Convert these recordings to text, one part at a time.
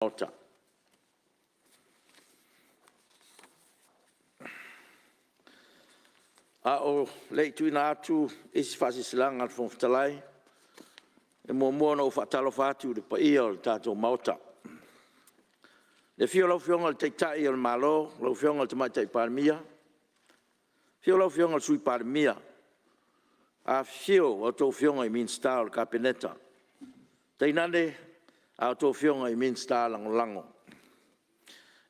Ota. O lei tuina atu isi fasisilanga al fonftalai. E mua no fatalo fatu de paia o tato mauta. Le fio lau fionga al teitai al malo, lau fionga al tamaitai Palemene. Fio lau fionga al sui Palemene. A fio o tō fionga I minsta al kapeneta. Teinande a tō fionga I minsta lango.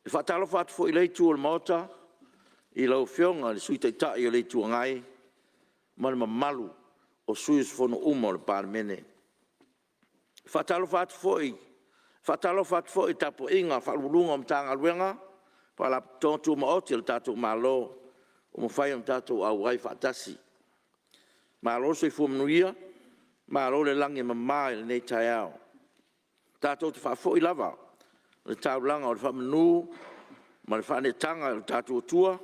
E fatalo fatu fo I leitu al mauta. I lau fionga le sui teitai o leitu ngai. Malama malu o sui fono uma al Palemene. Fatalo fatu fo I tapo inga falulunga mtanga luenga. Pala tontu maoti al tatu malo. O mawhai tato au wai fatasi. Malo se fu mnuia. Malo le langi mamai le nei tai au. Tato te fo I lava. Le tau langa o le fa mnu. Ma le fa ne tanga le tato tua.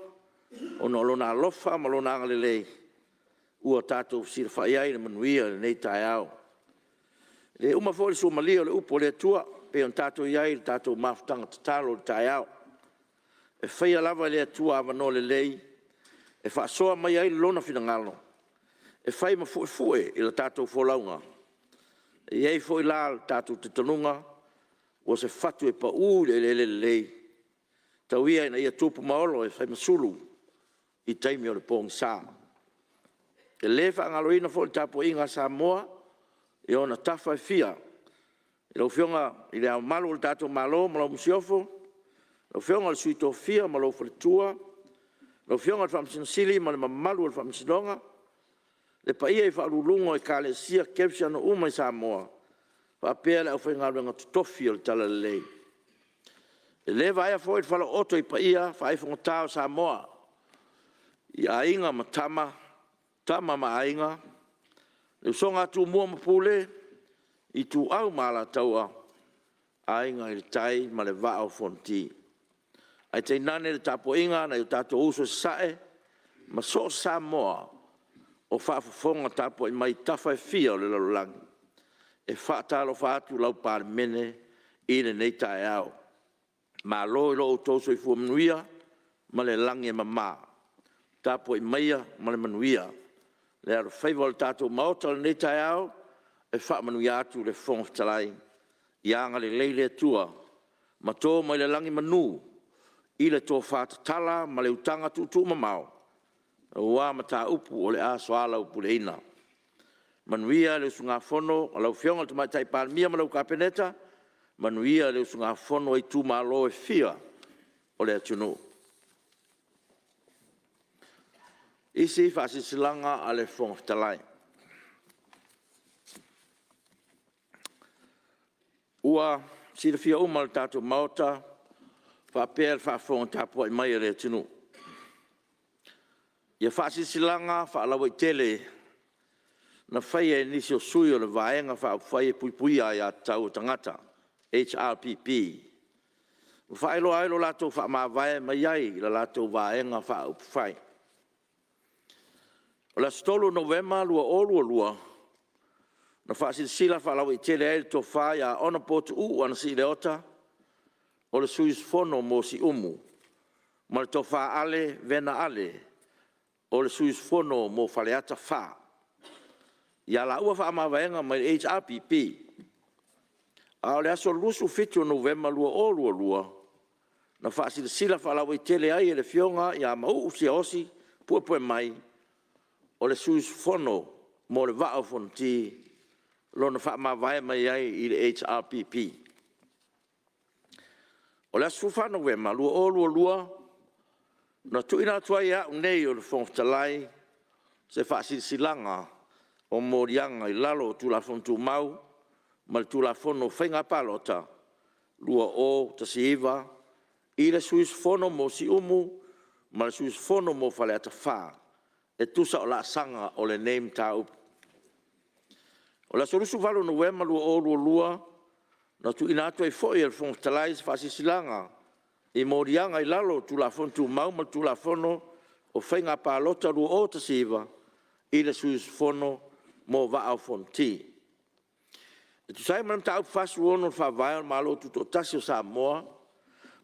O no lona alofa ma lona anga le lei. Ua tato sira fa iai le mnuia le nei tai au. Le uma fo le Somalia le upo le tua. Pe on tato iai le tato maftanga tatalo le tai au. E whaia lava le tua avano le lei. E fa soa mai ai lona finangalo. E whai ma fue I la tato folaunga. E iei fo I la le tato te tanunga. O se fatu e pa ule le lei. Tau ia ina ia tupu maolo e whai masulu. I taimi o le pong sa. E le whaangaloina fo le tapo inga Samoa. E ona tafa e fia. I lau fionga I le au malu le tato malo ma lau musiofo. Lau fionga le suito fia ma lau faletua. Lau fionga le whamsinsili ma le mamalu le whamsinonga. Le paia I whaalulungo e kālesia kepsia no uma I Samoa. Whapea le au whaingaruenga tutofi o le tala le lei. E le vaia fo I whala oto I paia whai Fonotaga Samoa. I ainga ma tama ma ainga. Le songa tu mua mapule. I tu au mala taua. Ainga I le tai ma le vao fonti. Ai te nane le tapo inga na I tato uso sae. Ma so Samoa. O whaafafonga tapo I mai tafa e fia o le lalulangi. E whaatalo whaatu lau Palemene I le nei tae au. Ma lo I lo o toso I fua manuia. Ma le langi e mama. Tapo I maia ma le manuia. Le aro whaiva le tato maota le nei tae au. E wha manuia atu le fonftalai. Ianga le leile tua. Ma tō mai le langi manu. I le tō whaatatala ma le utanga tutu mamau. Ua mata upu o le a soala upu le ina. Manuia le usunga fono, a lau fionga le tamaitai Palemene ma lau kapeneta. Manuia le usunga fono I tu malo e fia o le atunu. Isi whaasisilanga a le fonftalai. Ua sira fia uma le tato maota. Whapea le whaafonga tapo I mai le atunu. Ia whaasisilanga whaalawa I tele na whaia e nisi o sui o le vaenga whaia pui ai a tau tangata, HRPP. Whaelo ailo lato wha vae mai ai la lato vaenga whai. O la stolo Novemba lua, na whaasisila whaalawa I tele ai to whai a ona potu ana si leota, o le suis fono mo si umu, ma le to wha ale vena ale, o le suis fono mo faleata wha. Ia la ua wha amavaenga mai HRPP. A o le aso lusu fitu Novemba lua. Na wha sila whalawa I tele ai e le fionga ia mau usia osi pue mai. O le suis fono mo le vao fonti. Lo na wha amavae mai ai I le HRPP. O le aso wha Novemba lua. Na tuina tua ia unei o le fonftalai. Se wha silanga. O morianga I lalo tula fontu mau, ma le tula fono whainga palota, lua o tasiiva, I le suis fono mo si umu, ma le suis fono mo faleata wha, e tusa o la sanga o le name ta upu. O la sorusu valo Novemba lua, na tu inatua I foi el fonftalai se whasisilanga, I morianga I lalo tula fontu mau, ma le tula fono o whainga palota lua o tasiiva, I le suis fono mo vao fonti. Tu sai man tau fasu ono fa vai malo tu tasi o Samoa.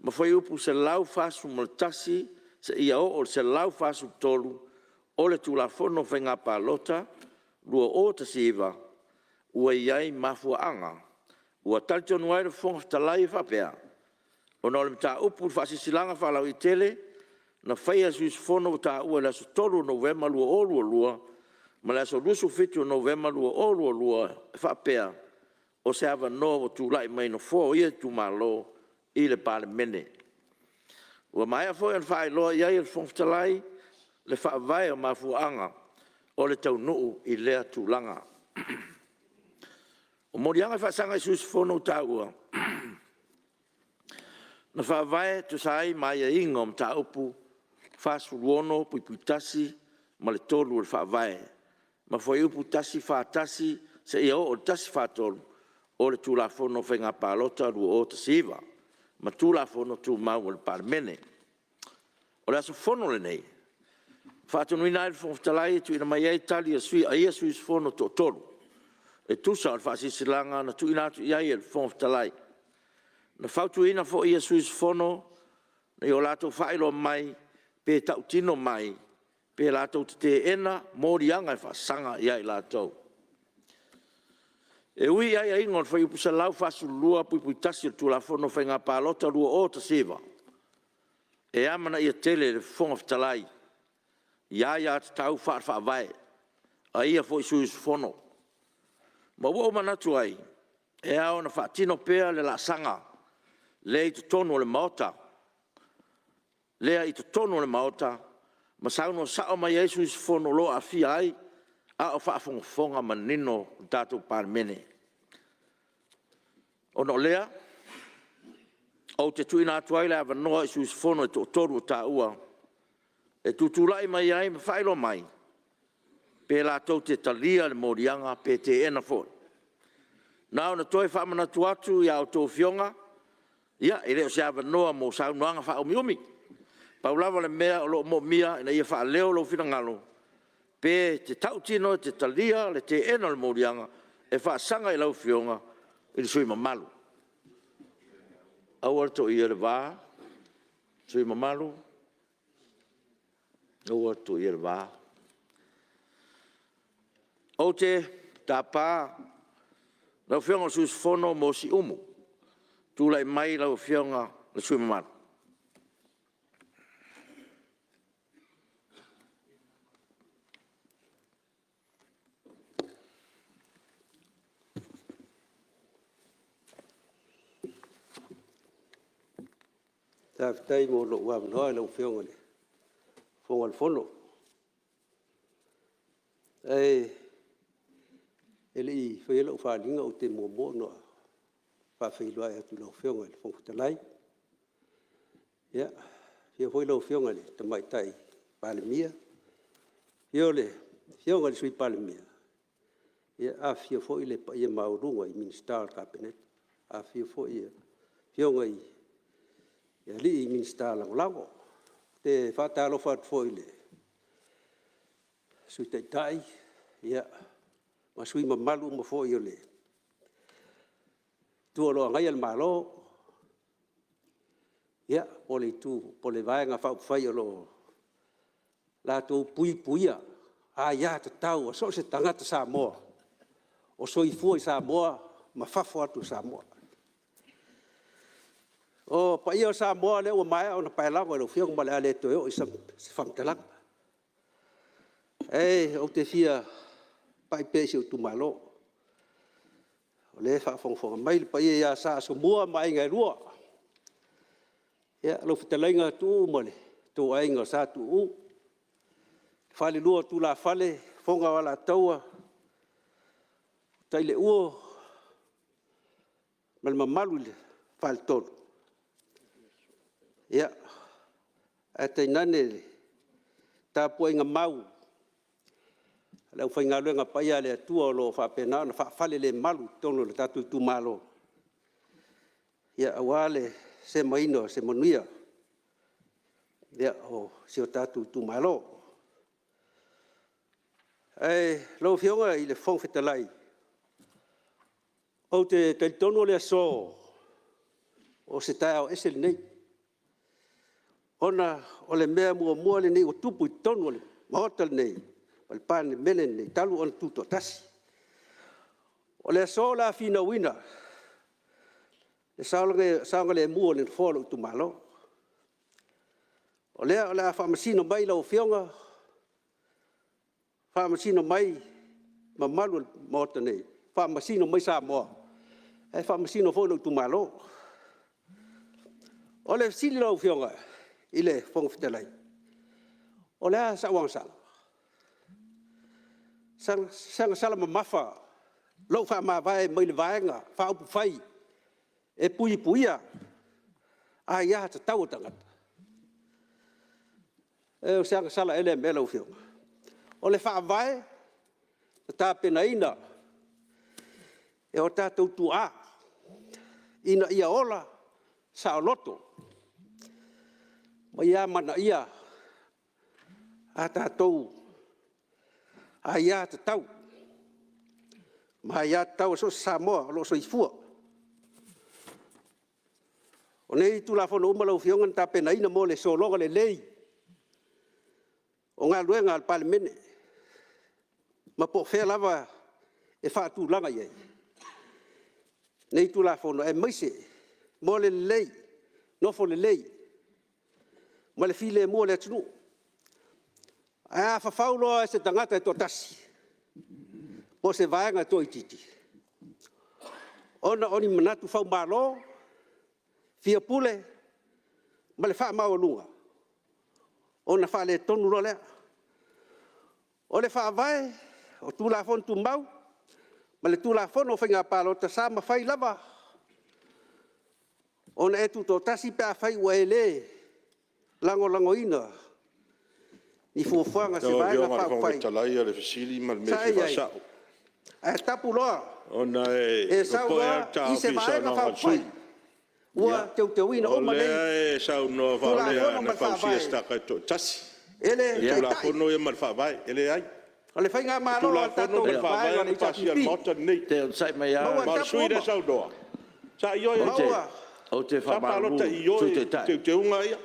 Ma foi upu se lau fasu mo tasi se ia o se lau fasu tolu o le tu la fono fenga palota lua o tasiva ua iai mafuaanga ua talto nuai le fonga talai fa pea. Ona le ta upu fasisilanga fa lau itele na faia sus fono ta ua la tolu November lua o lua ma la so lusu fitu November lua o lua fa pea. O se ava no tu lai mai no fo ia tu malo i le Palemene. Ua mai foi an fai loa ia il fontalai le fa vai o mafuanga o le tau nuu i lea tu langa. O morianga fa sanga sus fono taua. Na fa vai tu sai mai ingom ta upu fa suono puitasi ma le tolu le fa vai. Ma foi upu tasi fa tasi se ia o tasi fa tolu. O le tulafono whenga palota rua o te siva. Ma tulafono tu mau le Palemene. O le aso fono le nei. Whātonu ina ele whongtalai tu ina mai eitali a sui a ia sui fono to tolu. E tusa o le whaasisilanga na tu ina atu iai ele whongtalai. Na whautu ina fo ia sui fono na i o lato whailo mai pe tautino mai pe lato te ena mōri anga e whaasanga iai lato. E ui ai ingon fai upusa lau fasu lua pui tasi o tulafono whainga palota lua o ta siva. E amana ia tele le fonga fitalai. Ia te tau wha vai. A ia foi suis fono. Ma ua manatu ai. E ao na whaatino pea le la sanga. Le i te tono le maota. Lea i te tono le maota. Ma sauno sao mai e suis fono lo a fia ai. A o whaafonga manino tātou Palemene. O no lea, o te tuina atuai le awa noa isu fono e to toru o tā ua. E tutulai mai ai me whailo mai. Pe la tau te talia le morianga pe te ena fo. Nao na toi whamana tuatu ia o tō fionga. Ia, e leo se awa noa mo sau noanga wha omi. Paulawa le mea o lo mo mia ina ia wha leo lo whina ngalo. Pe te tautino, te talia, le te ena le morianga, e wha sanga i lau fionga, i le sui mamalu. Au alto i ele wā, sui mamalu. Au alto i ele wā. O te tāpā, lau fionga le sui fono mo si umu. Tūlai mai lau fionga le sui mamalu. Taftai mo lo wa no lo fionga ni fo al fono eli fe lo fa linga o te mo no fa fe lo ai tu lo fionga le fo talai ya fo lo fionga ni te mai tai Palemene yo le fionga le sui Palemene ya a fo ile pa ia maurunga i minister cabinet a fo ia fionga i ya li minsta la lago te fata lo fat foile su te tai ya ma sui ma malu mo foile tu lo ngai al malo ya pole tu pole vai nga fa fai lo la tu puia a ya te tau so se tanga te Samoa o so i foi Samoa ma fa fo tu Samoa. O pa ia Samoa le o mai o na paila o lo fiong ma le to o isa famtala o te fia pai pesi o tu malo o le fa fong mai pa ia sa so mua mai ngai lua ya lo fitalenga tu mole tu ai nga sa tu u fale lua tu la fale fonga wala taua tai le uo mal mamalu le fal tol ya ate nane ta poinga mau la ufainga lenga paia le tua lo fa pena na fa fale le malu tono le tatu tu malo ya awale se maino se monia ya o se tatu tu malo lo fionga ile fong fetalai o te tono le so o se tau esel nei ona o le mea mua le nei o tupu I tonu le mahotal nei o le pane mele nei talu ona tuto tasi o le so la fina wina le saonga le mua le folo tu malo o le whamasino mai lau fionga whamasino mai mamalu maota nei whamasino mai Samoa e whamasino folo tu malo o le sili lau fionga I le whangwhitalai. O lea sa wangsang. Sanga sala mamafa. Lau wha maa vai mai le vaenga. Wha upu whai. E pui puia. A ia ta tau tangata. E o sanga sala ele me lau fionga. O le wha vai. Ta pena ina. E o tātou tu a. Ina ia ola. Sa o loto. Ma ia mana ia a tātou a ia te tau ma ia tau so Samoa lo so ifua o nei tu la fono uma lau fionga ta pena ina mo le solonga le lei o ngā luenga al Palemene ma po fe lava e whaatu langa iei nei tu la fono e maise mo le lei nofo le lei ma le file mo le tunu a fa faulo se tangata to tasi po se vaenga to ititi ona oni manatu fau malo fia pule ma le fa mau lunga ona fa le tonu lo le o le fa vai o tu la fon tu mau ma le tu la fon o fenga palo ta sama fai lava ona e tu to tasi pa fai wele lango ina ni fuafanga se vai na pa fai talai le fasili mal me fa a tapu loa ona e saua I se vai na fa fai ua te wina o male e sau no va le na fa siesta ka to tasi ele la fono e mal fa vai ele ai ale fai nga malo la fono e fa vai na tasi al mota nei te sai mai a ma sui de sau do sa io o te fa malo te unga ia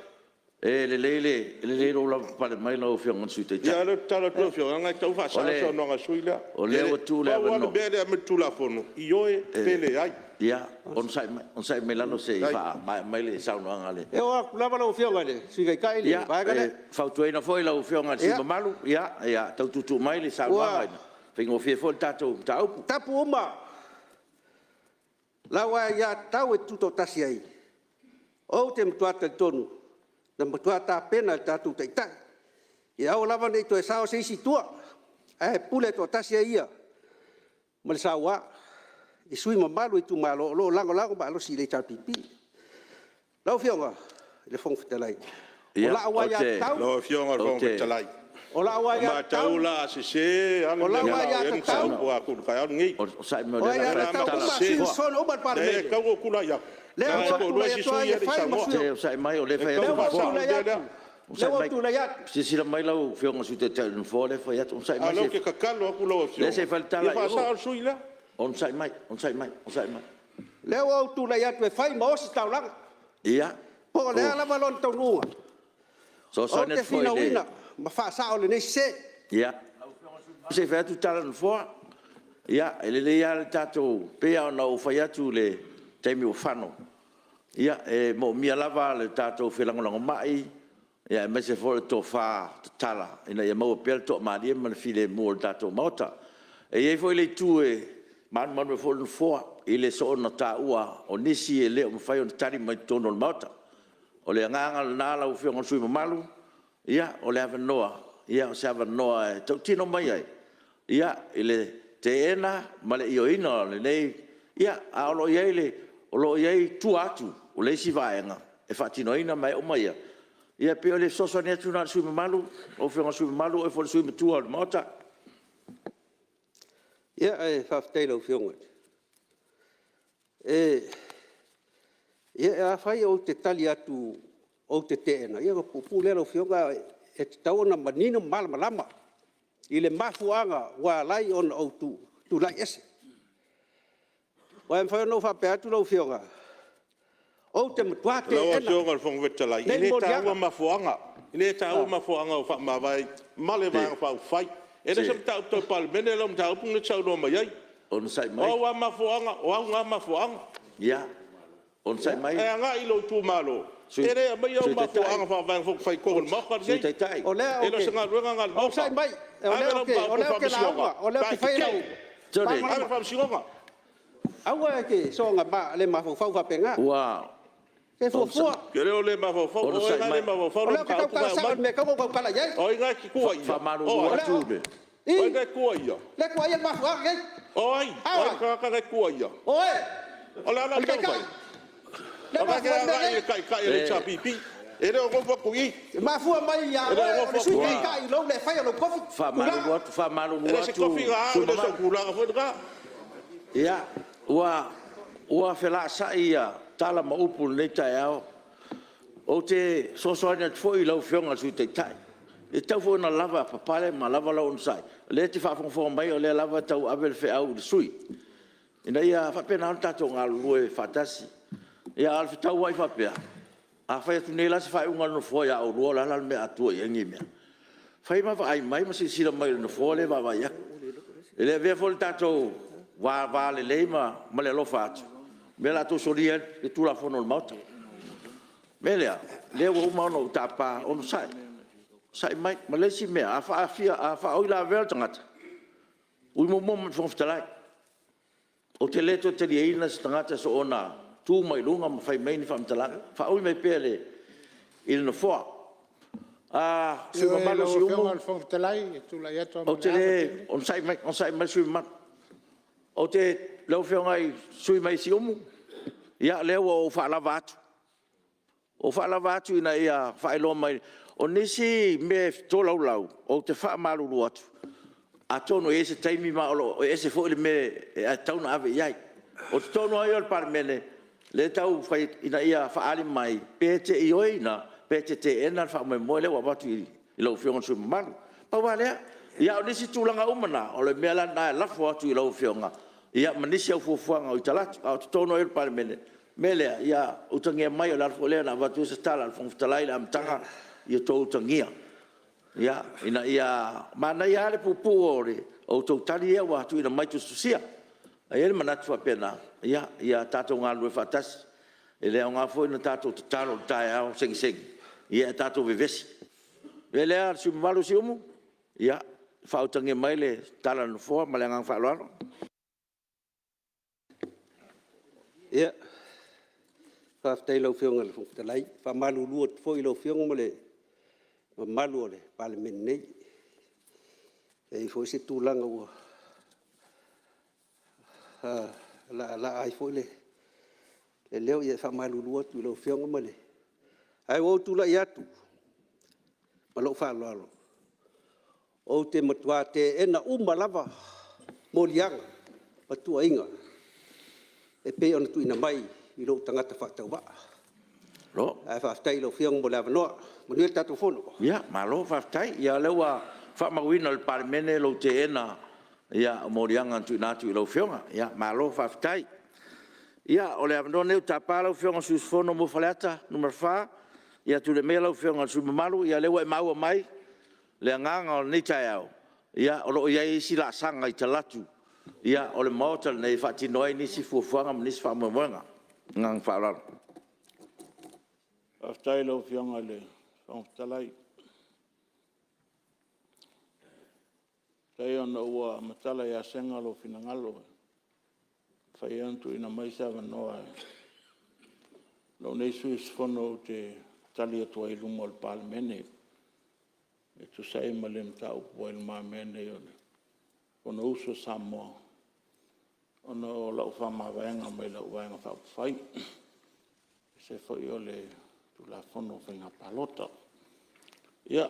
e le lo la pa mai lo fio ngon suite ya le tala to fio nga tau fa sa so no nga suila o le o tu le no be le me tu la fono io e pele ai ya on sai me la no se fa mai le sa no nga le e o lava lo fio ngale sui kai le vai gale fa tu ina foi lo fio ngal si malu ya tau tu mai le sa nga fingo fie fo tato tapu uma lawa ya tau e tuto tasi ai o te mtuata tonu na mtuata pena tatu taitai ia o lava nei to e sao se isi tua e pule to tasi ia ma le sawa I sui mamalu I tu malo lo lango ba lo si le tau pipi lau fionga le fong fitalai o la awa ya tau lo fionga le fong fitalai o la awa ya tau la se o la awa ya tau o ku ka ngi o sai me o ya tau ma si son o bar par le ka ku la ya le o ku si sui ya te sai mai o le fa le tu la ya si la mai lau fio ngon suite te no fo le fa ya on sai mai alo ke ka kalo ku lo fio le se falta la ya sa sui la on sai mai le o tu la ya te fai mo si tau lang ia po le ala balon tau nu so net foi le ma fa sa o le nei se ia se fa tu tala no fo ia ele ia tato pe no fa ya tu le temi o fano ia mo mi lava le tato felango mai ia me se fo to fa tala ina ia mo per to ma dia man file mo tato mota e foi le tu man me fo no fo ile so no ta ua o nisi ele o fai on tari mai tono mota o le nganga na la o fio on sui malu ia o le ava noa ia o se ava noa to tino mai ai ia ile te ena male io ino le nei ia a lo ile o lo ye tu atu o le si vaenga e fatino ina mai o mai ia pe o le soso ne tu na sui malu o fio on sui malu e fo sui tu al mota ia e fa telo fio ia fai o te tali atu o te tena ia ko pule lo fionga e tau na manino malama ile mafuanga wa lai on o tu lai ese Wa em fa no fa pe tu lo fionga. O te mtua te Lawa ena. fionga fong vetalai. Ile taua mafuanga. Ile taua mafuanga o fa mavai. Male vai fa fai. Ele sem tau to Palemene lo tau pung le tau no mai. On sai mai. O wa mafuanga, o nga mafuanga. Ya. On sai mai. E nga ilo tu malo. Ele mai o mafuanga fa vai fong fai ko mo ka Sui nei. tai tai. O le o. Ele senga ruanga ngal. O sai mai. O le o ke. O le o ke la. O le o ke fai la. Tone. Ai fa singonga. Awa ke so nga ba le ma fa fa penga. Wow. Ke fo fo. Ke le ole ma fo fo. O nga le ma fo fo. O le ka ka sa me ka ko ka la ye. O nga ki ko Fa maru wa tu de. O nga ko ia. Le ko ye ma fa ke. Oi, oi ka ko ia. Oi. O la la ka. Le ma fa Ka ka le chapipi. Ele o go ko i. Ma fu mai ya. O su ke ka i lo le fa lo kofi. Fa maru wa Se tu. ko fi ga o so kula ga fo ga. Ya. Wa fela sa ia tala ma upu nei tai ao. O te sosoina foi lau fionga su te tai. E tau fo na lava papale ma lava lau nsai. Le te fa fo mai o le lava tau avel fe au de sui. Ina ia fa pena on tato nga lue fatasi. Ia al tau wai fa pea. A fa tu nei la se fa unga no fo ya o ro la me atu e ngi me. Fa ma va ai mai ma si sila mai no fo le va va ya. Ele ve fo tato va le ma le lo fatu. Me la to solia e tu la fo no mauta. Melea, le wo ma no tapa on sai. Sai mai, malesi me a fa o la vel tangata. U mo fo ftalai. O te leto te li ina tangata so ona tu mai lunga ma fai mai ni fam tala. Fa o me pele il no fo. Se ma malo si umo. O te le on sai mai sui ma. O te lo fe ngai sui mai si umo. Ya le wo fa la vatu. O fa la vatu ina ia fa ilo mai o nisi me to lau o te fa malu atu a tono ese taimi ma o ese fo me a tauna ave yai o tono ai o Palemene le tau fa ina ia fa ali mai pete ioina pete te ena fa me mo le wa batu i lo fion su malu pa wale ia o nisi tulanga umana o le mela na la fo atu i lo fionga ia manisi au fuanga o talat o tono ai o Palemene Mele ia utangia mai o la fole na watu se tala al fong talai la mtanga ia to utangia ia ina ia mana ia le pupu ore o to tali ia watu ina mai tu susia ai mana tu pena ia tato ngalu fatas ele nga fo ina tato talo tai au sing ia tato vivesi ele ar su malu si umu ia fa utangia mai le tala no fo malengang fa lo ia fa tei lo fionga le fong talai fa malu luot foi lo fionga mole malu le Palemene nei e foi se tulanga ua la ai foi le leo ia fa malu luot lo fionga mole ai o tula ia tu malo fa lo o te matua te ena uma lava molianga patua inga e pe ona tu ina mai i lo tangata whātau wa. Lo. Ai whātai lo whiong mo lawa noa. Manuel tatu whono. Ia, ma lo whātai. Ia lewa whamawina le Palemene lo te ena. Ia, morianga tu nātu i lo whionga. Ia, ma lo whātai. Ia, o le avano neu tāpā lo whionga sus whono mo whaleata, numar whā. Ia, tu le mea lo whionga su mamalu. Ia, lewa e maua mai. Le nganga o nitai au. Ia, o lo ia isi la sanga i talatu. Ia, o le maotal nei whātinoai nisi fuafuanga nisi whamuamuanga. Ngang whaarara. Aftai lo fionga le fong talai. Tai ona ua matala ia senga lo finangalo. Fai antu ina maisa vanoa. Lo nei suis fono te tali atua i lungo al Palemene. E tu sai malem tau po il mamene yone. Ono uso Samoa. Ono lau whama vaenga mai lau vaenga whau whai. Se whai o le tu la whono whenga palota. Ia,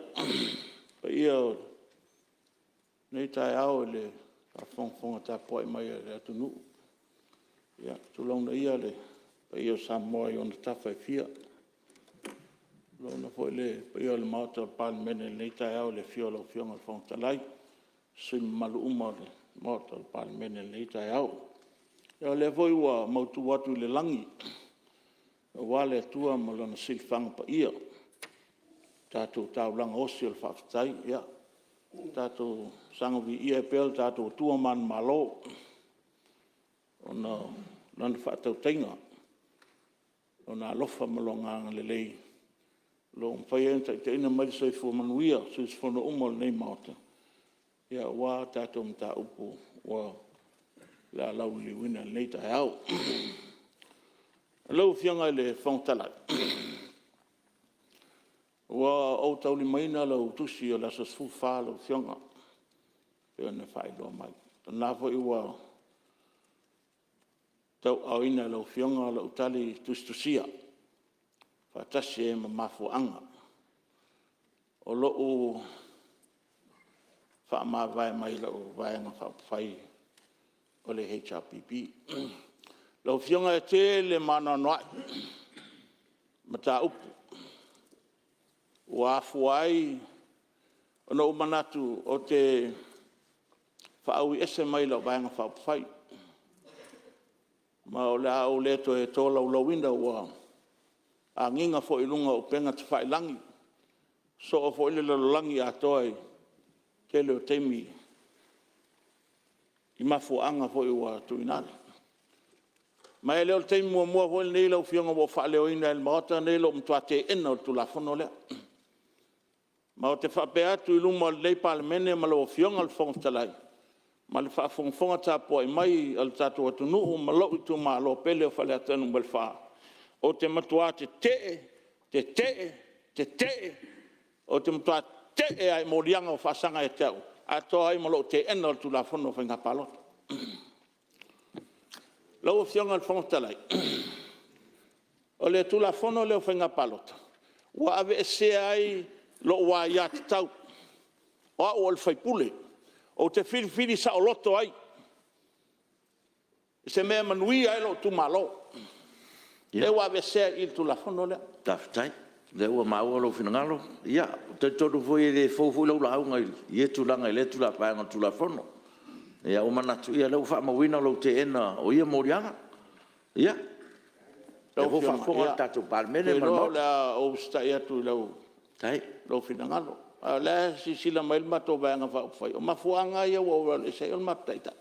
pa ia o nei tai au le whawhonga ta poi mai le atunu. Ia, tu launa ia le pa ia o Samoa i ona tawhai fia. Launa foi le pa ia o le mauta o Palemene nei tai au le fio lau fionga whong talai. Sui malu uma le mauta o Palemene nei tai au. Ia le foi ua mautu atu i le langi. Wa le tua ma lana silfanga pa ia. Tātou taulanga osi o le whawhitai, ia. Tātou sangawi ia pel, tātou tua man malo. Ona lana whaatau tainga. Ona alofa malonga le lei. Lo mwhai te ina mai soi fua manuia, soi funa umal nei maota. Ia wā tātou mta upu, wā la lau li wina nei tai au. Lau fianga le whangtalai. Wā au tau li maina lau tusi o la sasfu whā lau fianga. Pea ne whai loa mai. Nā fo i wā tau au ina lau fianga lau tali tustusia. Whatasi e ma mafuanga. O loo wha ma vai mai lau vaenga whai o le HRPP. Lau fionga e te le mana noai. Ma tā upu. Ua afuai ona umanatu o te whaaui ese mai lau vaenga whai. Ma o le au leto e tō lau winda ua a nginga fo ilunga o penga te whai langi. So o fo ile langi a toi te leo teimi i mafuanga fo i ua tuinari. Ma e leo teimi mua fo ile nei lau fionga wo wha leo ina il maota nei lau mtua te ena o tulafono lea. Ma o te whapea atu i luma lei Palemene ma lau fionga al Fonotaga. Ma le whaafonga tā po i mai al tātou atu nuhu ma lau i tu ma lo pele o whale atanu mbel whaa. O te matua te o te matua te ai morianga o whasanga e tau. A toa ai malo te ena o tulafono whainga palota. Lau o fionga al Fonotaga. O le tulafono leo whainga palota. Wa ave e se ai lo wa ia te tau. O a o al whaipule. O te whiriwhiri sa o loto ai. Se mea manui ai lo tu malo. Le wa ave se ai tu la fono le. Taftai. Le ua maua lo finangalo. Ia, te toru foi le fofu lo la haunga i tu langa le tu la paanga tu la fono. Ia o manatu ia le ufa mawina lo te ena o ia morianga. Ia. Le ufa fonga tatu Palemene malo. La o sta ia tu lo. Tai. Lo finangalo. La si sila mai mato vaenga whai. O mafuanga ia o le se o mataita.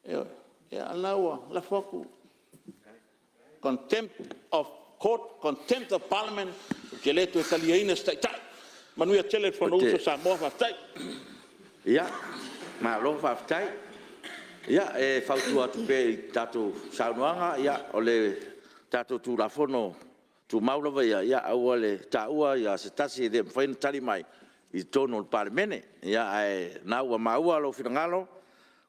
Ia alaua la foku. Contempt of court, contempt of parliament. Ke le tu talia ina stai. Manuia telefono uso Samoa whaftai. Ia, ma lo whaftai. Ia, e whautu atu pe tātou saunuanga. Ia, o le tātou tūrafono tu maulawa ia aua le tāua ia se tasi e de mwhaina tali mai i tono le Palemene. Ia, e nāua maua lo whirangalo.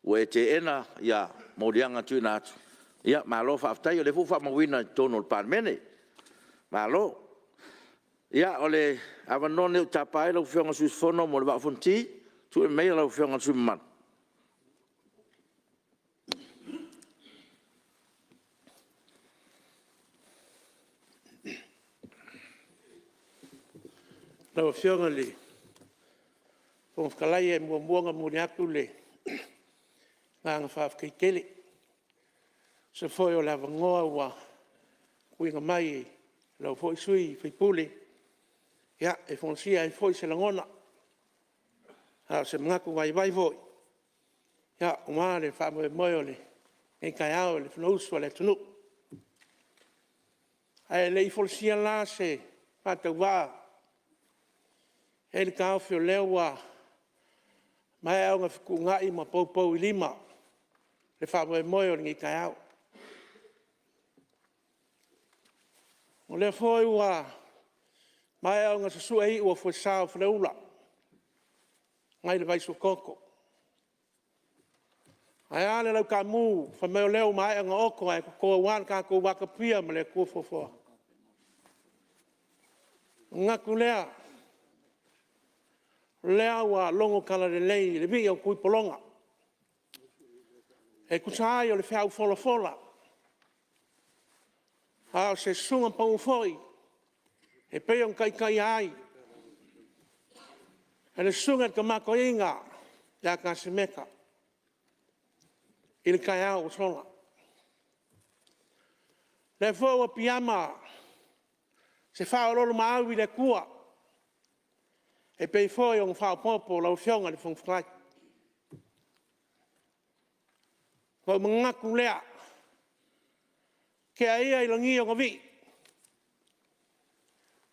Ua e te ena ia morianga tuina atu. Ia, ma lo whaftai o le fuwha mawina i tono le Palemene. Ma lo. Ia, o le awanone o tapai lau whionga suisfono mo le wafonti, tu e mei lau whionga suiman. Lau whionga li. Whongkalai e muanga muni atu le. Nganga whafkei tele. Se foi o lava ngoa ua kuinga mai lau foi sui whipule. Ia, e whonsia e foi se langona. Se mngaku vai voi. Ia, o maa le whaamo e moe le. E kai ao le whanausu le tunu. Ai le i wholsia la se patau waa. E le kao whio leo wa. Mai au ngā whiku ngai ma pou i lima. Le whaamo e moe o le ngi kai ao. O le foi ua mai au ngā sasua hi ua fwe sao whareula. Ngai le vaisu koko. Ai ane lau ka mū, whameo leo mai anga oko ai koa wan ka kou waka pia ma le kua fwofua. Ngaku lea. Lea ua longo kala le lei, le vi au kui polonga. E kutai o le whiau fola. A se sunga pau foi. E pei on kai ai. E le sunga ka mako inga. Ya ka se meka. I le kai au sola. Le fo piama se fa lo ma vi le kua e pe fo yo fa popo lo fionga le fong fly ko mga kulea ke ai longi yo vi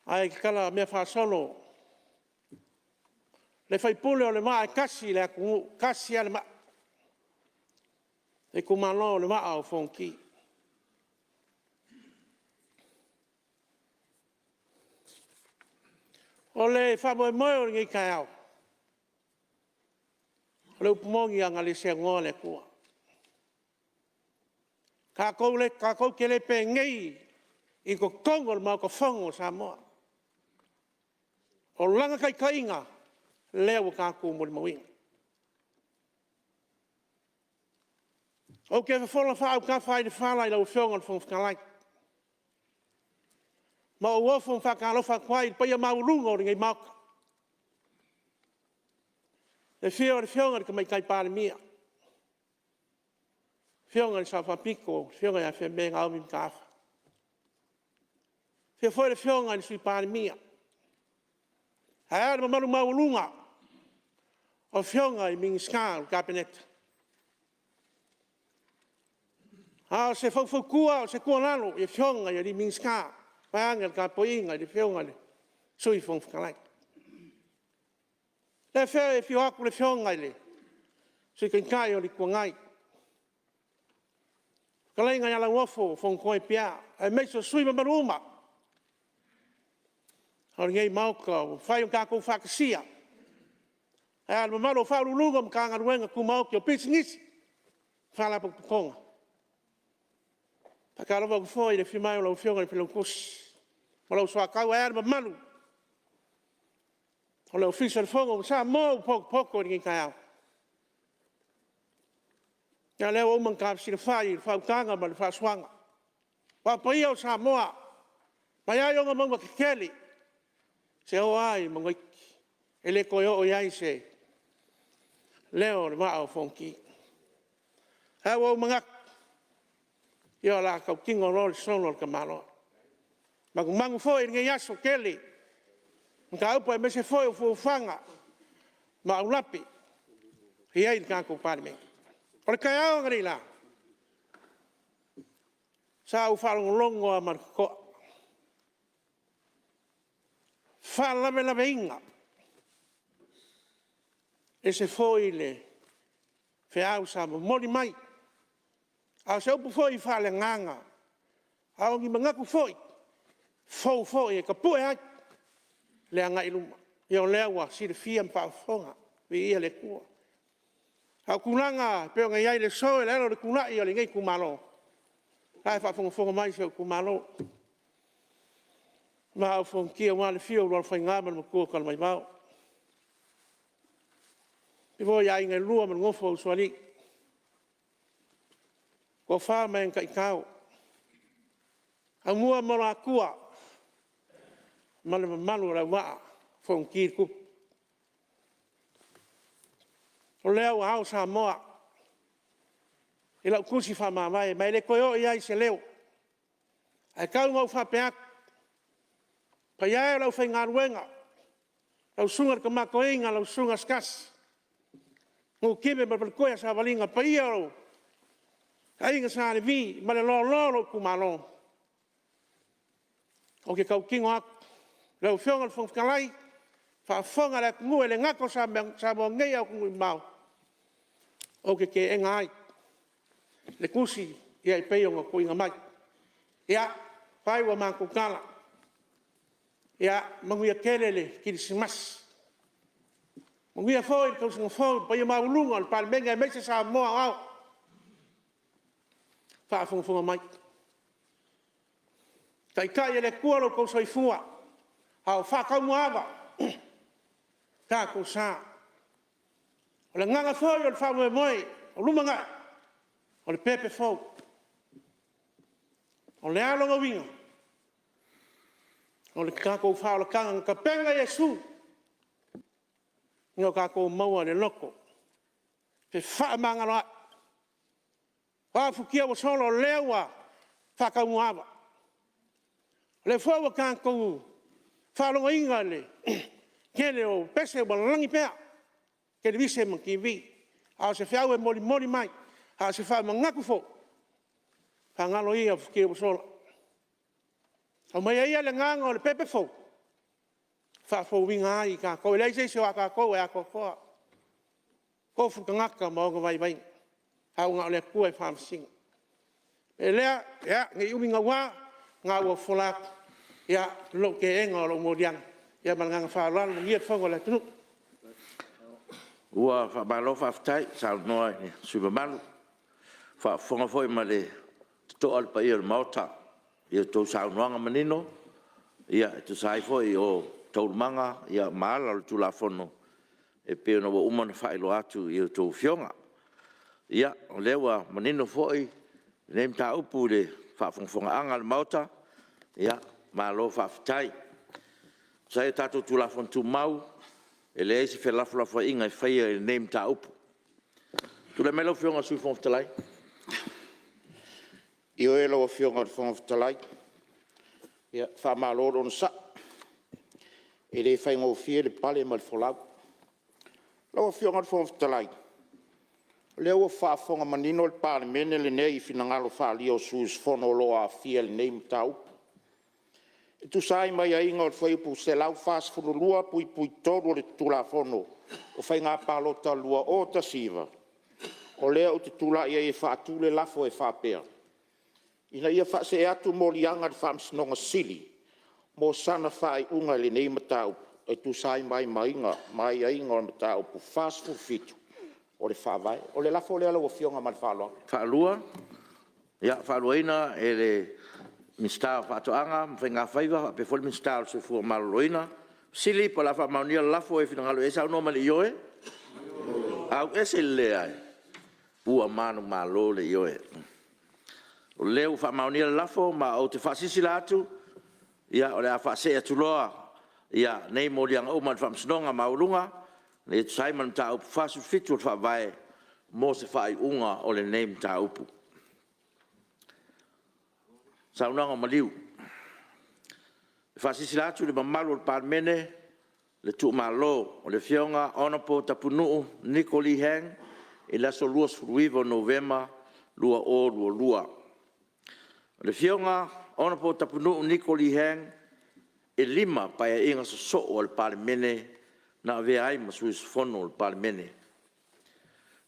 ai kala me fa solo le fai pule o le ma kasi le kasi ale ma e kumalo le ma o fonki ole fa mo mo ngi kaao le umongi anga le se ngole ku ka ko ke le pe ngi i ko kongo ma ko fongo Samoa o langa kai kainga leo ka ku mo mo wing o ke fa ka fa de fa la lo fongo fon ka like ma o wofo fa ka lo fa kwai pa ya maulungo ngai mak e fio ke mai kai Palemene fio sa fa pico fio ya fe ben au min ka fio ngai sui Palemene ha ma maulunga o fio ngai min ska cabinet ha se fo kua se kua lalo e fio ngai di min ska Pangel ka poinga di fionga sui fong kalai. Le fe fi aku le fionga le. Sui kan kai o di kuangai. Kalai nga la wofo fong koi pia. Ai me so sui mamaruma. Or ngai mauka fai ka ko fa kasia. Ai ma malo fa lulunga ka nga wenga ku mau ki o pisingis. Fala po konga. Pakalo va foi le filmai lo fionga le pelokos. Malo swa ka wa ma malu. O le official fongo sa mo poko ni ka. Ya le o man ka si le fai fa kanga ma le fa swanga. Wa pa ia Samoa. Ma ia yo ngam ka keli. Se o ai mo ngai ele ko yo o ia se. Leo le ma o fonki. Ha wo manga yo la ka kingo lo sono ka malo ma ku mangu foi nge yaso kele ka upo me se foi fo fanga ma ulapi ia ka ko Palemene o ka ya ngri la sa u fa longo a mar ko fa la venga ese foi le fe ausa mo di mai a se upu foi fa le nganga a o ngi mangaku foi fo e ka pu e le anga iluma e o lewa si le fiam pa fonga vi ia le ku a kulanga pe nga ia le so le lo kuna ia le ngai ku malo ai fa fonga mai se ku malo ma fon ki o le fio lo fa ngama mo ku ka mai mau e vo ia ngai lua mo ngofo swali ko fa men kai kau a mua mara kua malu la wa fon ki ku o leo au Samoa ila kusi fa mai le koyo ia se leo ai kau mo fa pe pa ia la fa ngar wenga au sunga ka ma ko inga la sunga skas mo kibe ba ko ya sa valinga pa ia ai nga sa vi ma le lo ku malo o ke kau kingo ak le fionga fong kalai fa fonga le ngue le ngako sa mo ngai au ku mau o ke engai le kusi ia pe yo ko inga mai ia pai wa ma ku kala ia manguia kelele kirisimas manguia foi ko sing foi pa ma ulunga pa menga me sa mo au fa fong mai kai le kualo ko soi fua au fa ka muava ka ko sa o le nganga foi o fa mo moi o lumanga o le pepe fo o le alo ngawinga o le ka ko fa o kanga ka penga Yesu ngo ka ko maua le loko pe fa manga la fa fukia o solo lewa fa ka muava Le fo wa kan ko fa lo inga le kele o pese wa langi pea ke le vise mo ki vi a se fa we moli moli mai a se fa mangaku fo fa ngalo ia ke o sola o mai ia le nganga o le pepe fo fa fo winga ai ka ko le se so ka ko ya ko fu ngaka mo go vai vai ha nga le ku e fa sing ele ya ngi umi nga wa fola ya lo ke enga lo modiang ya malanga fa lan ni fa go le tunu ua fa balo fa tai sa no super mal fa fonga foi male to al pa il mauta ia to sa no manino ia to sai foi o to manga ia mal al tu la fono e pe no uma fa ilo atu ia to fionga ia lewa manino foi nem ta upu de fa fonga angal mauta ia malo fa tai sai tatu tu la fon tu mau ele ese fe la fo inga e fai e nem ta upu tu le melo fionga su fon talai Io e lo fionga fon talai ia fa malo on sa e le fai ngo fie le pale mal folau lo fionga fon talai le o fa fonga manino le Palemene le nei finangalo fa lio sus fono lo a fie le nem ta upu tu sai mai ai ngol foi pu se lau fas fu lua pui todo le tula fono o fai nga palota lua o ta siva o le o tula ia e fa tule la fo e fa per ina ia fa se atu molianga fa msnonga sili mo sana fai unga le nei matau e tu sai mai mai ai ngol matau pu fas fu fitu o le fa vai o le la fo le lo fionga mal fa lo fa lua ia fa luina ele Mista fato anga mfenga faiva pe fol mista so fu maloina sili pola fa maunia la fo e finalo esa no mali yoe au ese le ai ua manu malo le yoe o leu fa maunia la fo ma o te fasisi latu ia o le fa se tu loa ia nei molianga o man fam snonga maulunga le Simon ta up fasu fitu fa vai mo se fai unga o le name ta upu saunanga maliu fasisi latu le mamalu o Palemene le tu malo o le fionga ona po tapunu Nicoli hang e la soluos fruivo novema lua o lua le fionga ona po tapunu Nicoli hang e lima pa e inga so o le Palemene na ve ai masus fono o Palemene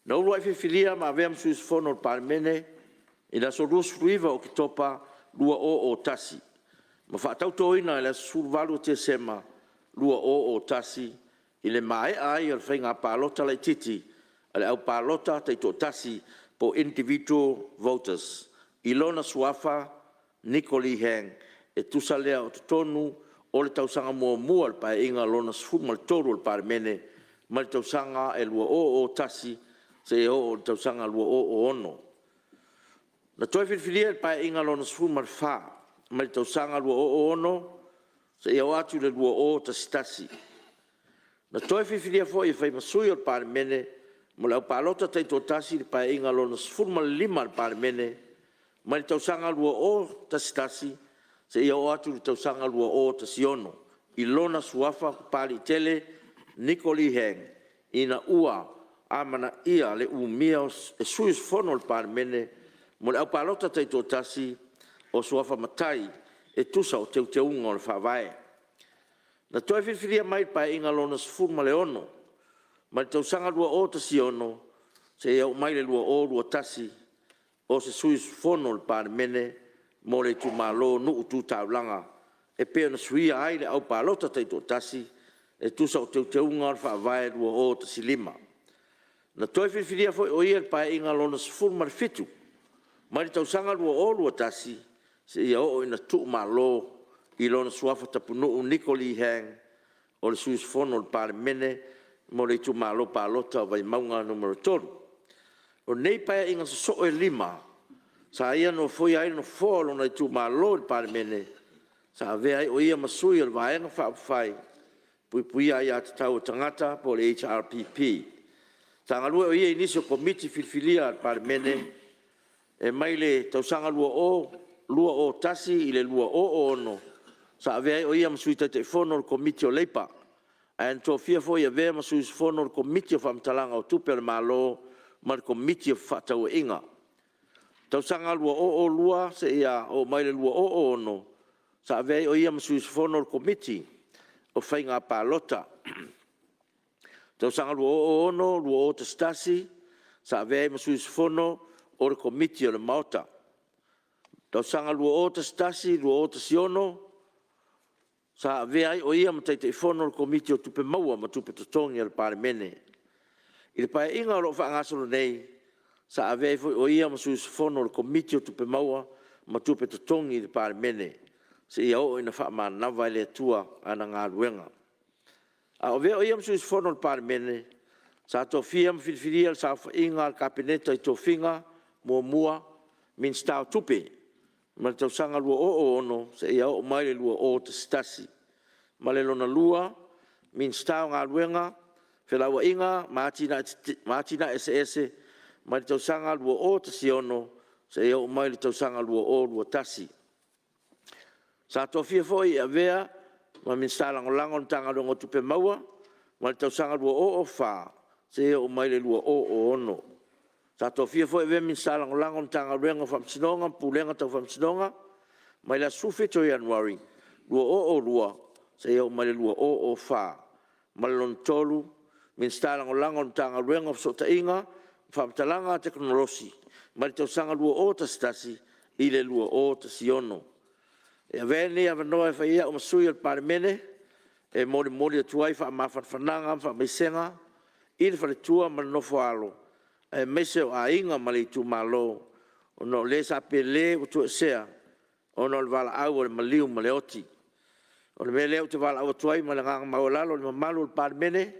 no lua filia ma ve masus fono o Palemene e la soluos fruivo o kitopa lua o tasi ma fa tau toina le survalu Tesema lua o tasi ile mai ai al fenga palota le titi ale au palota te to tasi po individual voters ilona suafa Nicoli hang e tusalea o tonu o le tausanga mua al pa inga lona sfumal toro al Palemene ma le tausanga e lua o tasi se o tausanga lua o ono na toi filia pa inga lona sfumal fa ma le tausanga lua o ono se ia atu le lua o tasitasi na toi filia fo e fai masui al Palemene mo le palota te to tasi le pa inga lona sfumal lima al Palemene ma le tausanga lua o tasitasi se ia atu le tausanga lua o tasiono ilona suafa pali tele Nicoli hang ina ua amana ia le umia e suis fono al Palemene mo le palota te to tasi o suafa matai e tusa o te unga o le whawai. Na toi whiwhiria mai pa inga lona sfurma le ono, ma le tausanga lua o tasi ono, se iau mai le lua tasi, o se suis fono le Palemene, mo le tu malo nuu tu taulanga, e pea na suia ai le au palota te to tasi, e tusa o te unga o le whawai lua o tasi lima. Na toi whiwhiria foi o ia pa inga lona sfurma le fitu, ma le tausanga lua tasi, se ia o ina tu malo i lona suafa tapunu Nicoli hang o le suis fono le Palemene mo le tu malo palota vai maunga numero 3. O nei pa inga so e lima sa ia no foi ai no folo na tu malo le Palemene sa ve ai o ia masui le vai nga fa fai pui ai at tau tangata po le HRPP sa ngalu o ia inicio committee filfilia al Palemene e mai le tausanga lua o tasi i le lua o ono Sa avea o ia masui te fono o komiti o leipa. Aen to fia fo ia vea masui fono o komiti o whamtalanga o tupe le malo ma le komiti o whatau inga. Tau sanga lua o lua se ia o maile lua o ono. Sa avea o ia masui fono o komiti o whainga pālota. Tau sanga lua o ono, lua o te stasi, sa avea masui fono o le komiti o le maota. Tau sanga lua o te stasi, lua o te siono, sa avea o ia ma te fono o komiti o tupe maua ma tupe totongi al Palemene. I le pae inga o lo whaangasolo nei, sa avea o ia ma suis fono o komiti o tupe maua ma tupe totongi i le Palemene. Se ia o ina wha ma nawa le tua ana ngā ruenga. A o vea o ia ma suis fono o Palemene, sa to fia ma whiriwhiria sa inga al kapineta i to finga, mua, min stau tupe. Ma tau sanga lua o ono, se ia o mai le lua o te stasi. Ma le lona lua, min stau ngā luenga, whelaua inga, maatina ese, ma le tau sanga lua o te siono, se ia o mai le tau sanga lua o lua tasi. Sa to fia foi a vea, ma min stau lango tanga longo tupe maua, ma le tau sanga lua o wha, se ia o mai le lua o ono. Sa to fia foi ve min sala ngolangon tanga renga fam sinonga pulenga tau fam sinonga mai la sufe to January lua o lua se yo mai lua o fa malon tolu min sala ngolangon tanga renga so ta inga fam talanga teknolosi mai to sanga lua o ta stasi ile lua o ta siono e veni ava no fa ia o masui al Palemene e mori tuai fa ma fa fananga fa mesenga il fa tua mal no falo e mese o ainga mali tu malo o no le sa pele o tu sea o no le vala au le maliu maleoti o le mele o te vala au tuai ma le nganga maolalo le mamalu le Palemene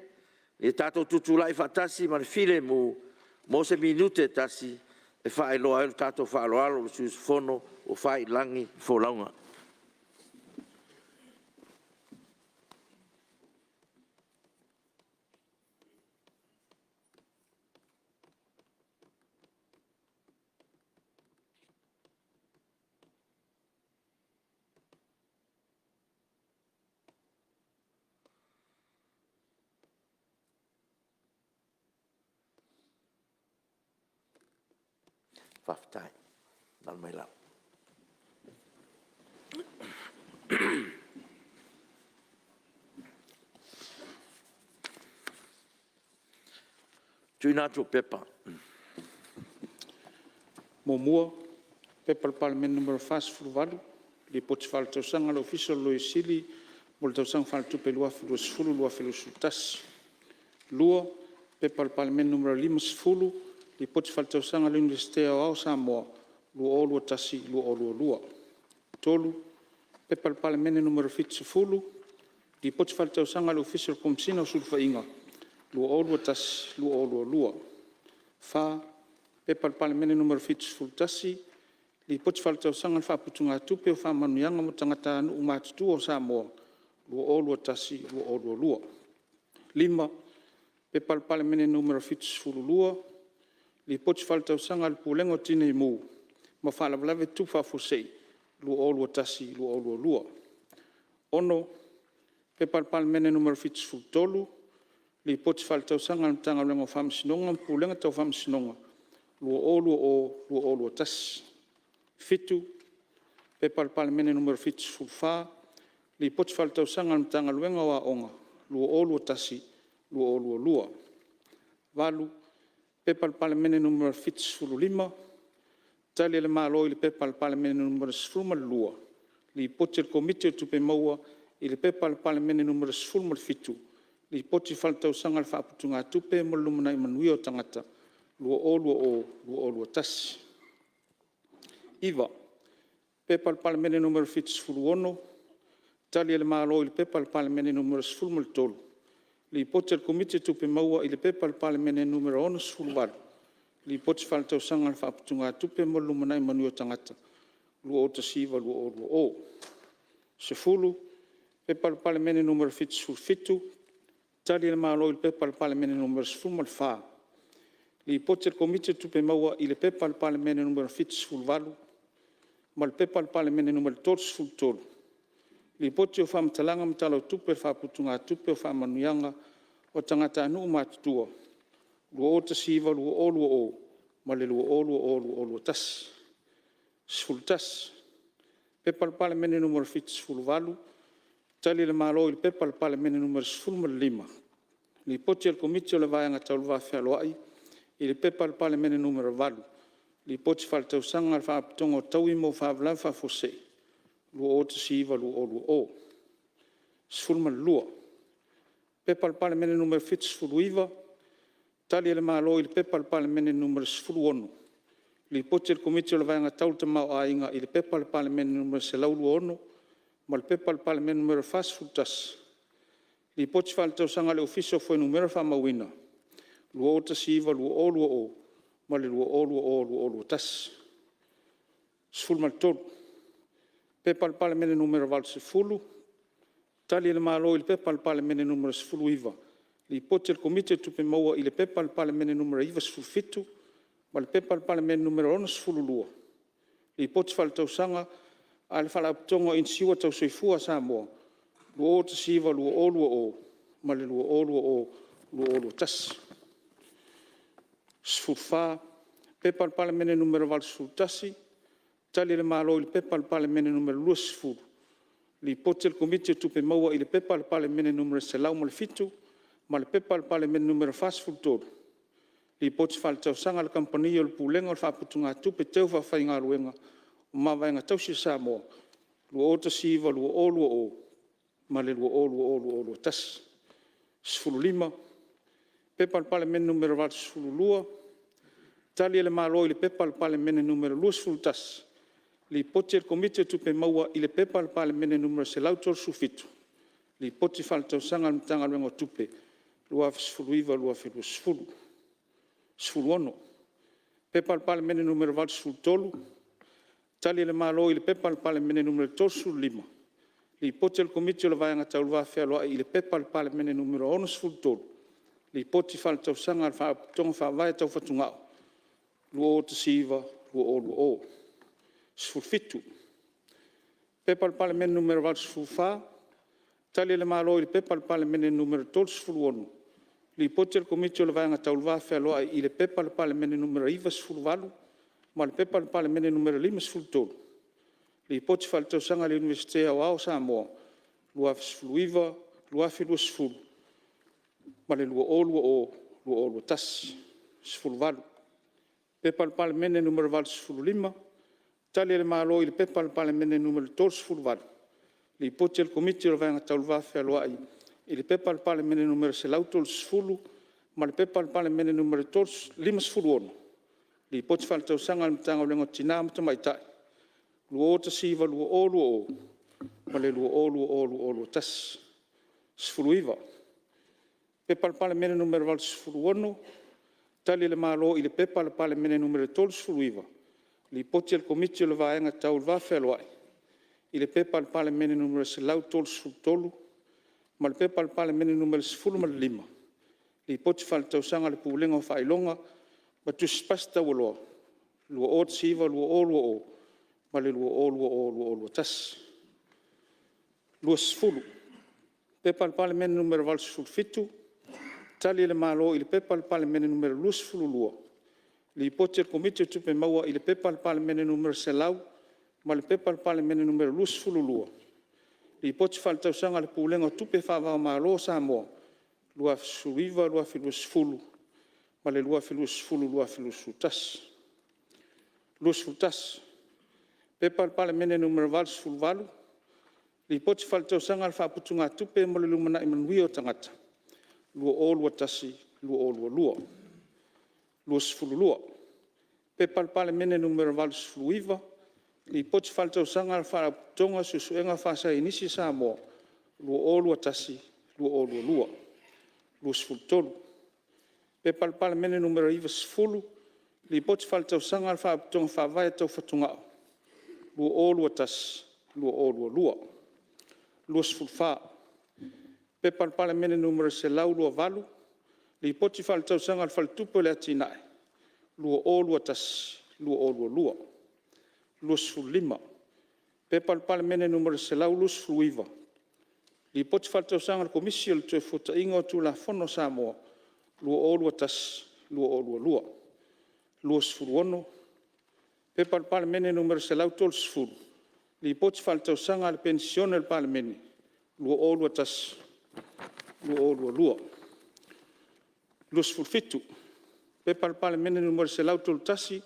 e tato tutulai fatasi ma le file mo se minute tasi e fai loa el tato fa alo le sus fono o fai langi fo launga. Whaftai, nal mai lau. Tui nātu pepa. Momua, pepa le Palemene numero fas furuvalu, li poti fal tausanga lo official lo isili, mo le tausanga fal tupe lua filu sfulu, lua filu sultasi. Lua, pepa le Palemene numero 5 li poti fal tausanga lo Universitea o Samoa, lua o lua tasi, lua o lua. Tolu, pepa le Palemene numero 7 li poti fal tausanga lo official komsina o sulfainga, lua o lua tasi, lua o lua. Fa, pepa le Palemene numero 7 tasi, li poti fal tausanga le whaputunga tupe o whamanuianga mo tangata anu umatutu o Samoa, lua o lua tasi, lua o lua. 5, pepa le Palemene numero 7 li poti fal tausanga le pulengo tine i mu, ma whalavalave tu whafusei, lua o lua tasi, lua o lua. Ono, pepa le Palemene numero 7 li poti fal tausanga le tanga lengo whamsinonga, pulenga tau whamsinonga, lua o lua tasi. 7, pepa le Palemene numero 7 li poti fal tausanga le tanga luenga wa onga, lua o lua tasi, lua o lua. 8, pepa le Palemene numero 7 tali le malo i le pepa le Palemene numero 10 li poti le komiti o tupe maua i le pepa le Palemene numero 7 li poti fal tausanga le whaaputunga tupe mo lumana i manui o tangata, lua o lua tasi. Iwa, pepa le Palemene numero 7 tali le malo i le pepa le Palemene numero 13 li poti le komiti tupe maua i le pepa le Palemene numero 11 li poti fal tausanga le whaaputunga tupe mo lumana i manui o tangata, lua o tasiva, lua o. 10, pepa le Palemene numero 7 tali le malo i le pepa le Palemene numero 14 li poti le komiti tupe maua i le pepa le Palemene numero 7 ma le pepa le Palemene numero 13 Li poti o whamatalaga matala tupe whaputunga tupe o whamanuianga o tangata anu matutua. Lua o tasiva lua o ma le lua o tas. Sfulu tas. Pepa Palemene numero fit sfulu valu. Tali le malo il pepa Palemene numero sfulu lima. Li poti al komiti o le vaianga tau lua whialoai. Il pepa Palemene numero valu. Li poti faltau sanga al whaaputonga o tau imo whaavlau whaafose. Lua o tasiva lua o. Sfulu lua. Pepa Palemene numero fit sfulu iwa. Tali le malo il pepa Palemene numero sfulu ono. Li poti il komiti o le vaianga tau te mau ainga il pepa Palemene numero selau ono. Ma il pepa Palemene numero fas futas. Li poti faltau sanga le ofisio foi numero fa mawina. Lua o tasiva lua o. Ma le lua o tas. Sfulu maltolu. Pepa Palemene numero val sefulu. Tali le malo il pepa Palemene numero sefulu iwa. Li poti il komite tupe maua i le pepa Palemene numero iwa sefulu fitu. Ma le pepa Palemene numero ono sefulu lua. Li poti faltau sanga a le whalaputonga in siwa tau soifua Samoa. Lua o tasiva lua o. Ma le lua o tas. Sefulu wha. Pepa Palemene numero val sefulu tasi. Tali le malo i le pepa Palemene numero lua sefulu. Li poti il komite tupe maua i le pepa Palemene numero selau ma le fitu. Ma le pepa Palemene numero fas fultoro. Li poti faltau sanga le kampania o le pulenga o le whaaputunga tupe teu whawhainga ruenga o mawainga tausi Samoa. Lua o tasiva lua o. Ma le lua o tas. Sefulu lima. Pepa Palemene numero val sefulu lua. Tali le malo i le pepa Palemene numero lua sefulu tas. Li poti il komite tupe maua i le pepa Palemene numero selau tolu sufitu. Li poti faltau sanga le mtanga luenga tupe. Lua sefulu iwa lua filu sefulu. Sefulu ono. Pepa Palemene numero val sefulu tolu. Tali le malo i le pepa Palemene numero tolu sefulu lima. Li poti il komite o le vaianga tau lua whialoa i le pepa Palemene numero ono sefulu tolu. Li poti faltau sanga le whaaputonga whaavai tau whatungao. Lua o tasiva lua o. Sefulu fitu. Pepa Palemene numero val sefulu wha. Tali le malo i le pepa Palemene numero tolu sefulu ono. Li poti il komite o le vaianga tau lua whialoa i le pepa Palemene numero iwa sefulu valu. Ma le pepa Palemene numero lima sefulu tolu. Li poti faltau sanga le Universitea o Samoa. Lua sefulu iwa, lua filu sefulu. Ma le lua o tas. Sefulu valu. Pepa Palemene numero val sefulu lima. Tali le malo i le pepa Palemene numero tolu sefulu valu. Li poti il komite o le vaianga tau lua whialoa i le pepa Palemene numero selau tolu sefulu. Ma le pepa Palemene numero tolu lima sefulu ono. Li poti faltau sanga le mtanga o lengo tina matamaitai. Lua o tasiva lua o. Ma le lua o tas. Sefulu iwa. Pepa Palemene numero val sefulu ono. Tali le malo i le pepa Palemene numero tolu sefulu iwa. Li poti il komite o le vaianga tau lua whialoa i le pepa Palemene numero selau tolu sefulu tolu. Ma le pepa Palemene numero sefulu ma le lima. Li poti faltau sanga le pulenga o whailonga. Ma tu spasta waloa. Lua o tasiva lua o. Ma le lua o tas. Lua sefulu. Pepa Palemene numero val sefulu fitu. Tali le malo i le pepa Palemene numero lua sefulu lua. Li poti il komite tupe maua i le pepa Palemene numero selau. Ma le pepa Palemene numero lua sefulu lua. Li poti faltau sanga le pulenga tupe whaavao malo Samoa. Lua sefulu iwa lua filu sefulu. Ma le lua filu sefulu lua filu sutas. Lua sutas. Pepa Palemene numero val sefulu valu. Li poti faltau sanga le whaaputunga tupe ma le lumana i manui o tangata. Lua o lua tasi, lua o lua. Lua sefulu lua. Pepa Palemene numero val sefulu iwa. Li poti faltau sanga le whaaputunga susuenga whasa inisi Samoa. Lua o lua tasi, lua o lua. Lua sefulu tolu. Pepa Palemene numero iwa sefulu. Li poti faltau sanga le whaaputonga whaavai tau whatungao. Lua o lua tas, lua o lua. Lua sefulu wha. Pepa Palemene numero selau lua valu. Li poti faltau sanga le whaltupo le atinae. Lua o lua tas, lua o lua. Lua sefulu lima. Pepa le Palemene numero se laulus fluiva. Li poti faltausanga le komisi le tue futainga o tu la fono Samoa. Lua o lua tas, lua o lua lua. Lua sfuruono. Pepa le Palemene numero se lautol sfuru. Li poti faltausanga le pensione le Palemene. Lua o lua tas, lua o lua lua. Lua sfurfitu. Pepa le Palemene numero se lautol tasi.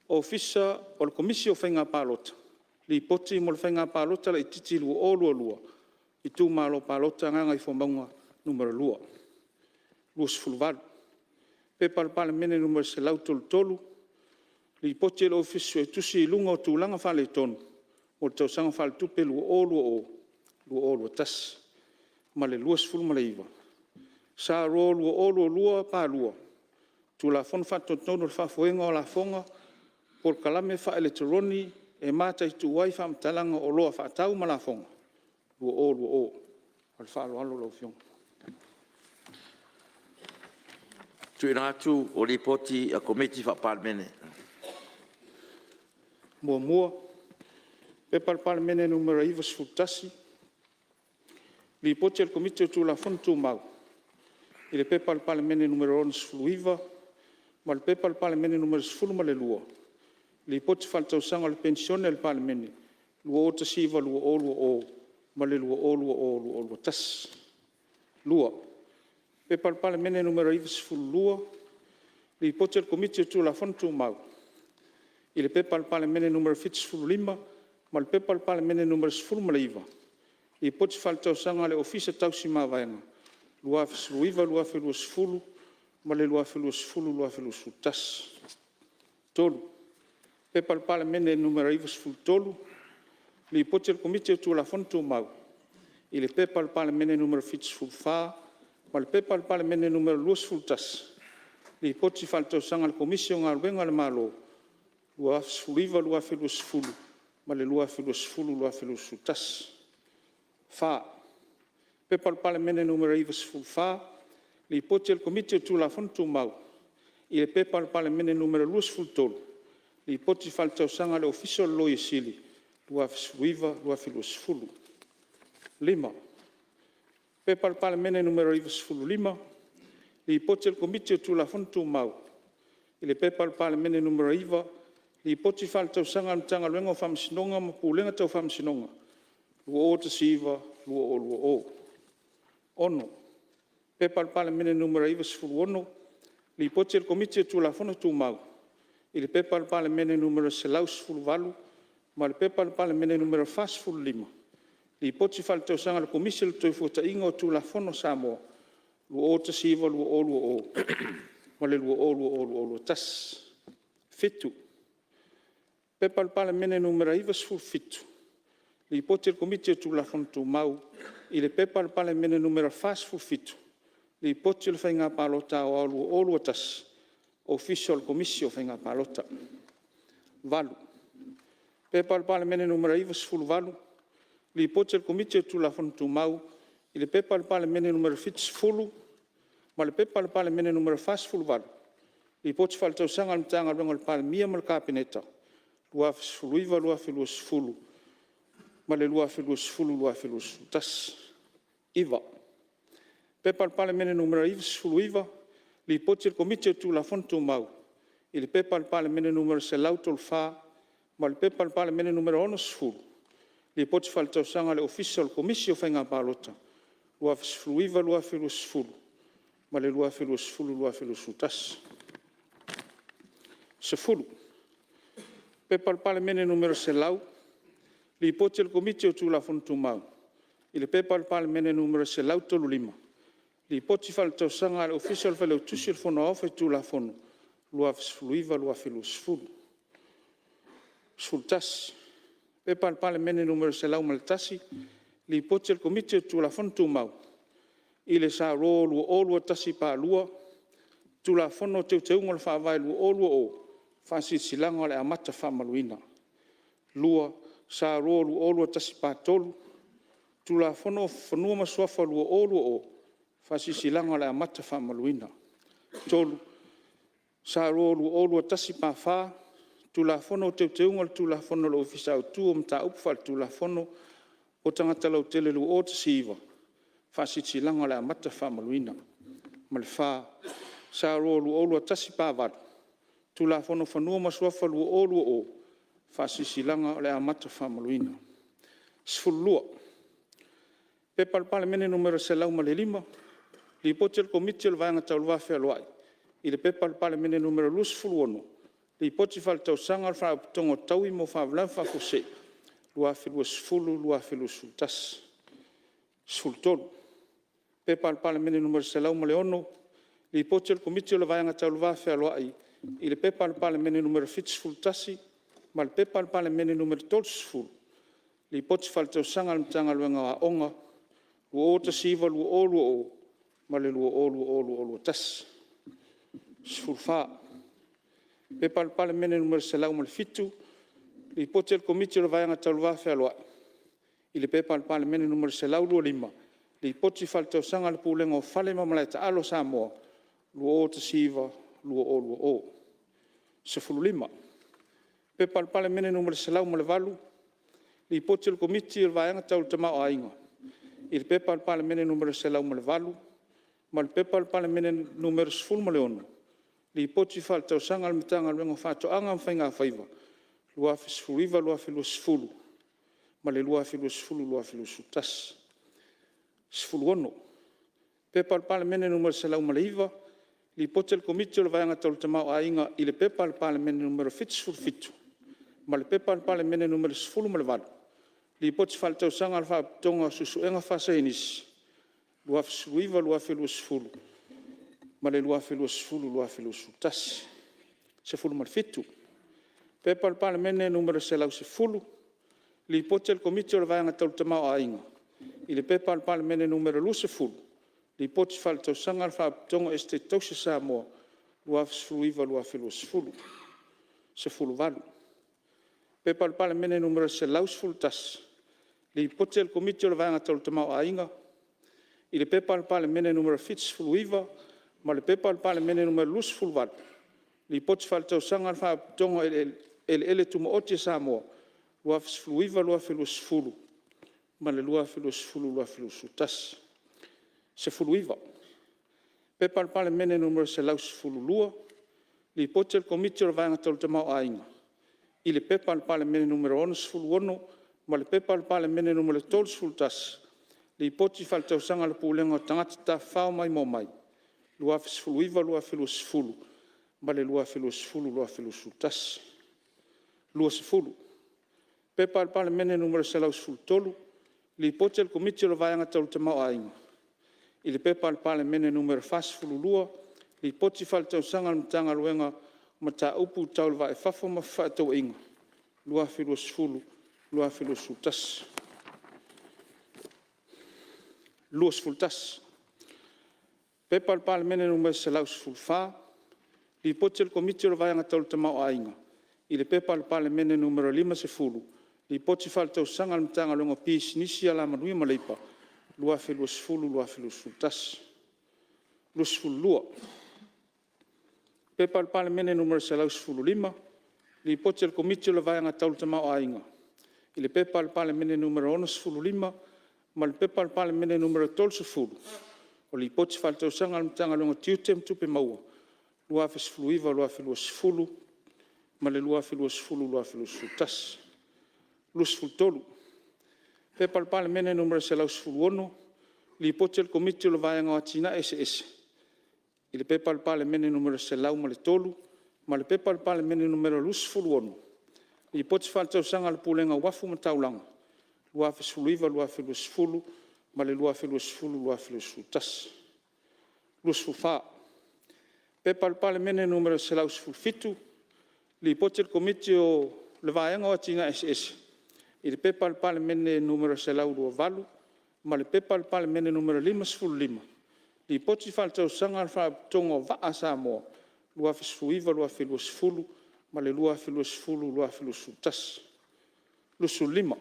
Ofisa o le komisi o whainga palota. Li poti mo le whainga palota la ititi lua o lua lua. I tū malo palota nganga I whamaunga numero lua. Lua sfulvalu. Pepa le Palemene numero se lautol tolu. Li poti le ofisa e tusi I lunga o tūlanga whale tonu. Mo le tausanga whale tupe lua o lua o. Lua o lua tas. Ma le lua sfulu ma le iwa. Sa ro lua o lua lua pa lua. Tu la fon whatotono le whafuenga o la fonga. Por kalame fa elektroni e mata I tu wai fa mtalanga o loa fa tau malafonga. Lua o. Al fa alo lo fiong. Tuina atu o li poti a komiti fa Palemene. Mua. Pepa Palemene numero iwa sfutasi. Li poti al komiti tu la fon tu mau. I le pepa Palemene numero 11 sfuluiva. Ma le pepa Palemene numero sfulu ma le lua. Li poti faltausanga le pensione le Palemene. Lua o tasiva lua o. Ma le lua o tas. Lua. Pepa Palemene numero iwa sfulu lua. Li poti al komiti tu la fon tu mau. I le pepa Palemene numero sfulu lima. Ma le pepa Palemene numero sfulu ma le iwa. Li poti faltausanga le ofisa tausi mawaenga. Lua sfulu iwa lua felua sfulu. Ma le lua felua sfulu lua felua sfulu tas. Tolu. Pepa Palemene numero iwa sfulu tolu. Li poti al komiti tu la fon tu mau. I le pepa Palemene numero sfulu fa. Ma le pepa Palemene numero lua sfulu tas. Li poti faltausanga le komisi o ngā ruenga le malo. Lua sfulu iwa lua felua sfulu. Ma le lua felua sfulu lua felua sfulu tas. Fa. Pepa Palemene numero iwa sfulu fa. Li poti al komiti tu la fon tu mau. I le pepa Palemene numero lua sfulu tolu. Li poti faltausanga le official lo sili. Lua sfulu iwa lua felua sfulu. Lima. Pepa Palemene numero iwa sfulu lima. Li poti al komiti tu la fon tu mau. I le pepa Palemene numero iwa. Li poti faltausanga mtanga luenga o whamsinonga ma pulenga tau whamsinonga. Lua o tasiva, lua o. Ono. Pepa Palemene numero iwa sfulu ono. Li poti al komiti tu la fon tu mau. I le pepa Palemene numero selau sfulu valu. Ma le pepa Palemene numero sfulu lima. Li poti faltausanga le komisi le toi futainga o tu la fono Samoa. Lua o tasiva, lua o. Ma le lua o tas. Fitu. Pepa Palemene numero iwa sfulu fitu. Li poti al komiti tu la fono tu mau. I le pepa Palemene numero sfulu fitu. Li poti le whainga palota o lua tas. Official komisi o whainga palota. Valu. Pepa Palemene numero iwa sfulu valu. Li poti al komiti tu la fono tu mau. I le pepa Palemene numero sfulu. Ma le pepa Palemene numero sfulu valu. Li poti faltausanga mtanga luenga le Palemia ma le kapineta. Lua sfulu iwa lua felua sfulu. Ma le lua felua sfulu lua felua sfulu tas. Iwa. Pepa Palemene numero iwa sfulu iwa. Li poti al komiti tu la fon tu mau. I le pepa Palemene numero se lautol fa. Ma le pepa Palemene numero ono sfulu. Li poti faltausanga le official komisi o whainga palota. Lua sfulu iwa lua felua sfulu. Ma le lua felua sfulu lua felua sfulu tas. Sefulu. Pepa Palemene numero se lau. Li poti al komiti tu la fon tu mau. I le pepa Palemene numero se lautol lima. Li poti faltausanga le official feleu tusi le fono ofa tu la fono. Lua sfulu iwa lua felua sfulu. Sfulu tas. Pepa Palemene numero se lau ma le tasi. Li poti al komiti tu la fono tu mau. I le sa ro lua o lua tasi pa lua. Tu la fono teunga le whaavai lua o. Whasi silanga le amata whamaluina. Lua sa ro lua o lua tasi pa tolu. Tu la fono whanua masuafa lua o. Whasi silanga le amata whamaluina. Tolu. Sa ro lua o lua tasi pa wha. tulafono o teuteuga le tulafono lo ofisa autu o mataupu faletulafono o tagata lautele lu o tasiiva faasitilaga o le amata faamaluina ma le fā sa roa luʻolu atasi pavalu tulafono fanua ma suafa luʻolu o faasisilaga o le amata faamaluina sefululua pepa le palemene numero selau ma le 5 lipoti o le komiti o le vaega taulawafe aloaʻi i le pepa le palemene numero 26 lipoti faletausaga o le faapotoga o taui mo faavalava faafosei luafilua sefulu luafilua sulutasi sefulutolu pepa le palemene numero selau ma le 6 lipoti o le komiti o le vaega taulawafe aloaʻi i le pepa le palemene numero 7 ma le pepa le palemene numero 3 lipoti faletausaga le matagaluega o aʻoga lua o tasiva lua o ma le lua o tasi sefulufā pepa le palemene numero selau ma le 7 lipoti o le komiti o le vaega taulawafe aloaʻi i le pepa le palemene numero selau lua 5 lipoti faletausaga le pulega o fale ma malaitaalo Samoa lua o tasiva lua o sefululima pepa le palemene numero selau ma le 8 lipoti o le komiti o le vaega tauletamao aiga i le pepa le palemene numero selau ma le 8 ma le pepa le palemene numero 10 ma le 6 lipoti faletausaga le matagaluega o faatoʻaga ma faiga faiva luafe sefuliva luafe lua sefulu ma le luafe lua sefulu luafe lua sulutasi sefuluono pepa le palemene numero selau ma le 9 lipoti o le komiti o le vaega tauletamao aiga i le pepa le palemene numero 7 ma le pepa le palemene numero 10 ma le 8 lipoti faletausaga le faapotoga o susuʻega fasainisi luafe seluiva luafe lua sefulu ma le luafe lua sefulu luafe lua sulutasi sefulu ma le 7 pepa le palemene numero selau sefulu lipoti o le komiti o le vaega tauletamao aiga i le pepa le palemene numero 20 lipoti faletausaga le faapotoga o estetausi Samoa luafe seluiva luafe lua sefulu sefuluvalu pepa le palemene numero selau sefulutasi lipoti o le komiti o le vaega tauletamao aiga i le pepa le palemene numero 7 ma le pepa le palemene numero 28 lipoti faletausaga le faapotoga ele tumaoti e Samoa luafe sefuiva luafe lua sefulu ma le luafe lua sefulu luafe lua sulutasi sefuluiva pepa le palemene numero selau sefululua lipoti o le komiti o le vaega tauletamao aiga i le pepa le palemene numero 61 ma le pepa le palemene numero 3 lipoti faletausaga le pulega o tagata tafao mai mo mai luafe sefuluiva luafe lua sefulu ma le luafe lua sefulu luafe lua sulutasi lua sefulu pepa le palemene numero selau sefulutolu lipoti o le komiti o le vaega tauletamao aiga i le pepa le palemene numero 2 lipoti faletausaga le matagaluega o mataupu tau le vaefafo ma faatauaiga luafe lua sefulu luafe lua sulutasi lua sefulutasi pepa le palemene numero selau sefulufā lipoti o le komiti o le vaega tauletamao aiga i le pepa le palemene numero 50 lipoti faletausaga le matagaluega o pisinisi a lamanuia ma le ipa luafe lua sefulu luafe lua sulutasi lua sefululua pepa le palemene numero selau sefululima lipoti o le komiti o le vaega tauletamao aiga i le pepa le palemene numero 65 ma le pepa le palemene numero 30 o lipoti faletausaga le matagaluega tiute ma tupe maua luafe sefuluiva luafe lua sefulu ma le luafe lua sefulu luafe lua sulutasi lua sefulutolu pepa le palemene numero selau sefuluono lipoti o le komiti o le vaega o atina ese i le pepa le palemene numero selau ma le 3 ma le pepa le palemene numero 21 lipoti faletausaga le pulega uafu ma taulaga luafe sefuluiva luafe lua sefulu ma le luafe lua sefulu luafe lua sulutasi lua sefulufā pepa le palemene numero selau sefulufitu lipoti o le komiti o le vaega o atina ese i le pepa le palemene numero selau lua valu ma le pepa le palemene numero 5 lipoti faletausaga le faapotoga o vaa Samoa luafe sefuluiva luafe lua sefulu ma le luafe lua sefulu luafe lua sulutasi lua sululima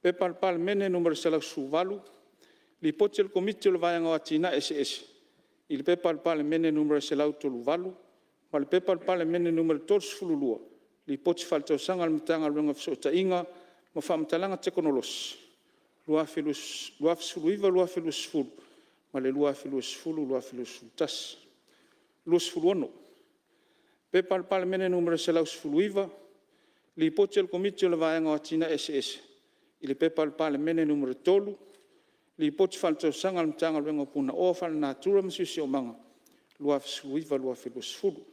pepa le palemene numero selau suvalu lipoti o le komiti o le vaega o atina ese i le pepa le palemene numero selau toluvalu ma le pepa le Palemene numero 32 li poti faletausaga le matanga le luega fesootaʻiga ma faamatalaga tekonolosi lua fesuluiva lua feluasefulu ma le lua feluasefulu lua feluasefulutasi lua sefuluono pepa le Palemene numero sefuluiva li poti le komiti o le vaega o atina ese i le pepa le Palemene numero 3 li poti faletausaga le matanga le luega puna o falenatura ma siusiomaga lua fesuluiva lua feluasefulu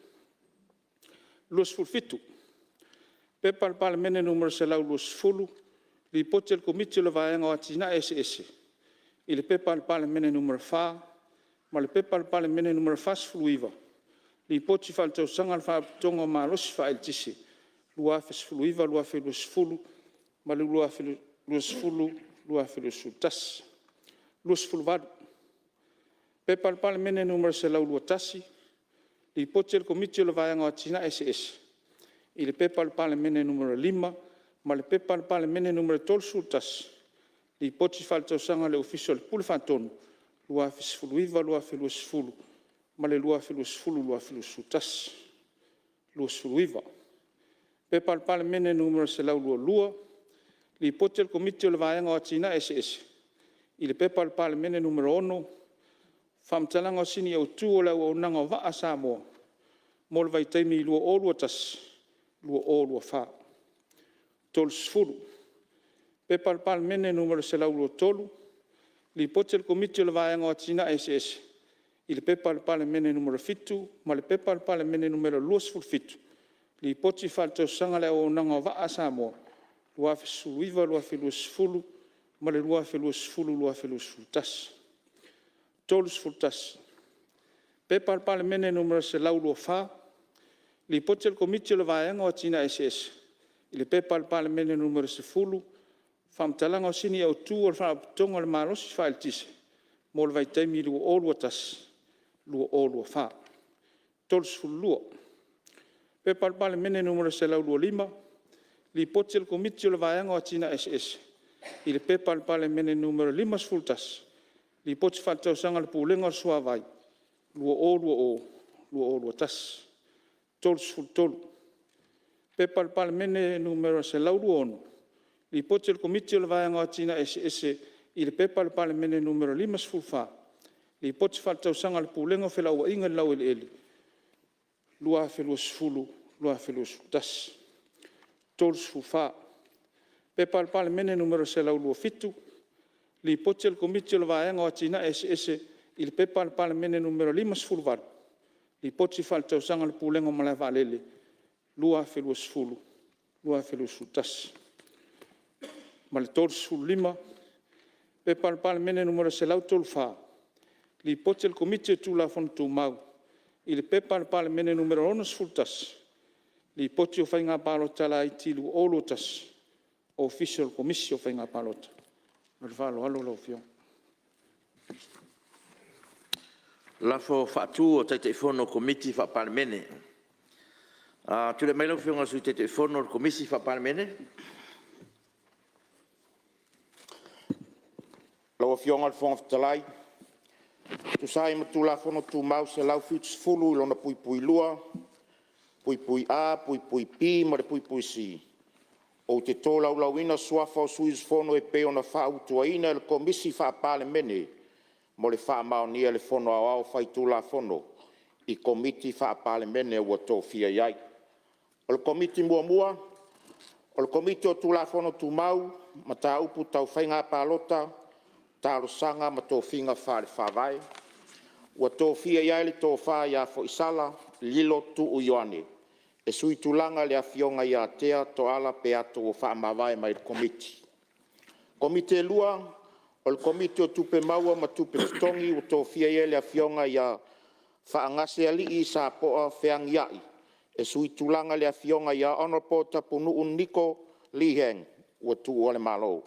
lua sefulufitu pepa le Palemene numero lua sefulu li poti le komiti o le vaega o atina ese i le pepa le Palemene numero 4 ma le pepa le Palemene numero fasefuluiva li poti faletausaga le faapitoga o malosi faaeletisi lua fesefuluiva lua feluasefulu ma le lua feluasefulu lua feluasefulutasi lua sefuluvalu pepa le Palemene numero lua tasi li poti le komiti o le vaega o atina ese i le pepa le Palemene numero 5 ma le pepa le Palemene numero 3 li poti faletausaga le ofisio le pule faatonu lua fesefuluiva lua feluasefulu ma le lua feluasefulu lua feluasefulutasi lua sefuluiva pepa le Palemene numero lua li poti le komiti o le vaega o atina ese i le pepa le Palemene numero 6 faamatalaga o sini autū o le auaunaga o vaa Samoa mo le vaitaimi lua o lua tasi lua o lua fā tolu sefulu pepa le Palemene numero lua tolu li poti le komiti o le vaega o atina ese i le pepa le Palemene numero 7 ma le pepa le Palemene numero lua sefulufitu li poti faletausaga le auaunaga o vaa Samoa lua fesefuluiva lua feluasefulu ma le lua feluasefulu lua feluasefulutasi tolu sefulutasi pepa le Palemene numero lua fā li poti le komiti o le vaega o atina ese i le pepa le Palemene numero 10 faamatalaga o sini autū o le faapitoga o le malosi faaeletisi mo le vaitaimi lua o lua tasi lua o lua fā tolu sefululua pepa le Palemene numero lua 5 li poti le komiti o le vaega o atina ese i le pepa le Palemene numero 5 li poti faletausaga le pulega o le suavai lua o lua tasi tolu sefulutolu pepa le Palemene numero laualuonu li poti le komiti o le vaega o atina ese i le pepa le Palemene numero 5 li poti faletausaga le pulega o felauaʻiga le laueleele lua feluasefulu lua feluasefulutasi tolu sefulufā pepa le Palemene numero laualuafitu li poti le komiti o le vaega o atina ese i le pepa le Palemene numero 5 li poti faletausaga le pulega o malae vaalele lua feluasefulu lua feluasefulutasi ma le tolu sefululima pepa le Palemene numero tolufā li poti le komiti o tulafono tumau i le pepa le Palemene numero 6 li poti o faigā palota laiti lua o lua tasi o ofisio le komisi o faigā palota ma le faaloalo laufioga lafo faatū o taʻitaʻifono komiti faapalemene tule mai laufioga sui taʻitaʻifono o le komisi faapalemene lauafioga le fogafetalai tusai ma tulafono tumau se lau fitusefulu i lona puipuilua puipui a puipui pi ma le puipui si o te tō laulauina suafa o suisofono e pe ona faautuaina le komisi faapalemene mo le faamaonia le fono aoao faitulafono i komiti faapalemene ua tofia iai o le komiti muamua o le komiti o tulafono tumau ma taupu taufaiga palota talosaga ma tofiga falefavae ua tofia iai le tofā iā foʻi sala lilo tuu ioane e sui tulaga le afioga iā tea toala pe atu ua faamavae mai le komiti komiti e lua o le komiti o tupe maua ma tupe totogi ua tofia iai le afioga iā faagase alii sa poa feagiaʻi e sui tulaga le afioga iā honorable tapunuu niko liheng ua tuu o le malo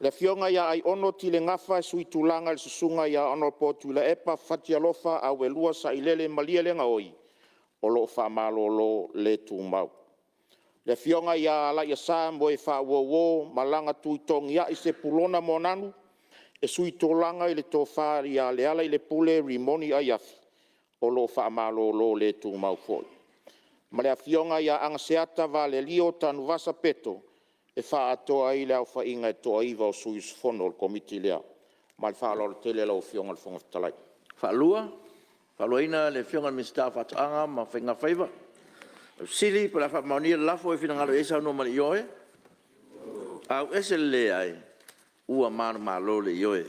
le afioga iā ai ono tilegafa e sui tulaga le susuga iā honorable tuilaepa fatialofa auelua saʻilele malia le gaoi o loo faamalōlō le tumau le afioga iā alaiasa mo e faauauō ma laga tuitogiaʻi se pulona mo nanu e sui tolaga i le tofā iā le ala i le pule rimoni ai afi o lo whaamalo le tū mau foi. Ma le awhionga ia angaseata va le lio tanu vasa peto e wha atoa i leo wha inga e toa iwa o sui fono o komiti lea. Ma le wha lor tele lau whionga le whonga talai. Whalua ina le whionga le mista whatuanga ma whainga whaiva. Sili pa la wha mauni le lafo e whina ngalo esa no mani ioe. Au ese le ai ua manu malo le ioe.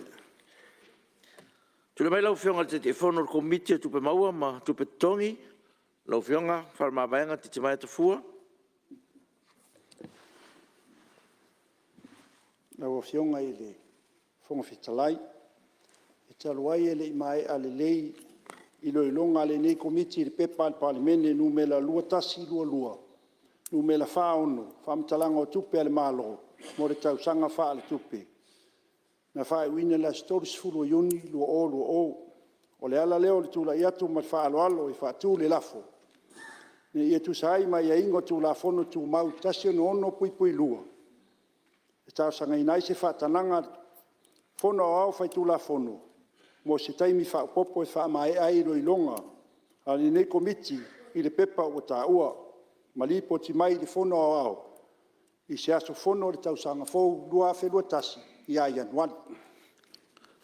Tule mai lau whionga te fono o komiti tupe maua ma tupe tongi. Lau whionga whalma vaenga te mai te fua. Lau whionga i le whonga whitalai. E taluai e le mai ale lei i lo ilonga le nei komiti le pepa al Palemene numela lua tasi lua. Numela whaono, whamtalanga o tupe ale malo, mo le tausanga wha ale tupe. Na whae wina la storis fulu yuni lua o. O le ala leo le tula iatu ma wha alo i wha tu le lafo. Ne ia tu sai mai a ingo tu la fono tu mau tasi ono pui lua. E tausanga inai se wha tananga fono au whai tu la fono. Mo se taimi wha popo e wha mai ai roi longa. Ale nei komiti i le pepa o ta ua. Malipo ti mai le fono au. I se aso fono le tausanga fou lua fe lua tasi i a Januari.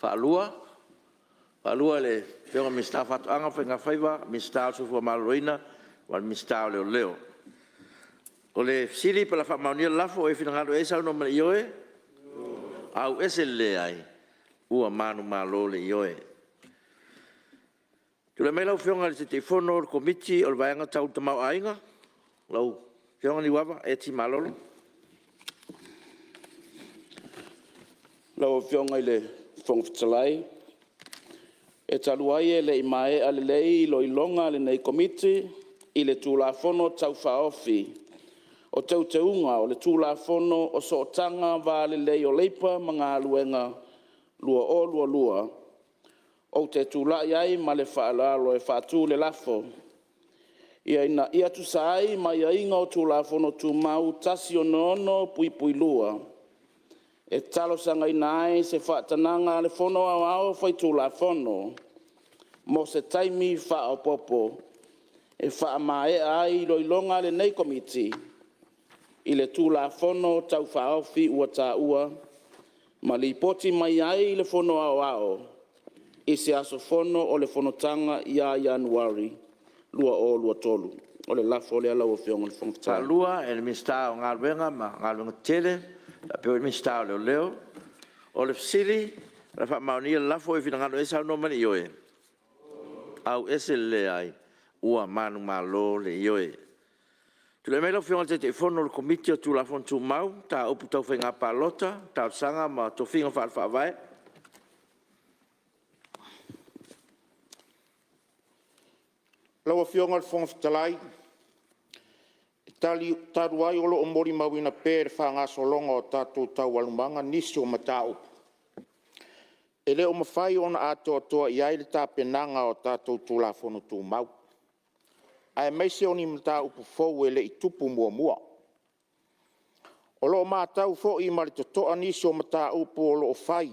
Whalua le whionga mista whatuanga whainga whaiva, mista sufua maluina, wal mista leo. O le siri pa la wha maunia lafo e whina ngaro e sau no mani ioe. Au ese le ai. Ua manu malo le ioe. Tule mai lau whionga le te fono o komiti o le vaianga tau tamau ainga. Lau whionga ni wawa e ti malolo. Lau whionga i le whongwhitalai. E taluai e le imae ale lei lo ilonga le nei komiti i le tūlafono tau whaofi. O tau teunga o le tūlafono o sootanga va le lei o leipa mga aluenga lua. O te tūlai ai ma le whaalalo e whaatu le lafo. Ia tu sai ma ia inga o tūlafono tu mau tasi o nono pui lua. E talo sanga inai se whaatananga le fono au whai tūlafono. Mo se taimi wha popo. E wha mae ai loilonga le nei komiti. I le tūlafono tau whaofi ua tā ua. Ma li poti mai ai le fono au. I se aso fono o le Fonotaga ia Januari. Lua tolu. O le lafo le ala o whionga le whongtaga. Lua e le mista o ngā ruenga ma ngā ruenga tele. La peo e mista o leo. O le fsiri, la wha maunia lafo e whina ngā e sau no mani ioe. Au ese le ai. Ua manu malo le ioe. Tule mei lau whionga te whono le komiti o tū la whon tū mau. Tā upu tau whainga pālota. Tā sanga ma tō whinga whaavai. Laua whionga le whongwhitalai. Taru ai olo o mori mawina pēr whanga solonga o tātou tau walumanga nisi o mata upu. E leo mawhai ona atoa toa i aile tā penanga o tātou tūlafono tū mau. Ai meise oni mata upu fau e le i tupu mua. O loo mātau fo i mari to toa nisi o mata upu o loo whai.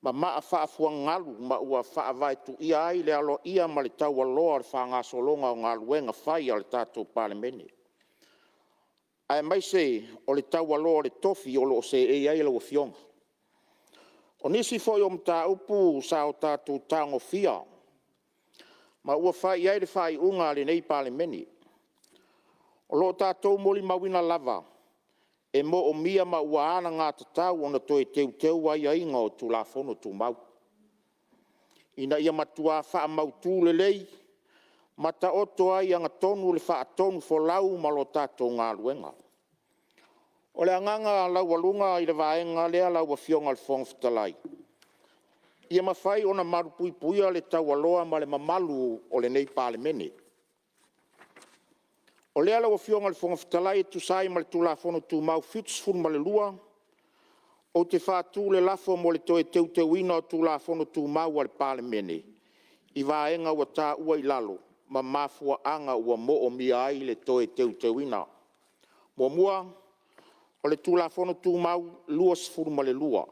Ma maa whaafua ngalu ma ua whaavai tu ia ai le alo ia mari tau aloa le whanga solonga o ngaluenga whai ale tātou Palemene. Ai meise o le tau aloa le tofi o loo se e ai le whionga. O nisi foi o mta upu sa o tātou tango fia. Ma ua whai ai le whai unga le nei Palemene. O loo tātou moli mawina lava. E mo o mia ma ua ana ngā tatau ona toi teu ai ainga o tūlafono tū mau. Ina ia matua wha mau tū le lei. Mata oto ai anga tonu le wha tonu fo lau ma lo tātou ngā luenga. O le anganga lau walunga i le vaenga lea lau wa whionga le whongwhitalai. Ia mawhai ona maru puipuia le tau aloa ma le mamalu o le nei Palemene. O lea lau wa whionga le whongwhitalai tu sai ma le tūlafono tū mau whitusfuru ma le lua. O te whātū le lafo mo le toe teuina o tūlafono tū mau ale Palemene. I vaenga ua tā ua i lalo ma mafua anga ua mo o mia ai le toe teuina. Mua o le tūlafono tū mau lua sifuru ma le lua.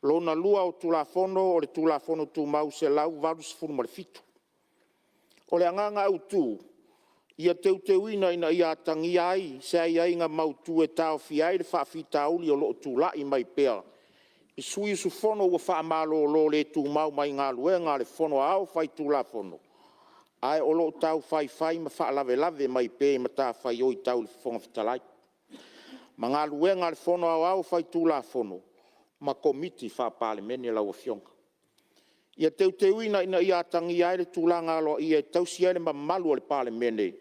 Lona lua o tūlafono o le tūlafono tū mau se lau varu sifuru ma le fitu. O le anganga au tū, ia teuina ina ia tangi ai, se ai ai ngā mautu e tau fi ai le whaafitauli o loo tū lai mai pēr. I sui su fono ua wha amalo lo le tū mau mai ngā luenga le fono au whai tū la fono. Ai o loo tau whai ma wha lave mai pē ma tā whai oi tau le fonga fitalai. Ma ngā luenga le fono au whai tū la fono, ma komiti wha Palemene lau a fionga. Ia teuina ina ia tangi ai le tūlanga alo ia tausi ai le mamalu o le Palemene.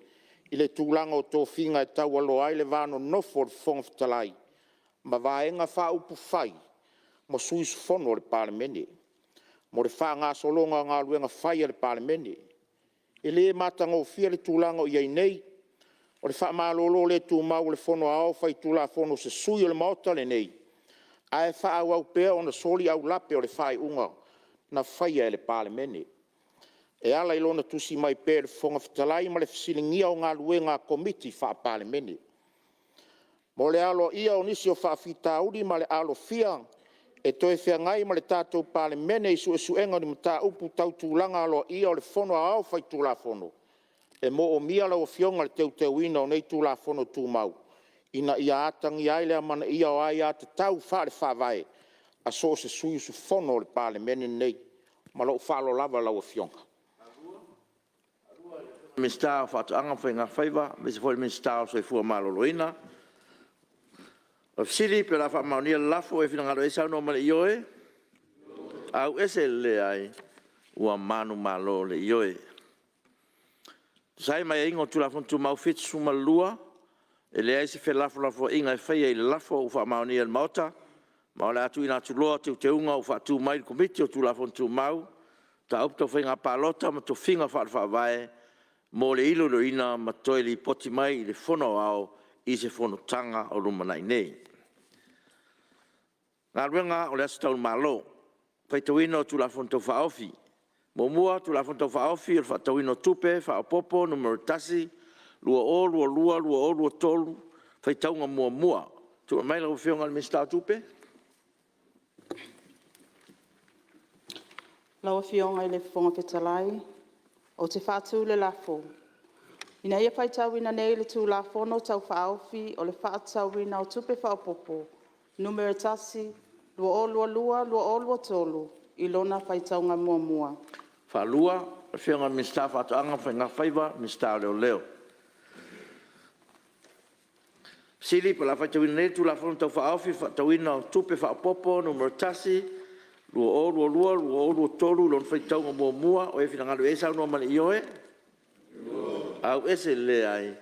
I le tūlanga o tō whinga e tau alo ai le vāno nofo o le fonga fitalai. Ma vaenga wha upu whai, mo sui su fono o le Palemene. Mo le wha ngā solonga ngā luenga whai o le Palemene. E le matanga o fia le tūlanga o iai nei, o le wha malolo le tū mau le fono au whai tūla fono se sui o le maota le nei. Ai wha au pēr o na soli au lape o le whai unga, na whaia e le Palemene. E ala ilona tusi mai pēr fonga fitalai ma le fisilingia o ngā luenga komiti wha Palemene. Mo le alo ia o nisi o wha fita uri ma le alo fia, e toe whea ngai ma le tātou Palemene i su enga ni mta upu tau tūlanga alo ia o le fono au whai tūla fono. E mo o mia lau fionga le teuina o nei tūla fono tū mau. Ina ia atangi aile amana ia o ai ata tau whare whawai. A so se sui su fono le Palemene nei. Ma lau whalo lava lau fionga. Mr. Fatu anga whainga whaiva, me se fwoi Mr. Soi fua maloloina. O siri pe la wha maunia lafo e whina ngaro e sau no male ioe. Au ese le ai, ua manu malo le ioe. Sai mai ingo tula fontu mau fit suma lua, e le ai se fe lafo inga e whaia i lafo u wha maunia le mauta, ma o le atu ina atu loa te unga u wha tu mai le komiti o tula fontu mau, ta upto whainga palota ma to whinga wha vae, mo le ilo lo ina ma toi li poti mai i le fono au i se Fonotaga o lumanai nei. Ngā ruenga o le asitau malo, whaitawina o tula fontu whaofi, mo mua tula fontu whaofi o whaitawina o tupe, whaopopo, numero tasi, lua o, lua tolu, whaitaunga mua. Tua mai lau whionga le Mr. Tupe? Laua fionga I le fonga petalai, o te whātū le lafo. Ina ia whaitawina nei le tū lafono tau whaofi o le whaatawina o tupe whaopopo, numero tasi, lua o lua tolu, I lona whaitaunga mua. Whalua, le whionga le Mr. Whātuanga whainga whaiva, Mr. Leo. Sili pa la whaitawina nei tū lafono tau whaofi, whaitawina o tupe whaopopo, numero tasi, lua o lua tolu, lona whaitaunga mua, o e whina ngaru e sau no mani ioe. Au ese le ai,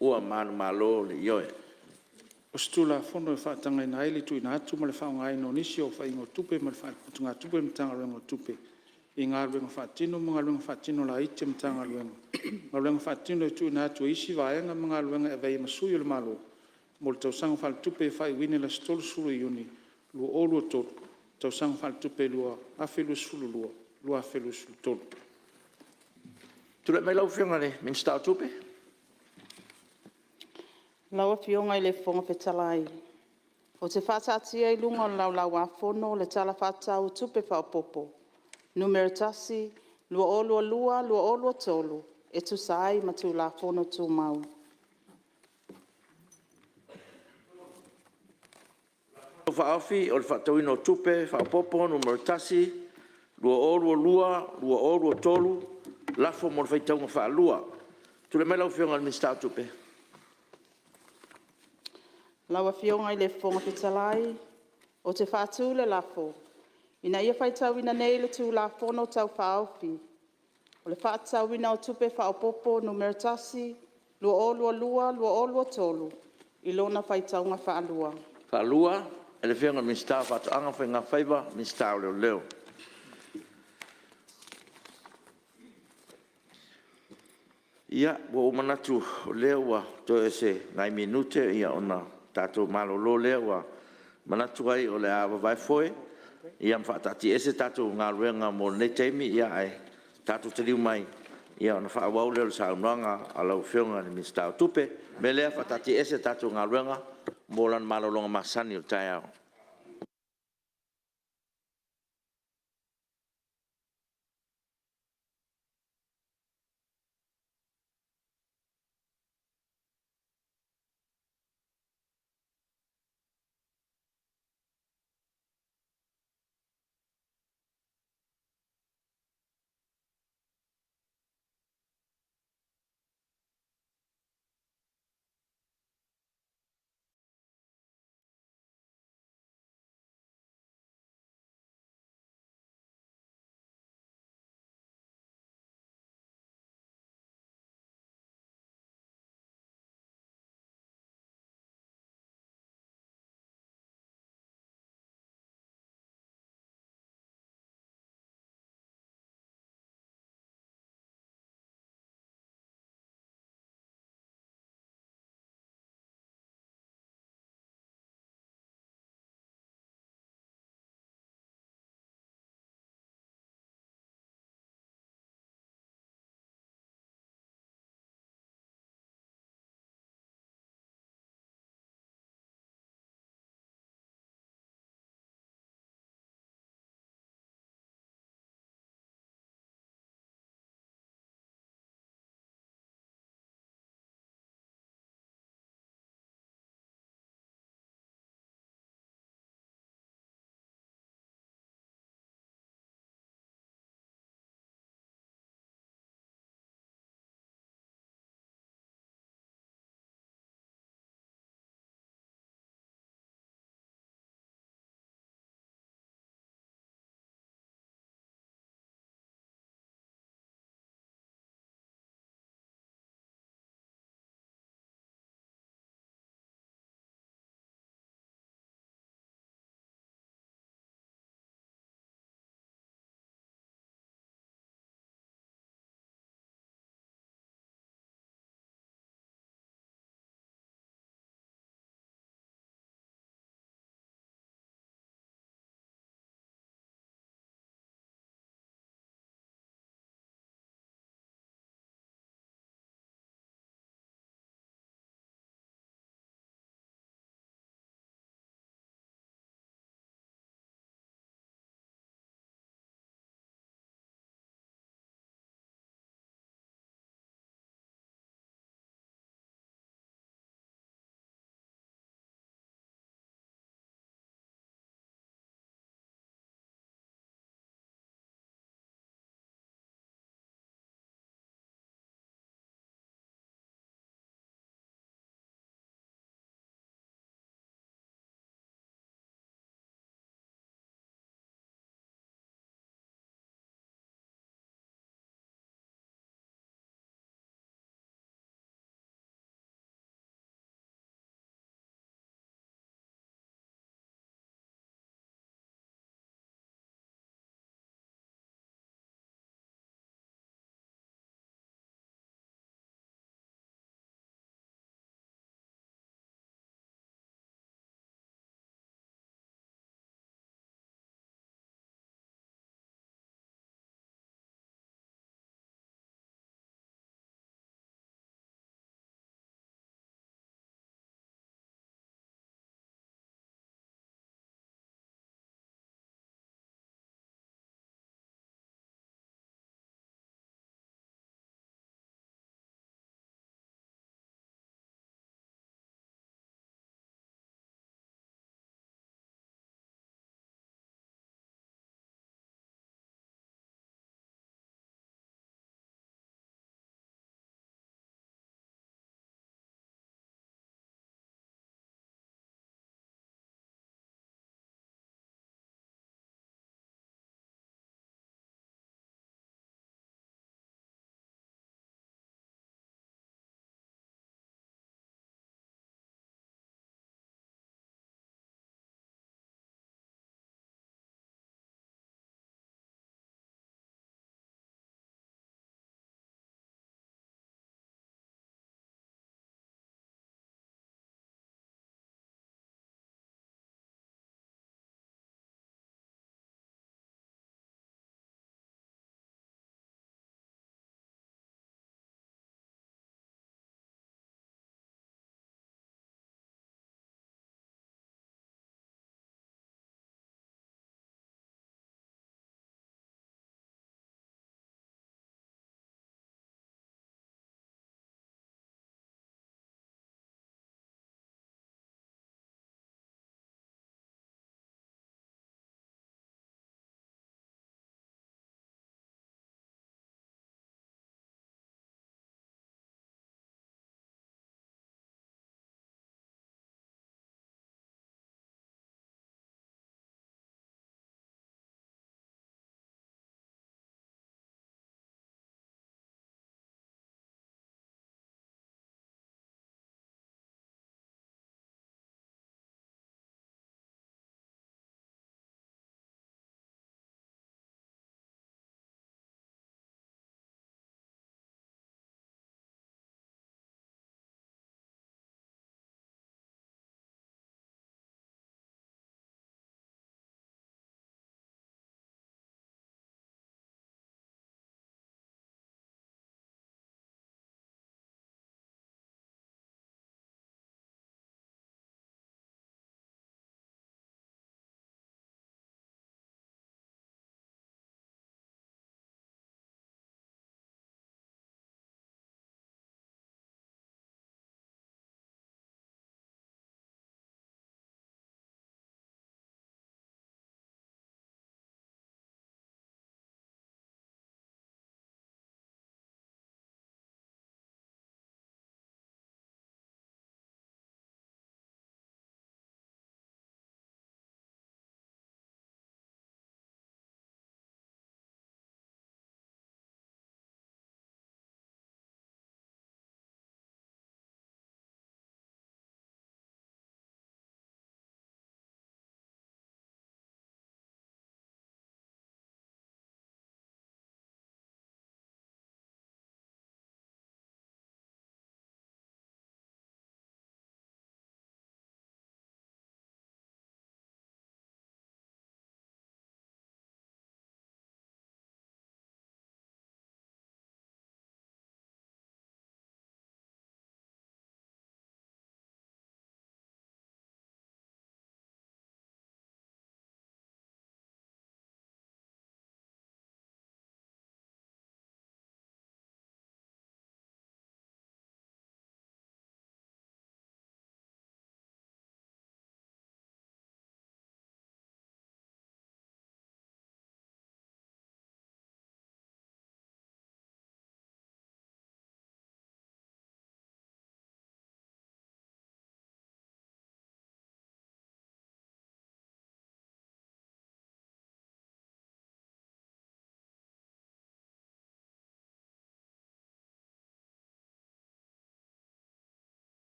ua manu malo le ioe. O stula fono e whaatanga ina aile tu ina atu ma le whaonga ino nisi o whaingo tupe ma le whaatanga tupe mtanga luengo tupe. I ngā luenga whaatino, mga luenga whaatino la ite mtanga luenga. Ngā luenga whaatino e tu ina atu isi vaenga mga luenga e vei masui o le malo. Mo le tausanga whaal tupe e whai wine la stolu sulu I uni, lua o lua tolu. Tausanga whaal tupe lua awhelua sulu lua awhelua sulu tolu. Tule mai lau whionga le, Mr. Tupe? Laua fionga I le fonga petalai. O te whātātia I lunga o lau a fono le tala whātau tupe whaopopo. Numero tasi, lua o lua tolu, e tu sai ma tu la fono tu mau. Whaofi o le whaatawina o tupe, whaopopo, numero tasi, lua o lua tolu, lafo mo le whaitaunga whaalua. Tule mai lau whionga le Mr. Tupe. Laua fionga I le fonga petalai, o te whātū le lafo. Ina ia whaitawina nei le tū la fono tau whaofi. O le whaatawina o tupe whaopopo numero tasi, lua o lua tolu, I lona whaitaunga whaalua. Whaalua, e le whionga le Mr. Whātuanga whainga whaiva, Mr. Leo. Ia, wo manatu leo wa to ese ngai minute ia ona tato malolo leo wa manatu ai o le ava vai foi ia mfatati ese tato ngā ruenga mo nei teimi ia ai tato te liu mai ia ona whaawau leo sa unanga a lau whionga ni Mr. Tupe me lea fatati ese tato ngā ruenga mo lan malolonga masani o tai au.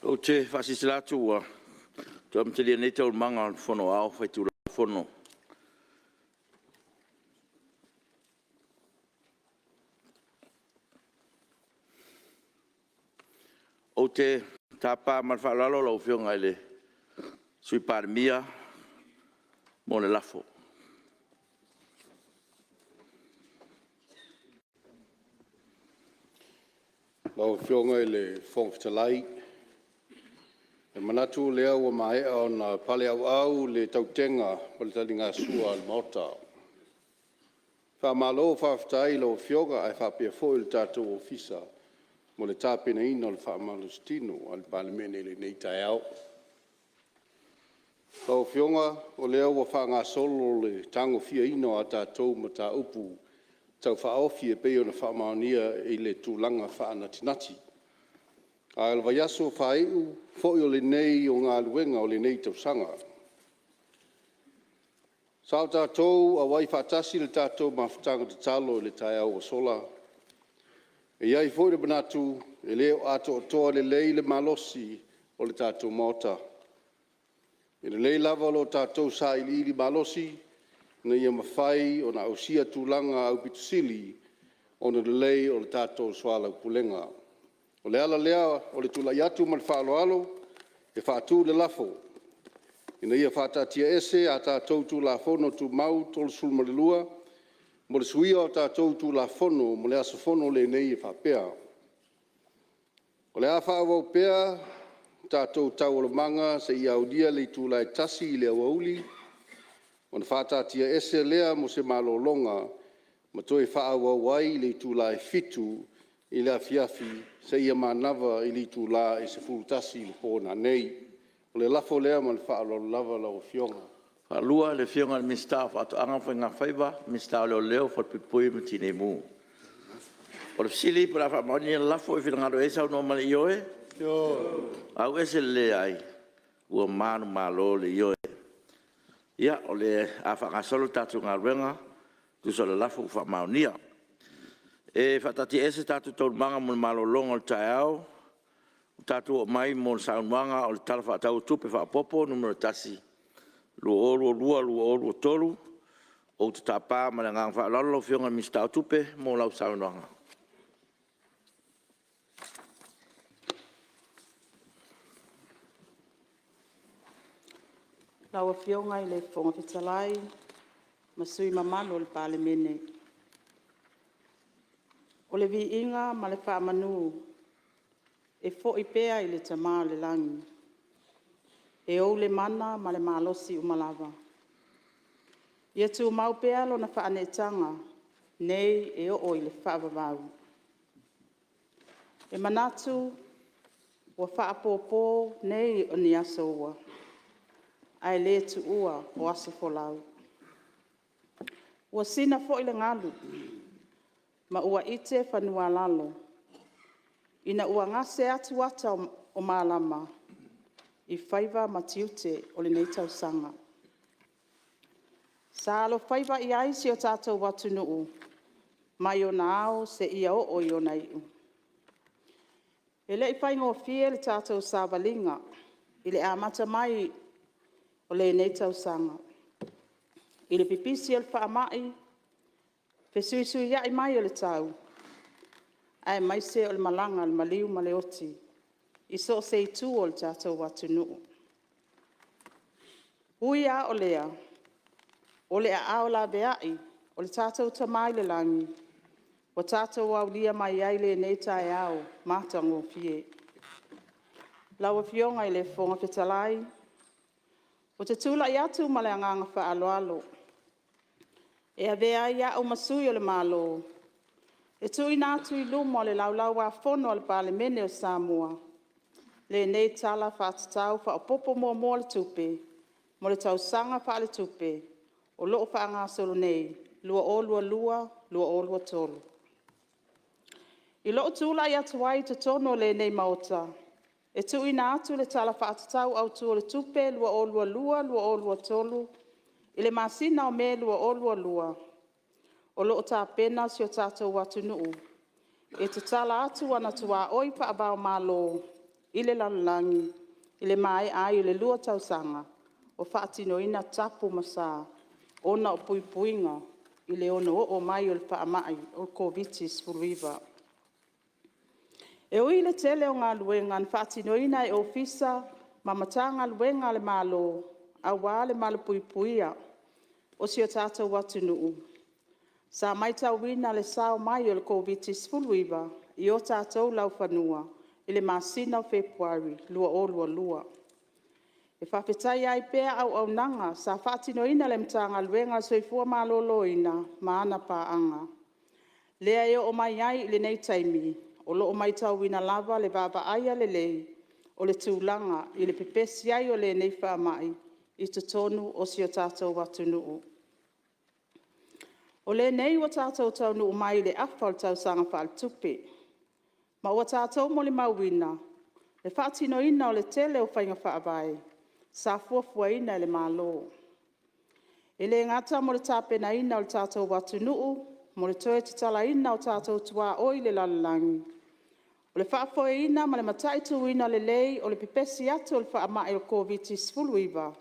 O te whasisilatu ua. Tua mtelia nei tau manga whono au whai tūra whono. O te tāpā marwhalalo lau whionga ele sui Palemene mo le lafo. Lau whionga i le whongwhitalai. E manatu lea ua mahea o na pale au le tautenga ma le talinga sua al maota. Whamalo whawhitai lau whionga ai whapia fo il tātou ofisa mo le tāpena ino le whamalo stino al Palemene le nei tai au. Lau whionga o lea ua whanga solo le tango fia ino a tātou ma tā upu tau whaofi e peo na whamaunia i le tūlanga whaanatinati. A alwa yaso whaiu, fo o le nei o ngā luenga o le nei tausanga. Sao tātou a wai whatasi le tātou mawhitanga te talo le tai au o sola. E iai fo le banatu, e leo ato o toa le lei le malosi o le tātou mota. E le lei lava lo tātou sa ili malosi, na ia mawhai o na ausia tūlanga au pitusili o na lei o le tātou swala pulenga. O le ala lea o le tula iatu ma le whaaloalo e whaatu le lafo. Ina ia whaatatia ese a tātou tūla fono tu mau tolu sulma le lua, mo le suia o tātou tūla fono mo le aso fono le nei e whapea. O le a whaawau pea, tātou tau o le manga se ia audia le tūla e tasi i le awauli, o na whaatatia ese lea mo se malolonga, ma toi whaawau ai le tūla e fitu i le afiafi se ia manava i li tūla e se fulutasi i le pōna nei. O le lafo lea ma le whaalolo lava lau whionga. Whalua le whionga le mista whaato anga whai ngā whaiva, mista leo leo whapipui ma tine mū. O le sili pura whamoni e lafo i whingaro e sau no male ioe. Au ese le ai, ua manu malo le ioe. Ia, o le a whangasolo tātu ngā ruenga, tu so le lafo whamaunia. E whatati ese tātu tau manga mo le malolonga o le tai au, tātu o mai mo le saunwanga o le tala whaatau tupe whaapopo, numero tasi. Lua o lua tolu, o te tāpā ma le ngang whaalalo whionga mistau tupe mo lau saunwanga. Lau whionga i le whongawhitalai, masui mamalo le Palemene. O le vi inga ma le whaamanu, e fo i pea i le tamā le langi. E ou le mana ma le malosi umalawa. Ia tu mau pea lo na whaanetanga, nei e o i le whaavavau. E manatu, ua whaapopo nei o ni aso ua. Ai le tu ua o aso folau. Ua sina fo i le ngalu, ma ua ite whanua lalo. Ina ua ngase atu ata o malama, i whaiva matiute o le nei tausanga. Sa alo whaiva i aisi o tātou watu nuu, mai o na ao se ia o i o na iu. E le i whaingo fie le tātou sāwalinga, i le amata mai o le nei tausanga. I le pipisi al whaamai, pe sui ia i mai o le tau. Ai mai se o le malanga al maliu ma le oti. I so se i tu o le tātou watu nuu. Hui a o lea, o le a ao la beai, o le tātou tamai le langi, o tātou au lia mai ai le nei tai au, mātango fie. Laua fionga i le whonga whetalai, o te tūla i atu ma le anganga wha alo alo. E a vea ia o masui o le malo. E tui nātu i lumo le laulau a whono o le Palemene o Samoa. Le nei tala whaatatau wha o popo mua le tupe, mo le tausanga wha le tupe, o loo wha ngā solo nei, lua o lua tolu. I loo tūla i atu ai te tono le nei maota. E tui nātu le tala whaatatau au tu o le tupe, lua o lua tolu, i le masina o me lua o lua. O loo tā pena si o tātou watu nuu. E te tala atu ana tua oi pa abao malo. i le lalalangi, i le mai ai le lua tausanga, o whaatinoina tapu masa, ona o puipuinga, i le ono o mai o le whaamai o Kovitis Furuiva. E ui le tele o ngā luenga, an whaatinoina e ofisa, mamatanga luenga le malo, a wā le malo puipuia, o si o tātou watu nuu. Sa mai tau wina le sao mai o le Kovitis Furuiva, i o tātou lau whanua, i le masina o Februari, lua o lua lua. E whawhetai ai pēr au nanga, sa whaatinoina le mtanga luenga soifua maloloina, maana paanga. Lea e o mai ai le nei taimi, o lo o mai tau wina lava le vava aia le lei, o le tūlanga i le pepesi ai o le nei whaamai, i te tonu o si o tātou watu nuu. O le nei o tātou tau nuu mai le awhal tau sanga whaal tupe. Ma o tātou mo le mauina, le whaatinoina o le tele o whainga whaavai, sa fuafuaina le malo. E le ngata mo le tāpena ina o le tātou watu nuu, mo le toe te talaina o tātou tua oi le lalalangi. O le whaafoeina ma le mataituina le lei o le pipesi atu o le whaamai o Kovitis Furuiva.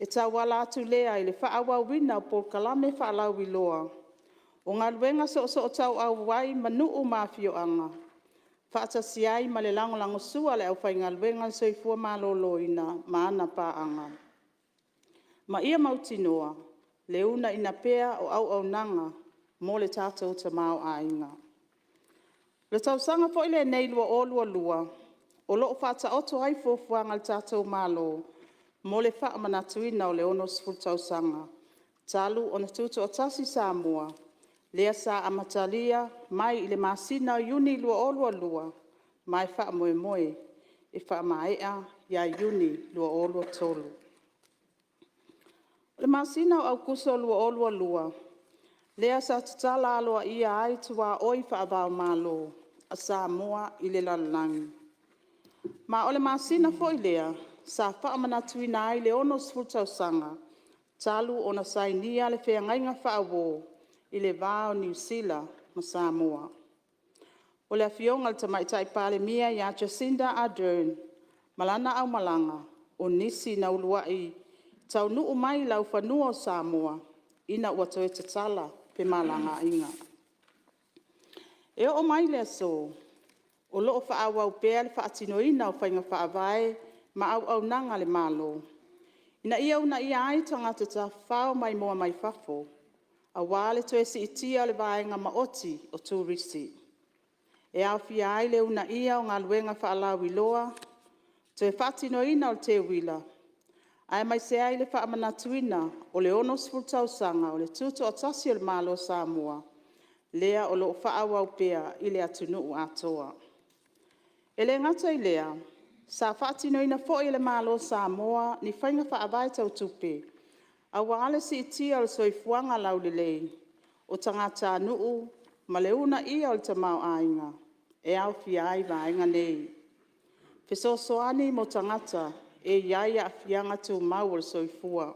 E tau wala atu lea i le whaawawina o polkalame whaalau iloa. O ngā luenga so o tau au wai manuu mafio anga. Whaatasi ai ma le langolango sua le au whai ngā luenga soifua maloloina maana paanga. Ma ia mautinoa, le una ina pea o au nanga, mo le tātou ta mau a inga. Le tausanga fo ile nei lua o lua lua, o loo whata oto ai fofuanga le tātou malo, mo le wha manatuina o le ono sifuru tausanga. Talu o na tuto o tasi Samoa, lea sa amatalia, mai ile masina o yuni lua o lua lua, mai wha moe moe, e wha maea ia yuni lua o lua tolu. Le masina o au kuso lua o lua lua, lea sa tutala aloa ia ai tua oi whaavao malo, a Samoa i le lalalangi. Ma o le masina fo i lea, sa whaamanatuina ai le ono sfurtausanga, talu o na sainia le whiangainga whaawo i le vāo New Zealand ma Samoa. O le awhionga le tamaitai Palemene ia Jacinda Ardern, malana au malanga, o nisi na uluai, tau nuu mai lau whanua o Samoa, ina ua toe te tala pe malanga inga. E o mai lea so, o loo whaawau pēr le whaatinoina o whainga whaavae ma au nanga le malo. Ina ia una ia ai tangata ta whao mai moa mai whafo, a wale toe si itia le vaenga maoti o tūrisi. E au fia ai le una ia o ngā luenga whaalau iloa, toe whaatinoina o te wila. Ai mai se ai le whaamanatuina o le ono sfurtausanga o le tuto o tasi o le malo Samoa, lea o loo whaawau pea i le atunuu atoa. E le ngata i lea, sa whaatinoina fo i le malo Samoa ni whainga whaavai tau tupe, a wale si itia o le soifuanga lau le lei, o tangata nuu, ma le una ia o le tamau ainga, e au fia ai vaenga nei. Fesosoani mo tangata, e iai a fianga tu mau o le soifua.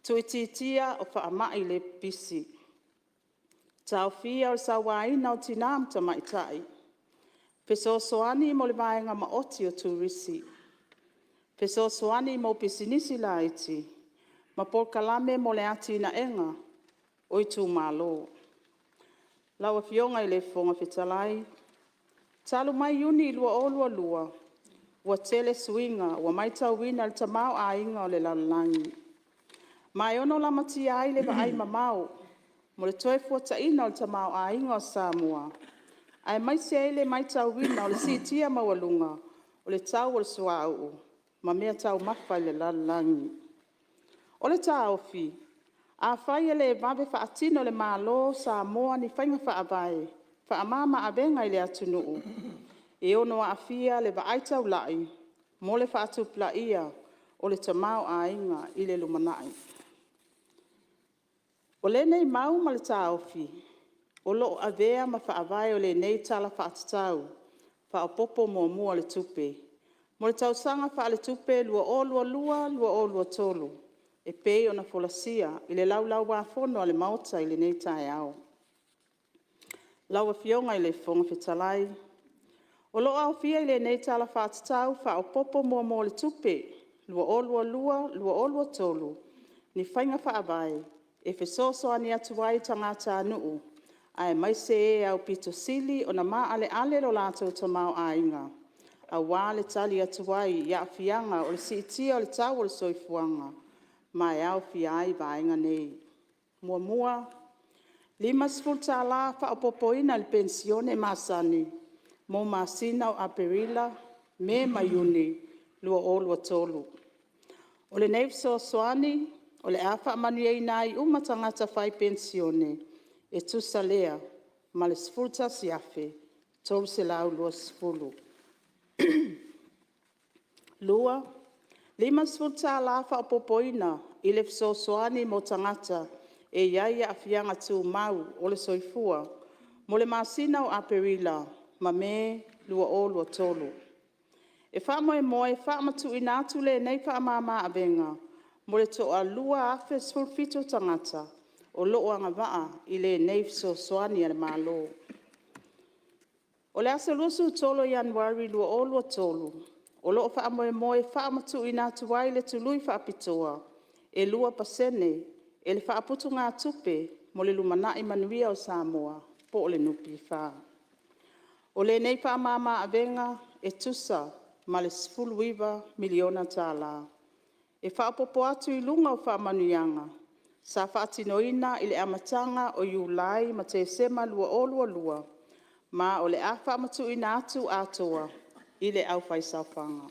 Tu ititia o whaamai le pisi. Tau fia o le sawaina o tinam tamaitai. Fesosoani mo le vaenga maoti o tūrisi. Fesosoani mo pisinisi la iti. Ma polkalame mo le atina enga o i tū malo. Lawa fionga i le fonga fitalai. Talu mai yuni lua o lua lua. Ua tele suinga, ua mai tau wina le tamau a inga o le lalalangi. Mai ono la mati ai le va ai mamau. Mo le toe fuata ina o le tamau a inga o Samoa. Ai mai se ele mai tau wina o le sitia mawalunga, o le tau o le suau, ma mea tau mawhai le lalalangi. O le tau fi, a whai ele vave whaatino le malo Samoa ni whainga whaavai, whaamama avenga i le atunuu. E ono a fia le vaaitau lai, mo le whaatupla ia o le tamau a inga i le lumanai. O le nei mau ma le tau fi, o loo avea ma whaavai o le nei tala whaatatau, whaapopo mua le tupe. Mo le tausanga wha le tupe lua o lua tolu, e pei o na folasia i le laulau wafono a le mauta i le nei tae au. Laua fionga i le fonga fitalai, O lo au fia ile nei tala whātatau wha o popo mua mo le tupe, lua olua tolu, ni whainga whaavai, e whesoso ani atu ai tangata nuu, ai mai se e au pito sili o na maa ale lo lātou tamau a inga. A wale tali atu ai, ia fianga o le siitia o le tau o le soifuanga, mai au fia ai vainga nei. Mua, 5 tala wha o popoina le pensione masani, mo masina o Aperila, me Mayuni, lua olua tolu. O le neif soani, o le awha manuei nai umatangata whai pensione, e tusa lea, ma le sfulta siafe, tolu se lau lua sfulu. Lua, 5 tala wha o popoina, i le soani mo tangata, e iaia a fianga tu mau o le soifua, mo le masina o Aperila, ma me lua olua tolu. E wha moe, wha matu ina atu le nei wha mama abenga, mo le toa lua afe sulfito tangata, o loo anga waa i le nei soani ale malo. O le asa lusu tolo Januari lua olua tolu, o loo wha moe, wha matu ina atu wai le tului wha apitoa, e lua pasene, e le wha aputu ngā tupe, mo le lumanai manuia o Samoa, po o le nupi wha. O le nei wha mama avenga e tusa ma le 10 miliona tala. E wha popo atu i lunga o wha manuianga. Sa wha atinoina i le amatanga o Iulai ma Tesema lua olua. Ma o le a wha matu ina atu atoa i le au whaisawhanga.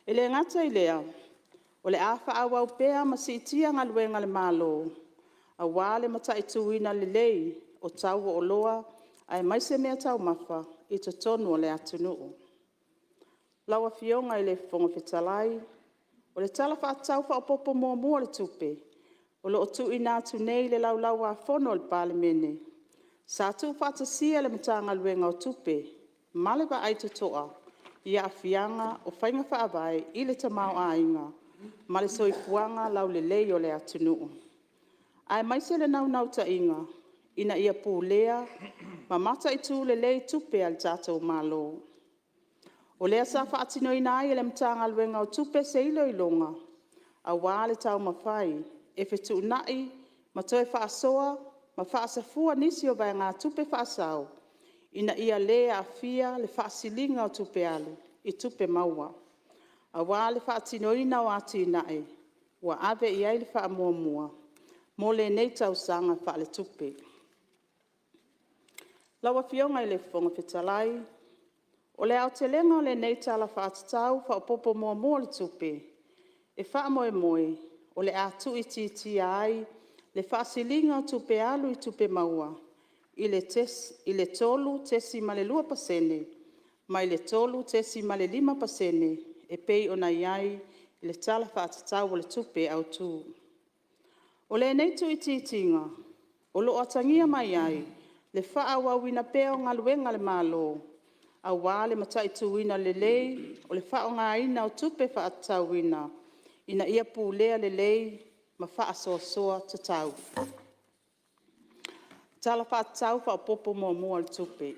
E le ngata i lea, o le a wha awau pea ma si itia ngaluenga le malo. A wale mata i tuina le lei o tau o loa, ai mai se mea tau mawha i to tonu o le atunuu. Laua fionga i le fonga fetalai, o le tala wha tau wha o popo mua le tupe, o le o tu ina atu nei le lau a fono le Palemene. Sa tu wha tasia le matanga luenga o tupe, male ba ai toa, ia a fianga o whainga wha avai i le tamau a inga, male soifuanga lau le lei o le atunuu. Ai mai se le nau ta inga, ina ia pūlea, ma mata i tū le lei tupe al tātou malo. O lea sa whaatino ina ai le mtanga luenga o tupe se ilo ilonga, a wale tau mawhai, e whetu nai, ma toe whaasoa, ma whaasafua nisi o vai ngā tupe whaasau, ina ia lea a fia le whaasilinga o tupe alu, i tupe maua. A wale whaatino ina o ati nai, wa ave i ai le whaamuamua, mo le nei tau sanga wha le tupe. Laua fionga i le fonga fetalai, o le au te lenga o le nei tala whaatatau wha o popo mua le tupe. E wha moe, o le atu i titi ai, le whaasilinga o tupe alu i tupe maua, i le tolu tesi ma le 2%, ma i le tolu tesi ma le 5%, e pei o na iai i le tala whaatatau o le tupe au tū. O le nei tu i titinga, o lo atangia mai ai, le wha wina peo ngā luenga le malo, a wale matai tuina le lei, o le wha o ngā ina o tupe wha atauina, ina ia pūlea le lei, ma wha soa te tau. Tala wha atau wha popo mua le tupe.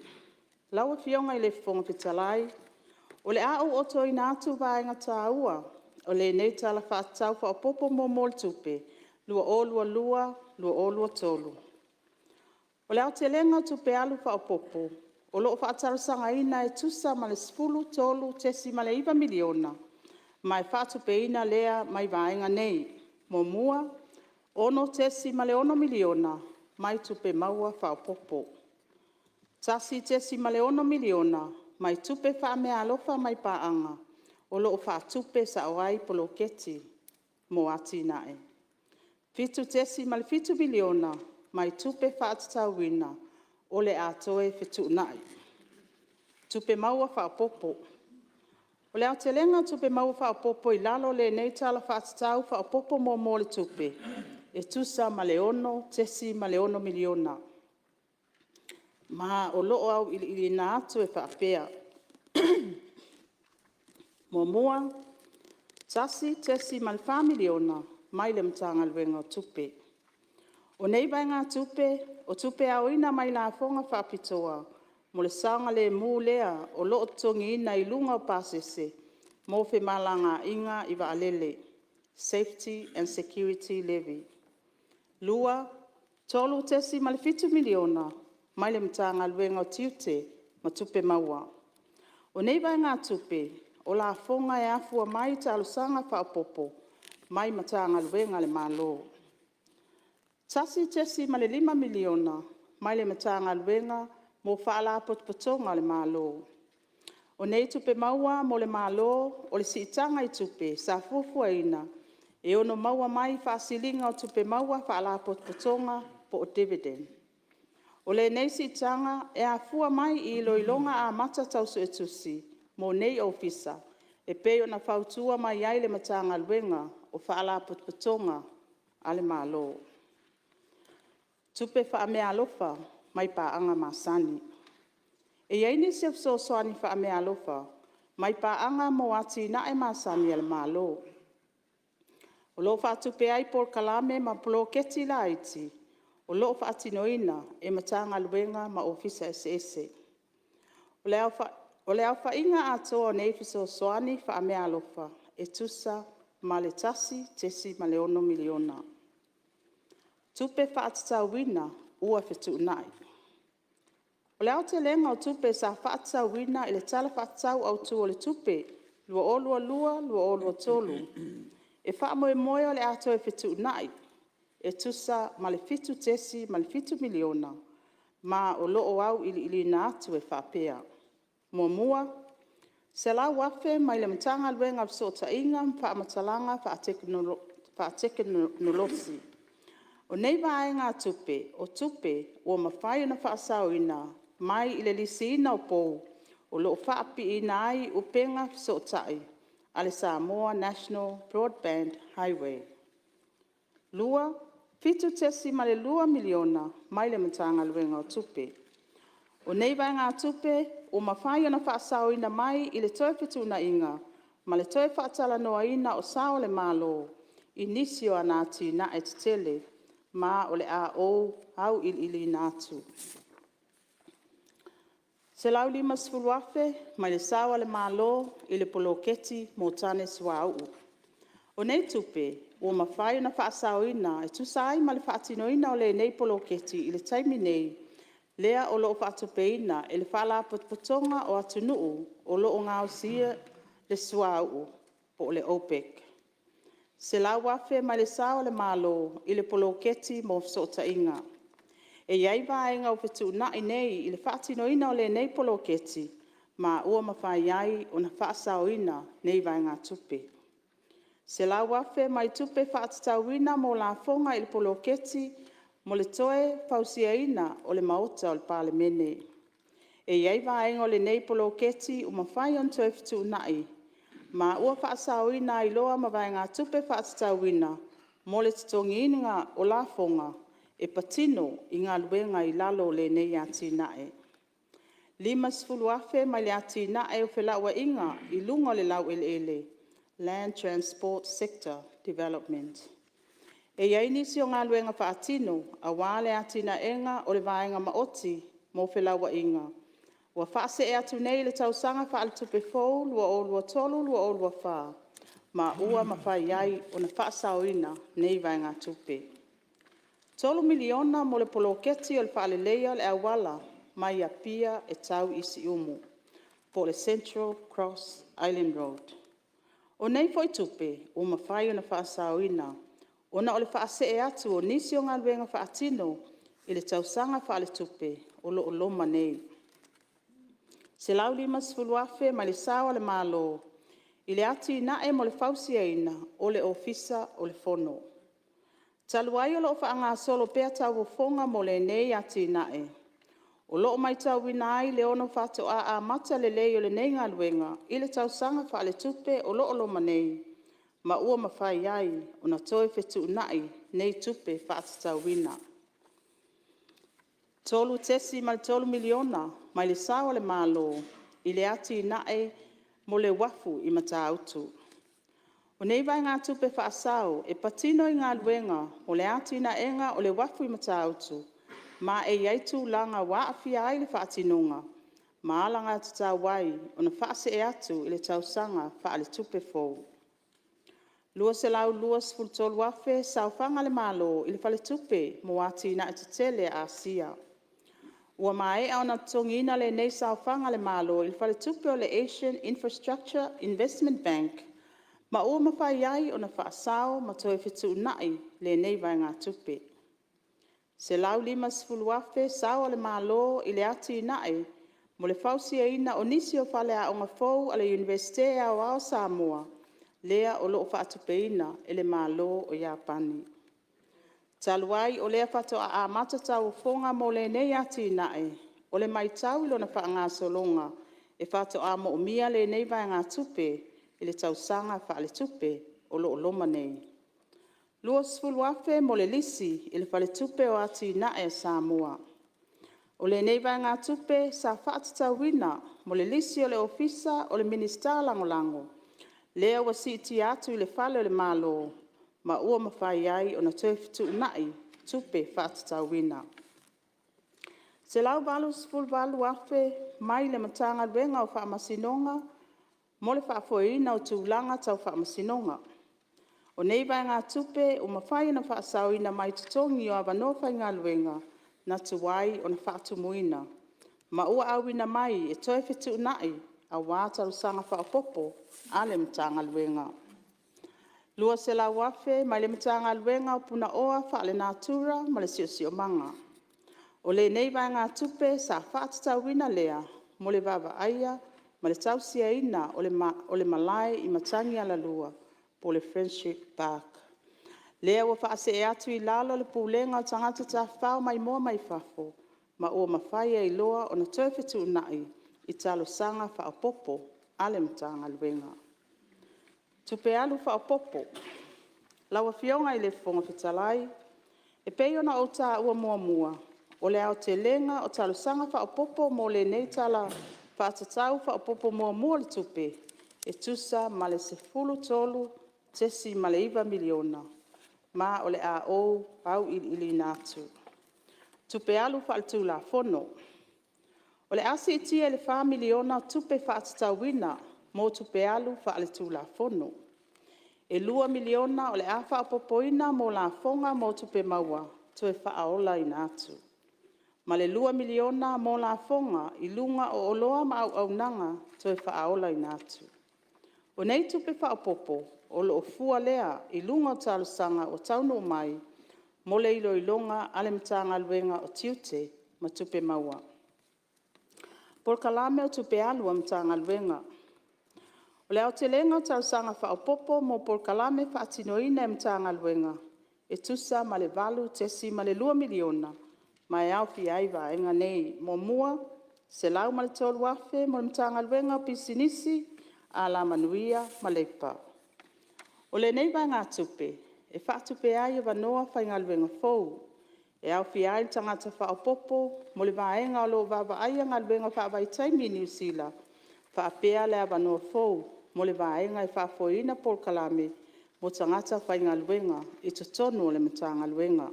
Laua fionga i le fonga fetalai, o le au oto ina atu vaenga tāua, o le nei tala wha atau wha popo mua le tupe, lua olua tolu. O le au te lenga tupe alu wha popo, o loo whaatarasanga ina e tusa ma le 10 tolu tesi ma le 1 miliona, mai whaatupe ina lea mai vaenga nei, mo mua, ono tesi ma le 1 miliona, mai tupe maua whaopopo. Tasi tesi ma le 1 miliona, mai tupe whaame alofa mai paanga, o loo whaatupe sa oai polo keti, mo ati nae. Fitu tesi ma le 7 miliona, mai tupe whaatatauina, o le atoe fitu nai. Tupe maua whaopopo. O le te lenga tupe maua whaopopo i lalo le nei tala whaatatau whaopopo mo le tupe. E tusa ma le 1, tesi ma le 1 miliona. Ma o loo au ili na atu e whaapea. Mua, tasi, tesi ma le 4 miliona, mai le mtanga luenga o tupe. O nei vai ngā tupe, o tupe au ina mai la fonga whaapitoa, mo le sanga le mu lea o loo tongi ina I lunga o pasese mo fe malanga inga I waalele, Safety and Security Levy. Lua, tolu tesi ma le 5 miliona, mai le mtanga luenga o tiute ma tupe maua. O nei vai ngā tupe, o la fonga e afua mai ta alusanga whaapopo, mai matanga luenga le malo. Tasi tesi ma le 5 miliona, mai le matanga luenga mo whaala potpotonga le malo. O nei tupe maua mo le malo, o le siitanga I tupe, sa fufua ina, e ono maua mai whaasilinga o tupe maua whaala potpotonga po o dividend. O le nei siitanga e afua mai I loilonga a mata tausu e tusi, mo nei ofisa, e peo na whautua mai ai le matanga luenga o whaala potpotonga ale malo. Tupe whaamea alofa, mai paanga masani. E yaini se so soani whaamea alofa, mai paanga mo ati na e masani ale malo. O lo whaatupe ai por kalame ma polo keti la iti, o lo whaatinoina e matanga luenga ma ofisa ese. O le au whainga atoa nei fiso soani whaamea alofa, e tusa ma le tasi tesi ma le 1 miliona. Tupe whaatitauina ua fitu nai. O le au te lenga o tupe sa whaatitauina e le tala whaatitau au tu o le tupe, lua olua tolu. E whaamoe moe o le ato e fitu nai, e tusa ma le fitu tesi ma le 5 miliona, ma o loo au ili na atu e whaapea. Mua, se la wafe mai le mtanga luenga psota inga whaamatalanga whaateknolosi. O nei vae ngā tupe, o tupe o mawhai na whaasau ina, mai I le lisi ina o pou, o loo whaapi ina ai upenga psotai, ale Samoa National Broadband Highway. Lua, fitu tesi ma le 2 miliona, mai le mtanga luenga o tupe. O nei vai ngā tupe, o mawhai na whaasau ina mai I le toi fitu na inga, ma le toi whaatala noa ina o sao le malo, inisio anati na e tele, ma o le a o au ili natu. Se lau 5 afe, mai le sao le malo I le poloketi mo tane suau. O nei tupe, o mawhai na whaasau ina, e tusai ma le whaatino ina o le nei poloketi I le taimi nei, lea o loo whaatupe ina e le whala potpotonga o atunuu o loo ngāo sia le suau po le OPEC. Se la wafe mai le sao le malo I le poloketi mo sota inga. E iai vaenga o fitu na nei I le whaatino ina o le nei poloketi, ma ua mawhai ai o na whaasau ina nei vaenga tupe. Se la wafe mai tupe whaatitau ina mo la fonga I le poloketi, mo le toe pausia ina o le maota o le Palemene. E iai vaenga o le nei poloketi o mawhai on toe fitu nai, ma ua whaasau ina I loa ma vaenga tupe whaatitau ina, mo le titongi ina o la fonga, e patino I ngā luenga I lalo le nei ati nae. 5 afe mai le ati nae o whelaua inga I lunga le lau ele, Land Transport Sector Development. E iai nisi o ngā luenga whaatino, a wale ati na enga o le vaenga maoti mo whelaua inga. Ua whaase e atu nei le tausanga whaale tupe fōu, lua olua tolu, lua olua wha. Ma ua mawhai ai o na whaasau ina nei vaenga tupe. 3 miliona mo le poloketi o le whaale leia le awala, mai a pia e tau isi umu, po le Central Cross Island Road. O nei foi tupe, o mawhai o na whaasau ina, ona o le whaase e atu o nisi o ngā luenga whaatino, I le tausanga whaale tupe, o lo loma nei. Se lau 5 afe ma le sawa le malo, I le ati na e mo le fausia ina, o le ofisa o le fono. Taluai o lo whaanga solo pea tau o fonga mo le nei ati na e. O lo mai tau wina ai le ono whato a mata le lei o le nei ngā luenga, I le tausanga whaale tupe o lo loma nei. Ma ua mawhai ai o na toi whetu nai nei tupe whaatitau wina. 3 tesi ma le 3 miliona mai le sawa le malo I le ati nae mo le wafu I mata autu. O nei vai ngā tupe whaasau e patino I ngā luenga o le ati na enga o le wafu I mata autu, ma e iaitu langa wa afia ai le whaatinonga Maalanga te tauai, ona whaase e atu i le tausanga wha le tupe fōu. Lua se lau lua sfultolu afe, sauwhanga le malo i le whale tupe mo ati na te tele a Asia. Ua mai au na tongina le nei sauwhanga le malo i le whale tupe o le Asian Infrastructure Investment Bank. Ma ua mawhai ai o na whaasao ma toi whitu nai le nei vai ngā tupe. Se lau lima sfulu afe, sao le malo i le ati nai, mo le fausia ina o nisi o whale a onga fōu a le Universite au ao Samoa, lea o loo whaatupeina e le malo o Iapani. Taluai o lea whato a matatau o fonga mo le nei ati nae, o le maitau ilo na wha ngā solonga, e whato a mo umia le nei vai ngā tupe, i le tausanga wha le tupe o loo loma nei. Lua sfulu afe mo le lisi i le whale tupe o ati nae Samoa. O le nei vai ngā tupe sa whaatatau wina mo le lisi o le ofisa o le minista langolango. Lea wa si iti atu i le whale o le malo, ma ua mawhai ai o na teufitu nai tupe whaatatau wina. Se lau balu sfulu balu afe, mai le matanga luenga o whaamasinonga, mo le whaafoina o tūlanga tau whaamasinonga. O nei vai ngā tupe o mawhai na whaasauina mai tutongi o awanowhai ngā luenga, na tuwai o na whaatumuina. Ma ua awina mai e toi whitu nai a wātaru sanga whaapopo a le matanga luenga. Lua se la wafe mai le matanga luenga o puna oa whaale nātura ma le sio manga. O le nei vai ngā tupe sa whaatatauina lea mo le vava aia ma le tausia ina o le malai i matangi ala lua po le Friendship Park. Lea ua whaase e atu i lalo le pūlenga o tangata ta whao mai moa mai whafo, ma ua mawhai e iloa o na tauwhitu nai i talo sanga whaopopo a le matanga luenga. Tupe alu whaopopo, lawa fionga i le fonga whitalai, e pei ona o ta ua mua mua, o le au te lenga o talo sanga whaopopo mo le nei tala whaatatau whaopopo mua mua le tupe, e tusa ma le sefulu tolu tesi ma le iwa miliona, ma o le a o au ili natu. Tupe alu whaaltu la fono. O le asi itia le wha miliona tupe whaatatau wina, mo tupe alu whaaletu la fono. E lua miliona o le a whaapopoina mo la fonga mo tupe maua, tue whaaola i natu. Ma le lua miliona mo la fonga i lunga o oloa ma au nanga, tue whaaola i natu. O nei tupe whaapopo, o lo fua lea i lunga o talusanga o taunu mai, mo le ilo ilonga ale mtanga luenga o tiute ma tupe maua. Por kalame o tupe alu mtanga luenga. O le au te lenga o talusanga whaopopo mo por kalame whaatinoina mtanga luenga. E tusa ma le valu tesi ma le lua miliona, ma e au fi aiva enga nei mo mua, se lau ma le tolu wafe mo mtanga luenga o pisinisi, a la manuia ma leipa. O le nei vai ngā tupe, e whaatupe ai o wanoa whai ngā luenga fōu. E au fi ai tangata whaopopo, mo le vaenga o lo vava aia ngā luenga whaavai taimi New Zealand, whaapea le a wanoa fōu, mo le vaenga e whaafoina por kalame, mo tangata whai ngā luenga, i totonu o le matanga luenga.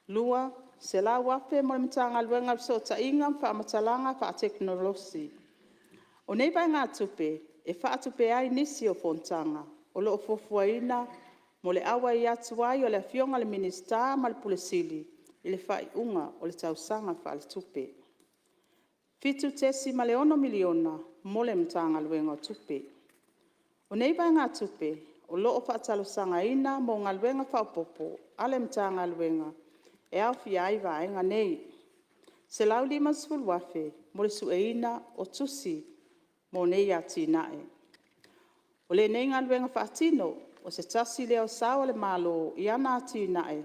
Lua, se la wape mo le matanga luenga so ta inga whaamatalanga whaateknolosi. O nei vai ngā tupe, e whaatupe ai nisi o fontanga, o lo fofuaina mo le awa i atu ai o le fionga le minista ma le pulesili i le whai unga o le tausanga wha le tupe. Fitu tesi ma le 1 miliona mo le mtanga luenga o tupe. O nei vai ngā tupe, o lo whaatalosanga ina mo ngā luenga whaopopo a le mtanga luenga e au fi ai vaenga nei. Se lau lima sfulu wafe mo le sueina o tusi mo nei ati nae. O le nei ngā luenga whaatino, o se tasi leo sawa le malo i ana ati nae,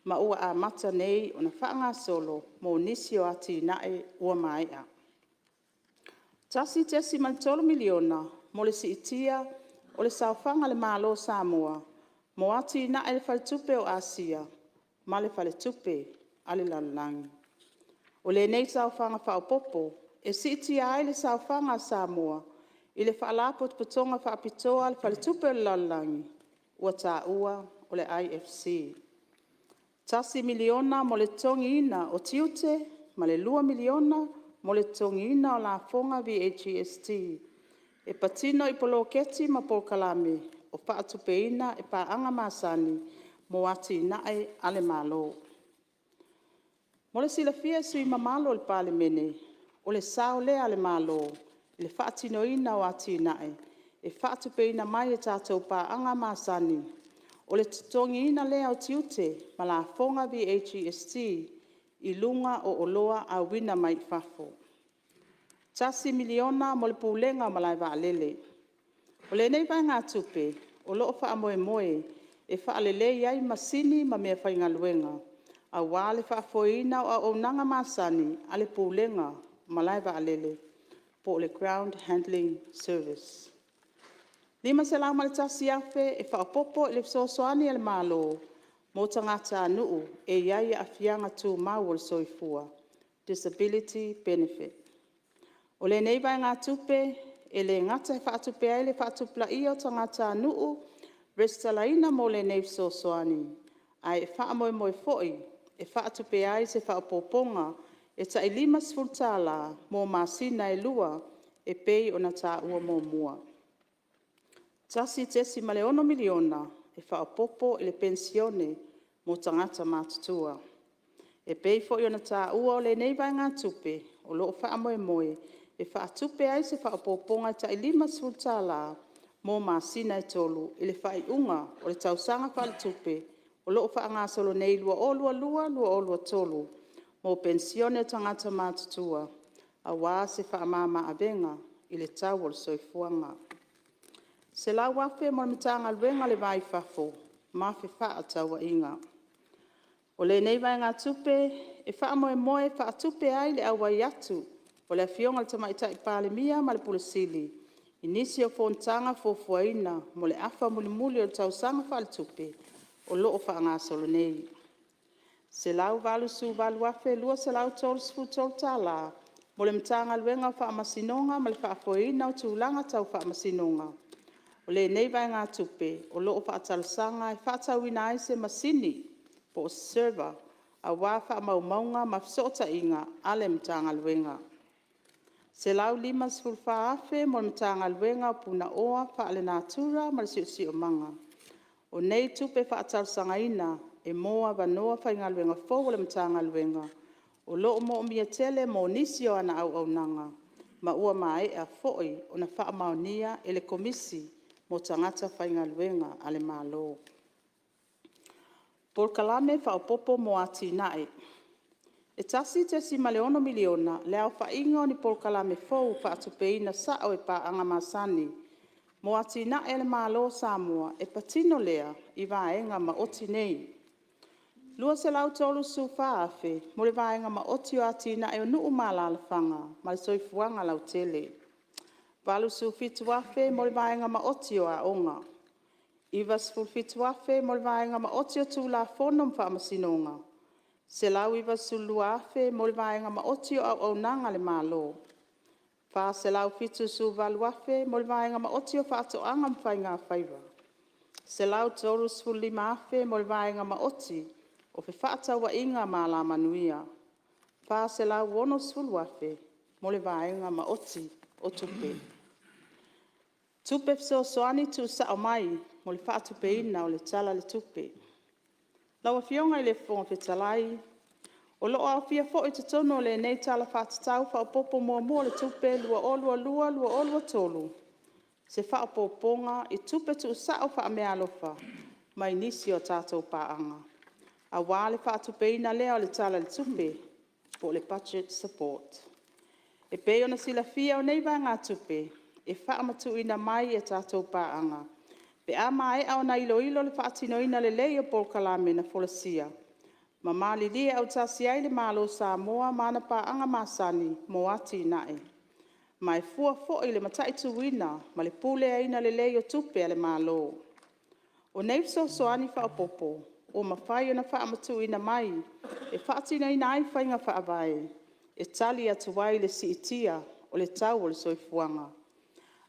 ma ua a mata nei o na whaanga solo mo nisi o ati nae ua maia. Tasi tesi man 3 miliona mo le si itia o le sauwhanga le malo Samoa, mo ati nae le whaletupe o Asia, ma le whaletupe ale lalangi. O le nei sauwhanga whaopopo, e si itia ai le sauwhanga Samoa, i le whaalapo tupatonga whaapitoa le whaletupe o le lalangi, ua tā ua o le IFC. Tasi miliona mo le tongi ina o tiute, ma le 2 miliona mo le tongina o la fonga VHST. E patino I poloketi ma polkalame o whaatupeina e paanga masani mo ati nae ale malo. Mo le silafia sui mamalo le Palemene o le sao le ale malo le whaatinoina o ati nae e whaatupeina mai e tātou paanga masani o le tongina le au tiute ma la fonga VHST I lunga o oloa a wina mai fafo. Tasi miliona mo le pulenga ma lai vaalele. O le nei vai ngā tupe, o loo wha moe moe, e wha alele iai masini ma mea whainga luenga. A wale wha foina o au nanga masani, ale pulenga ma lai vaalele, po le Ground Handling Service. Lima se lau ma le tasi afe, e wha popo le sosoani ale malo, mo tangata nuu, e iai a fianga tu mau o soifua. Disability benefit. O le nei vai ngā tupe, e le ngata e whaatupe ai le whaatupla I o tangata nuu, restalaina mo le nei sosoani. Ai e whaamoe moe foi, e whaatupe ai se whaapoponga, e ta I 5 sfultala mo masina e lua, e pei o na tā ua mo mua. Tasi tesi ma le 1 miliona, e whaapopo e le pensione mo tangata mātutua. E pei foi o na tā ua o le nei vai ngā tupe, o loo whaamoe moe, e whaatupe ai se whaapoponga ta I 5 sfultala mo masina e tolu, I le whaiunga o le tausanga whaatupe, o loo whaanga solo nei lua olua tolu, mo pensione tangata mātutua, a wā se whaamama avenga I le tau o le soifuanga. Se lau wafe mo mitanga luenga le vai fafo, ma fe wha ataua inga. O le nei vai ngā tupe, e whaamoe moe whaatupe ai le awai atu, o le fionga le tamaita I Palemia ma le pulasili. Inisi o Fonotaga fofuaina mo le afa mulimuli o le tausanga whaatupe, o loo whaanga solo nei. Se lau valusu valuafe lua se lau tolu sfu tolu tala, mo le mitanga luenga whaamasinonga ma le whaafoina o tūlanga tau whaamasinonga. O le nei vai ngā tupe, o loo whaatalasanga e whaatauina ai se masini, po o server, a wā whaamaumaunga ma fisota inga ale mitanga luenga. Se lau 5 sfulfa afe mo le mitanga luenga o puna oa whaale natura ma le siusi o manga. O nei tupe whaatalasanga ina, e moa vanoa whainga luenga fau o le mitanga luenga, o loo mo mia tele mo nisi o ana au nanga, ma ua mae a foi o na whaamaunia e le komisi mo tangata whainga luenga ale malo. Polkalame whaopopo mo ati nae. E tasi tesi ma le 1 miliona le au whainga ni polkalame fau whaatupeina sao e paanga masani. Mo ati nae le malo Samoa e patino lea I vaenga ma oti nei. Lua se lau tolu su whaafe mo le vaenga ma oti o ati nae o nuu malalawhanga ma le soifuanga lau tele. Valu su fitu afe mo le vaenga ma oti o a onga. Iwa sfulfitu afe mo le vaenga ma oti o tu la fonom whaamasinonga. Se lau iwa sulu afe mo le vaenga ma oti o au nanga le malo. Wha se lau fitu su valu afe mo le vaenga ma oti o whaatoanga mwhainga whaiva. Se lau tolu sfulima afe mo le vaenga ma oti o fe whaataua inga ma la manuia. Wha se lau wono sfulu afe mo le vaenga ma oti o tupe. Tupe so soani tu sao mai mo le whaatupe ina o le tala le tupe. Lawa fionga I le fonga fetalai. O loo au fia fo I te tono le nei tala whaatatau whaopopo mua le tupe lua olua tolu. Se whaopoponga I tupe tu sao whaamea alofa mai nisi o tātou paanga. A wale whaatupe ina lea o le tala le tupe po le budget support. E peo na sila fia o nei vai ngā tupe. E whaamatu ina mai e tātou paanga. Pe a mai au na ilo le whaatino ina le leo polkalame na folasia. Ma mali lia au tasi ai le malo Samoa mana paanga masani mo ati nae. Mai fua foi le matai tuina ma le pule aina le leo tupe le malo. O nei soani whaopopo o mawhai na whaamatu ina mai. E whaatino ina ai whainga whaavai. E tali atu wai le siitia o le tau o le soifuanga.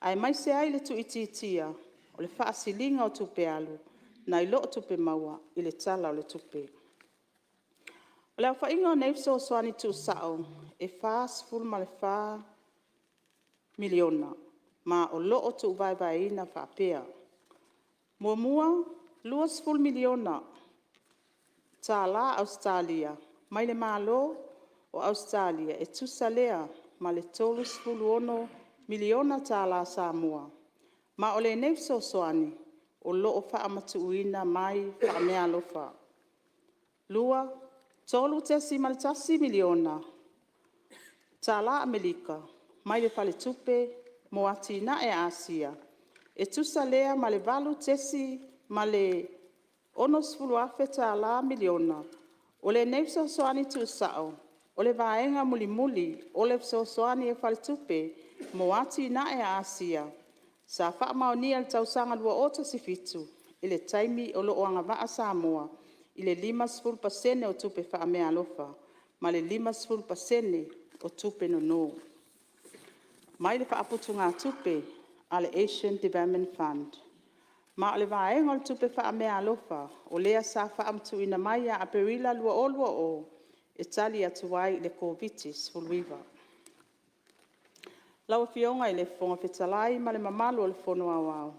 Ai mai se ai le tuititia o le whaasilinga o tupe alu, na I loo tupe maua I le tala o le tupe. O le whainga o nei so soani tu sao, e whaas ful ma le wha miliona, ma o loo tu vai ina whapea. Mua, 2 miliona, tā la Australia, mai le malo o Australia, e tusa lea ma le 3 miliona tā la Samoa. Ma o le nei so soani, o loo wha matuuina mai wha mea lofa. Lua, 3 miliona, tā la Amerika, mai le whale tupe, mo ati na e Asia. E tusa lea ma le valu tesi ma le 60 tā la miliona. O le nei so soani tu sao, o le vaenga muli, o le so soani e whale tupe, mo ati na e Asia. Sa wha maonia le tausanga lua ota si fitu, i le taimi o loo anga waa Samoa, i le 5% o tupe wha mea alofa, ma le 5% o tupe no. Mai le wha aputu ngā tupe, a le Asian Development Fund. Ma o le vaenga o le tupe wha mea alofa, o lea sa wha amtu ina mai a perila lua o, e tali atu wai le COVID-19 fulwiva. Lawa fionga i le fonga fetalai ma le mamalu o le fono awao.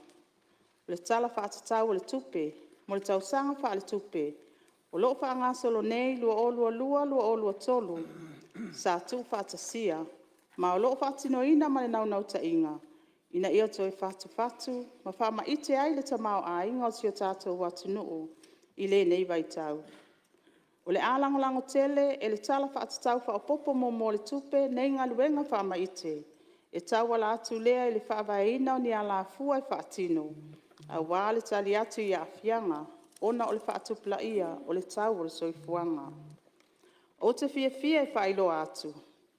O le tala wha atatau o le tupe, mo le tausanga wha le tupe, o loo wha ngā solo nei lua o tolu, sa tu wha atasia, ma o loo wha atino ina ma le nau ta inga, ina ia toi fatu, ma wha ma ite ai le tamau a inga o sio tātou watu nuu, i le nei vai tau. O le alangolango tele, e le tala wha atatau wha o popo mo le tupe, nei ngā luenga wha ma ite, e tau wala atu lea i le whaavaina o ni ala fua i whaatino. A wale tali atu i afianga, ona o le whaatupla ia o le tau o le soifuanga. O te fia i whailo atu,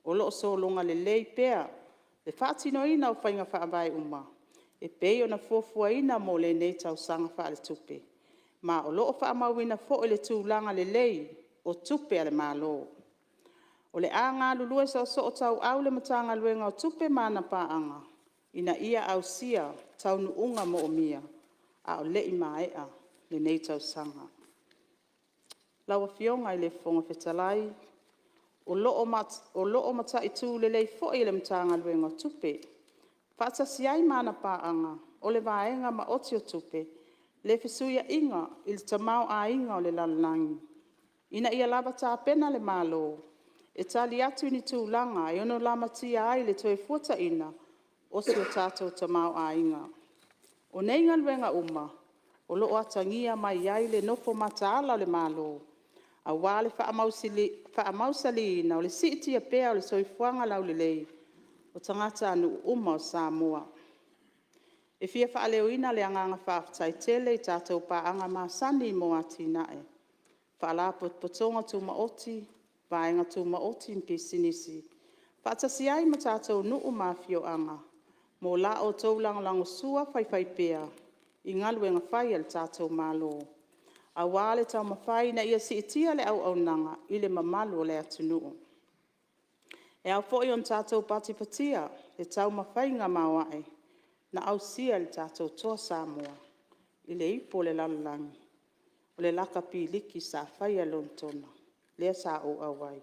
o loo so longa le lei pea, le whaatino ina o whainga whaavai uma. E pei o na fuafua ina mo le nei tau sanga wha le tupe. Ma o loo whaamauina fo le tūlanga le lei o tupe ale malo. O le anga lulue sa o tau au le matanga luenga o tupe mana paanga. Ina ia au sia tau nuunga mo o mia. A o le imaea le nei tau sanga. Lawa fionga i le fonga fetalai. O loo mata i tū le lei fo i le matanga luenga o tupe. Pata siai mana paanga. O le vaenga ma oti o tupe. Le fesuia inga i le tamau a inga o le lalangi. Ina ia lava tā pena le malo. E tali atu ni tūlanga, e ono lama tia ai le toi fuata ina, o si o tātou tamau a inga. O neinga luenga uma, o loo atangia mai ai le nofo mataala o le malo. A wale whaamausali ina, o le siitia pea o le soifuanga lau le lei, o tangata anu uma o Samoa. E fia whaaleo ina le anganga whaafitai tele i tātou paanga maasani mo ati nae. Whaala potonga tuma oti, vaenga tuma oti mpisinisi. Whaatasi ai ma tātou nuu mafio anga. Mo la o tau langolango sua whai pea. I ngaluenga whai al tātou malo. A wale tau mawhai na ia si itia le au nanga i le mamalu o le atunuu. E au fo on tātou patipatia le tau mawhai ngā mawae. Na au sia le tātou toa Samoa. I le ipo le lalangi. O le laka piliki sa whai alontona. Lea sa o awai.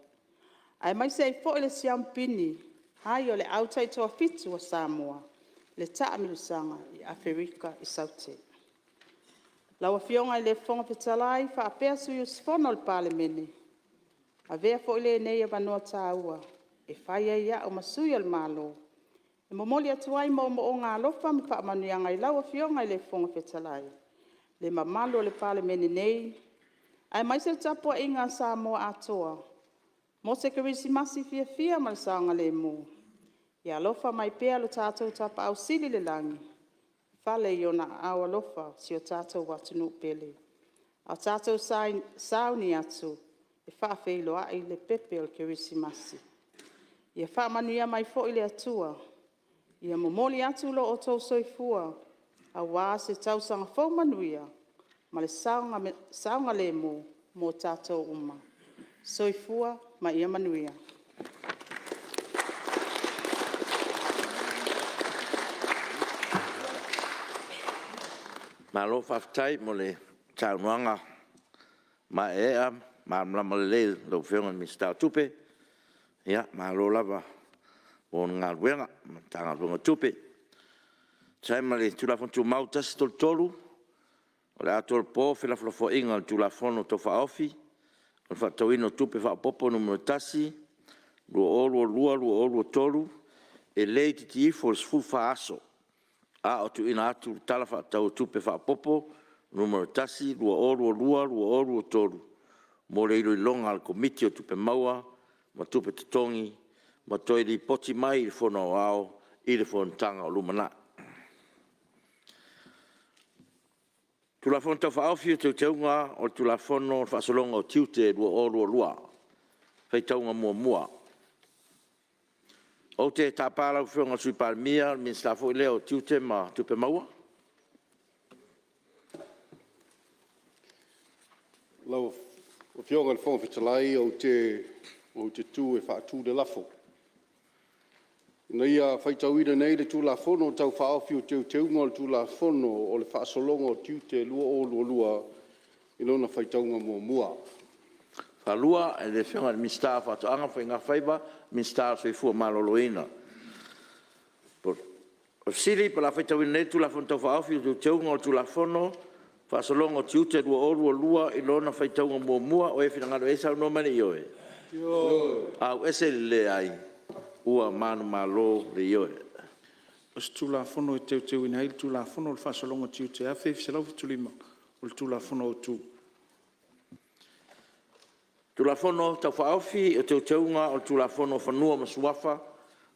Ai mai sei fo le siampini, hai o le autai toa fitu o Samoa, le taamilusanga i Afrika i saute. Lawa fionga i le fonga petalai, wha apea sui o sfono le Palemene. A vea fo le nei a vanoa tāua, e whai ia o masui al malo. E momoli atuai mo o ngā lofa mi wha manuianga i lawa fionga i le fonga petalai. Le mamalo le Palemene nei, ai mai se tapua inga Samoa atoa. Mo se kerisi masi fia ma le saanga le mo. Ia alofa mai pea lo tātou tapa au sili le langi. Fale i ona au alofa si o tātou watunu pele. Au tātou sauni atu e whaafeilo ai le pepe o kerisi masi. Ia whaamanuia mai fo i le atua. Ia momoli atu lo o tau soifua. A wā se tausanga fau manuia. Ma le saunga le mo tātou uma. Soifua ma ia manuia. Malo whaftai mo le taunuanga ma ea Malama le lo fionga Mr. Tupe. Ia, malo lava. O ngā ruenga, tanga runga tupe. Taima le tulafon tu mautas tolu. O le atol po fila flafo inga le tulafon o tofa ofi. O fatawino tupe fa popo numero tasi. Lua olu tolu. E lei titi ifo le sfufa aso. A o tu ina atu tala fa tau tupe fa popo. Numero tasi, lua olu tolu. Mo le ilo ilonga al komiti o tupe maua. Ma tupe tutongi. Ma toi li poti mai i fono ao. I le fontanga o lumana. Tulafon tau whaofi o te unga o tulafono o whaasolonga o tiute lua. Whai taunga mua. O te tāpāra u whionga sui Palemene, min stafo i leo tiute ma tupe maua. Lau, o whionga le whonga whitalai o te tū e whaatū de lafo. Ina ia whaitauira nei le tulafono tau whaofi o te unga o le tulafono o le whaasolonga o tiute lua. I lona whaitaunga mua. Falua e le whionga le mista whaato anga whai ngā whaiba, mista whai fua maloloina. O siri pa la whaitauira nei tulafono tau whaofi o te unga o tulafono, whaasolonga o tiute lua i lona whaitaunga mua o e whingaro e sau no mani i oe. Au ese le ai. Ua manu malo le ioe. O se tulafono e teu ina il tulafono o le whaasolonga tiu te awhi fisalau fitulima o le tulafono o tu. Tulafono tau whaofi o teunga o tulafono whanua masuafa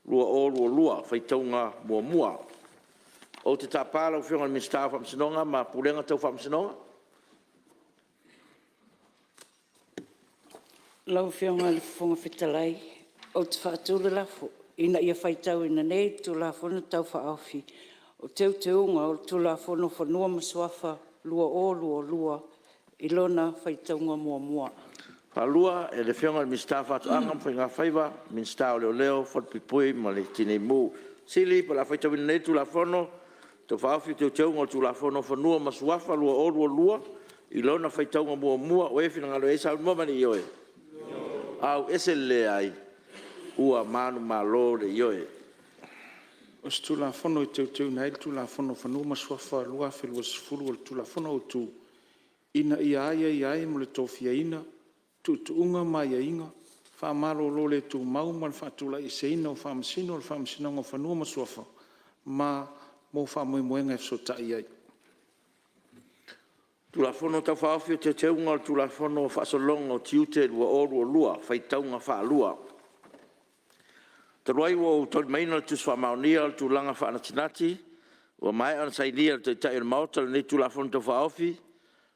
lua whaitaunga mua. O te tāpāra o whionga mi stāw whamsinonga ma purenga tau whamsinonga? Lau whionga le whonga whitalai. O te whaatūra lafo, ina ia whaitau ina nei tulafono tau whaawhi. O teunga o tulafono whanua masuafa lua, i lona whaitaunga mua. Whalua e le whionga mi stāw whātu angam whai ngā whaiva, mi stāw leo, whatpipui ma le tine mū. Sili pa la whaitau ina nei tulafono, tau whaawhi teunga o tulafono whanua masuafa lua, i lona whaitaunga mua, o e whina ngalo e sau mamani i oe. Au ese le ai. Ua manu malo le ioe. O se tulafono i teu nei tulafono whanua masuafa lua whelua sifuru o le tulafono o tu. Ina ia ai mo le tofia ina, tuunga mai a inga, whaamalo lo le tu mau man whaatula i se ina o whaamasino o le whaamasinonga whanua masuafa, ma mo whaamoemoenga e fsotai ai. Tulafono tau whaawhi o te teunga o tulafono whaasolonga o tiute lua, whaitaunga whaalua. Taruai o tol maina tu swa maonia tu langa fa anatinati o mai an sainia te tai o maota ni tu la fonto fa ofi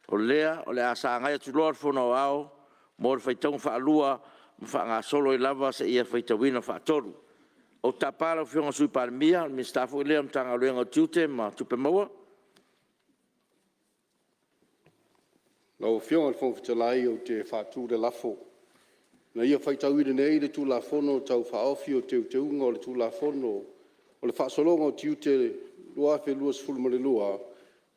o lea o le asa ngai tu lor fono ao mo fa tong fa lua fa nga solo i lava se ia fa tawina fa toru o tapara o fiona sui Palemene mi stafo le am tanga lenga tute ma tu pe maua Lau fiona le whonga o te whaatū de lafo. Na ia whaitauira nei le tulafono tau whaofi o teunga o le tulafono o le whaasolonga o tiute lua sfulmalelua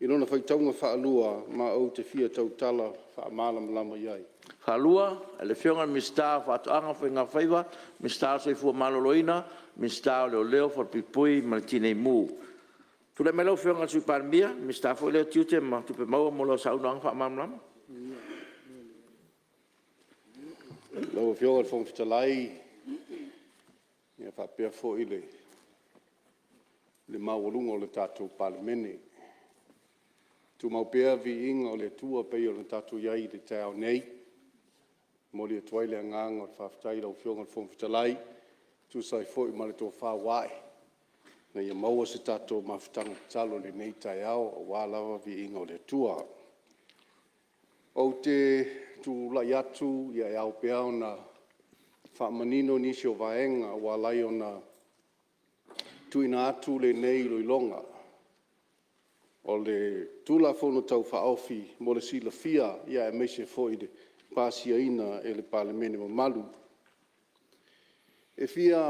i lona whaitaunga whaalua ma au te fia tau tala whaamala iai. Whalua, le whionga mista whaatoanga whi ngā whaiva, mista se fua maloloina, mista leo whapipui maltine mū. Tule me lau whionga sui Palemene, mista fo leo tiute ma tupe maua molo saunanga whaamala. Lau whionga le whongwhitalai, ia whapea fo i le maualunga o le tātou Palemene. Tu maupea vi inga o le tua pei o le tātou iai le tau nei, mo le atuai le anganga o le whawhitai lau whionga le whongwhitalai, tu sai fo i ma le tō whawai. Na ia maua se tātou mawhitanga talo le nei tai au, o wālawa vi inga o le tua. O te tu lai atu ia e au pea o na whaamanino nisi o vaenga wa lai o na tu ina atu le nei loilonga. O le tula fono tau whaofi mo le sila fia ia e meise fo i le pasia ina e le Palemene mo malu. E fia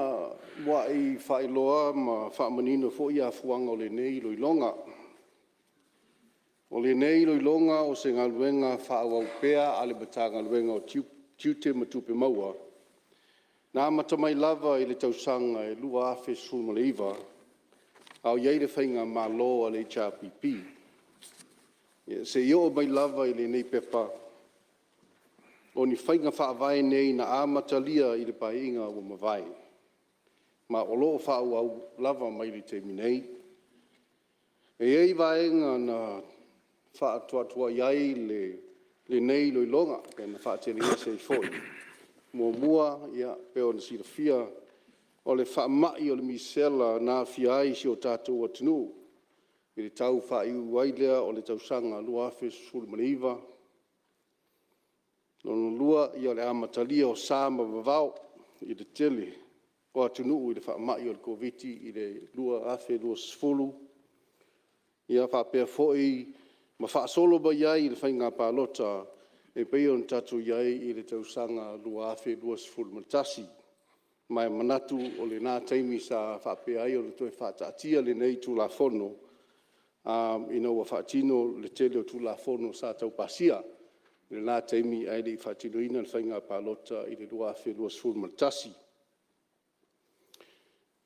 wa i whailoa ma whaamanino fo ia fuanga o le nei loilonga. O le nei loilonga o se ngaluenga whaawau pea ale batanga luenga o tiute matupe maua. Nā matamai lava i le tausanga e lua afe sulmaleiva au iei le whainga malo a le HRPP. Se io mai lava i le nei pepa o ni whainga whaavai nei na amatalia i le painga o mawai. Ma o loo whaau lava mai le te minei. E ei vaenga na whaatuatua iai le nei loilonga, e na whaatelia se i foi. Mua ia peo na sirafia o le whaamai o le misela na fiai si o tātou atunu. I le tau whaiu wailea o le tausanga lua afe sulmaniva. Nono lua i o le amatalia o sāma wawao i le tele o atunu i le whaamai o le koviti i le lua afe lua sfulu. Ia whapea foi ma whaasolo ba iai i le whainga pālota e pei on tatu iai i le tausanga lua afe lua sfulu matasi. Mai manatu o le nā taimi sa whapea ai o le toi whaatatia le nei tu la fono. Ina ua whaatino le tele o tu la fono sa tau pasia. Le nā taimi ai le whaatino ina le whainga pālota i le lua afe lua sfulu matasi.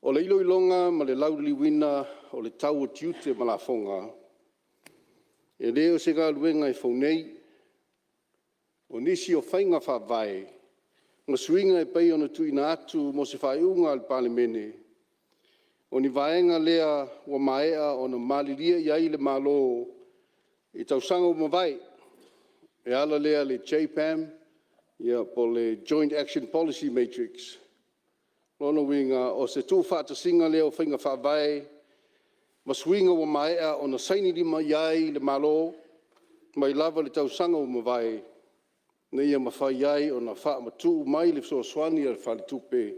O le ilo ilonga ma le lauli wina o le tau o tiute ma la fonga. E leo se ngā luenga i whaunei. O nisi o whainga whawai. Nga suinga e pei ona tuina atu mo se whaiunga al Palemene. O ni vaenga lea wa maea o na malilia iai le malo i tausanga o mawai. E ala lea le JPAM, ia po le Joint Action Policy Matrix. Lono winga o se tū whaatasinga lea o whainga whawai, ma swinga wa maea o na saini lima iai le malo, mai lava le tausanga o mawai. Na ia mawhai iai o na wha matu mai le so swani al whali tupe,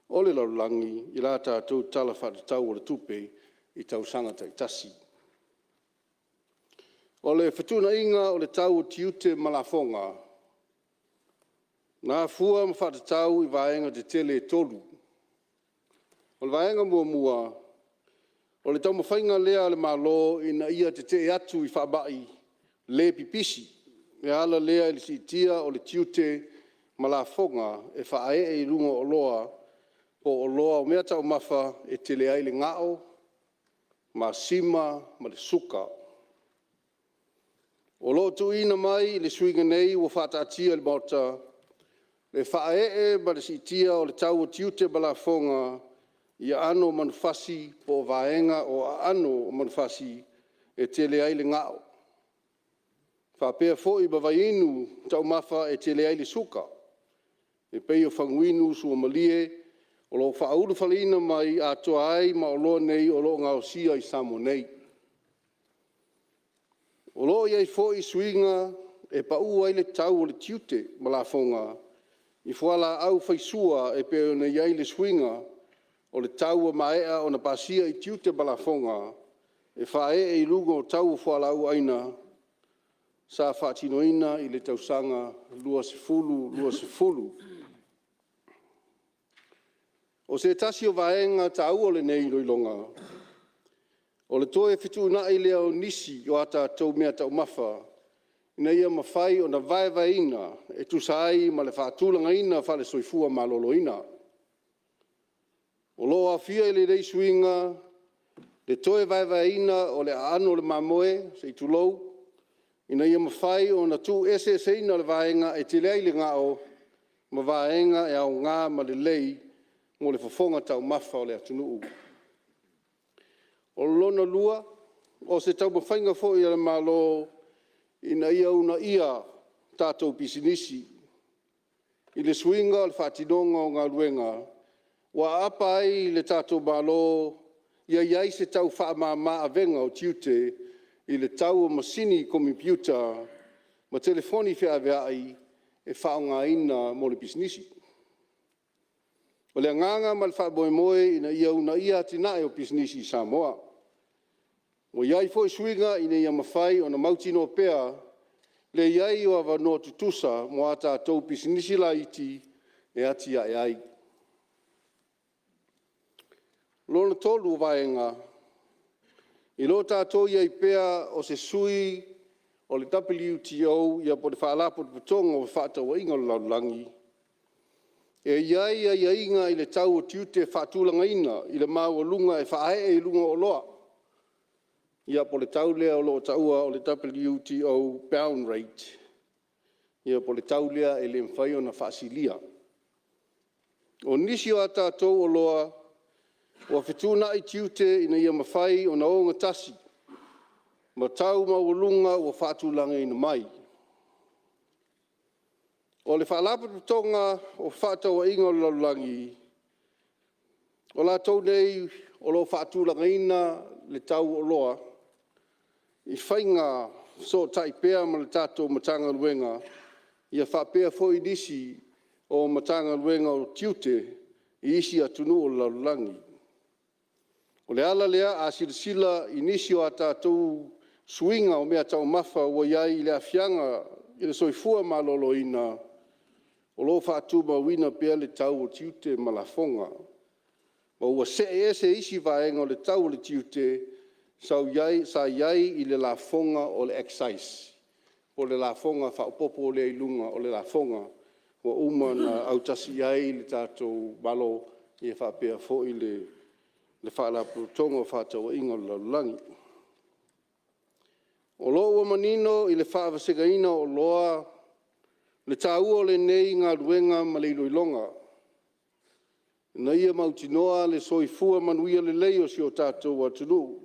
o le laulangi i la tātou tala whatatau o le tupe i tausanga taitasi. O le whatuna inga o le tau o tiute malafonga, nā fua ma whatatau i vaenga te tele tolu. O le vaenga mua, o le tau mawhainga lea le malo ina ia te atu i whabai le pipisi. E ala lea ili sitia o le tiute malafonga e whaae e runga o loa, po o loa o mea tau mafa e tele ai le ngao, ma sima, ma le suka. O lo tu ina mai le suinga nei o whaatatia le mota, le whaae ma le sitia o le tau o tiute malafonga ia ano manufasi po vaenga o ano manufasi e tele ai le ngao. Whapea fo i bawainu tau mafa e tele ai le suka. E pei o whanguinu sua malie o lo whauru whalina mai a toa ai ma o lo nei o lo ngao sia i Samoa nei. O lo iai fo i suinga e pa ua le tau o le tiute malafonga. I fuala au whaisua e peo na iai le suinga o le tau o maea o na pasia i tiute malafonga. E whae e lugo o tau o fuala au aina sa whaatinoina i le tausanga lua se fulu. O se tasi o vaenga tau o le nei loilonga. O le toe fitu na i leo nisi o ata tau mea tau mafa. Ina ia mawhai o na vaevaina e tusai ma le whaatulanga ina whale soifua malolo ina. O loa fia i le rei suinga, le toe vaevaina o le ano le mamoe se i tulou. Ina ia mawhai o na tū ese ina le vaenga e te lei le ngao, ma vaenga e au ngā ma le lei mo le whafonga tau mafa o le atunuu. O lona lua, o se tau mawhainga fo i le malo, ina ia una ia tātou pisinisi. I le suinga le whatinonga o ngā luenga, wa apa ai le tātou malo, ia iai se tau whaamama a venga o tiute, i le tau o masini kompiuta, ma telefoni whiaweai e whaonga ina mo le pisinisi. O le nganga ma le whaboemoe ina ia una ia tinae o pisinisi Samoa. O iai fo i suinga ina ia mawhai o na mautino pea, le iai o awa no tutusa mo ata tau pisinisi la iti e ati a iai. Lona tolu vaenga, I lo tātou ia I pea o se sui o le WTO ia po le whaalapo te putonga o whaatawa inga o laulangi. E iai ia inga I le tau o tiute whaatulanga ina I le mau o lunga e whaahe e lunga o loa. Ia po le tau lea o lo taua o le WTO bound rate. Ia po le tau lea e le mwhai o na whaasilia. O nisi o a tātou o loa, o whetūna I tiute ina ia mawhai o na o ngatasi. Ma tau maulunga o whaatulanga ina mai. O le whaalapu tonga o whaatawa inga o laulangi. O la tau nei o lo whaatulanga ina le tau o loa. I whainga so taipea ma le tātou matanga luenga. Ia whapea foi nisi o matanga luenga o tiute I isi atunu o laulangi. O le ala lea a sila inisi o a tātou suinga o mea tau mafa o iai le afianga I le soifua malolo ina o lo whaatu mawina pea le tau o tiute malafonga. Ma ua se isi vaenga o le tau o le tiute sa iai I le lafonga o le excise. O le lafonga whaopopo o le ilunga o le lafonga o uma na autasi iai le tātou malo I e whapea fo I le whaalapu tonga o whātawa inga o laulangi. O lo ua manino I le whaavasega o loa le tāua o le nei ngā ruenga ma le iloilonga. Na ia mautinoa le soifua manuia le leio si o tātou atunu.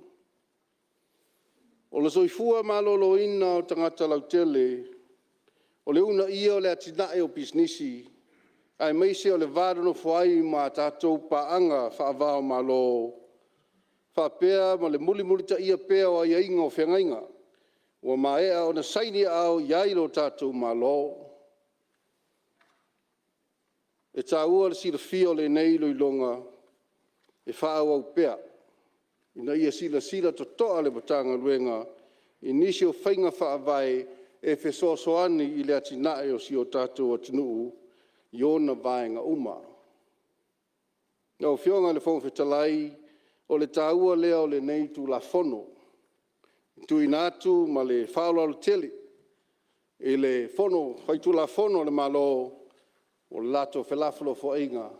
O le soifua malolo ina o tangata lautele, o le una ia o le atinae o pisnisi, ai meise o le vārono fuai ma tātou paanga whaavao malo, whapea ma le muli ta ia pea o ia inga o whengainga, o maea o na saini au iailo tātou malo. E tāua le sila fio le nei loilonga, e whaau au pea. Ina ia sila totoa le batanga luenga, inisi o whainga whaavai e whesoasoani I le atinae o si o tātou atinuu, I ona vaenga uma. Nau whionga le whongwhetalai, o le tāua lea o le nei tu la fono. Tu inatu ma le whaola o tele, e le fono, whaitu la fono le malo, o le lato whelafalo fo inga,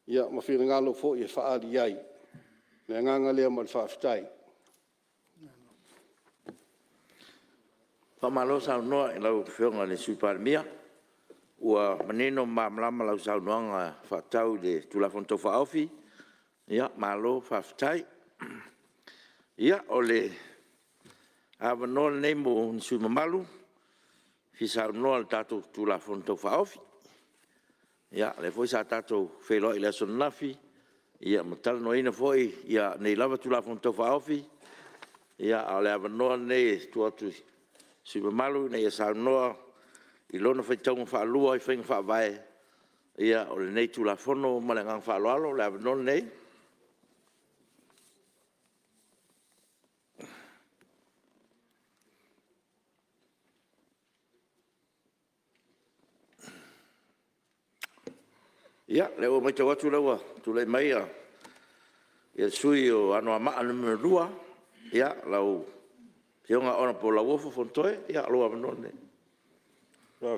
ia ma whiringalo fo I whaari iai. Le nganga lea ma le whaafitai. Whamalo sau noa I lau whionga le sui Palemene. Ua maneno mamlama lau sau noanga whatau le tulafon tau whaofi. Ia, malo whaafitai. Ia, o le awa noa nei mo sui mamalu. Fi sau noa le tatou tulafon tau whaofi. Ia, le foi sa tatou wheloi le son nafi. Ia, matala no ina foi, ia, nei lava tulafon tau whaofi. Ia, o le awa noa nei tuatu si mamalu, nei sa noa, I lona whaitaunga whaalua, I whainga whaavae. Ia, o le nei tulafono, ma le ngang whaaloalo, le awa noa nei. Ia, leo mai tau atu lewa, tu le mai a. Ia sui o anoa maa numero 2. Ia, lau Fionga ona po la wofo fontoe, ia aloa manone.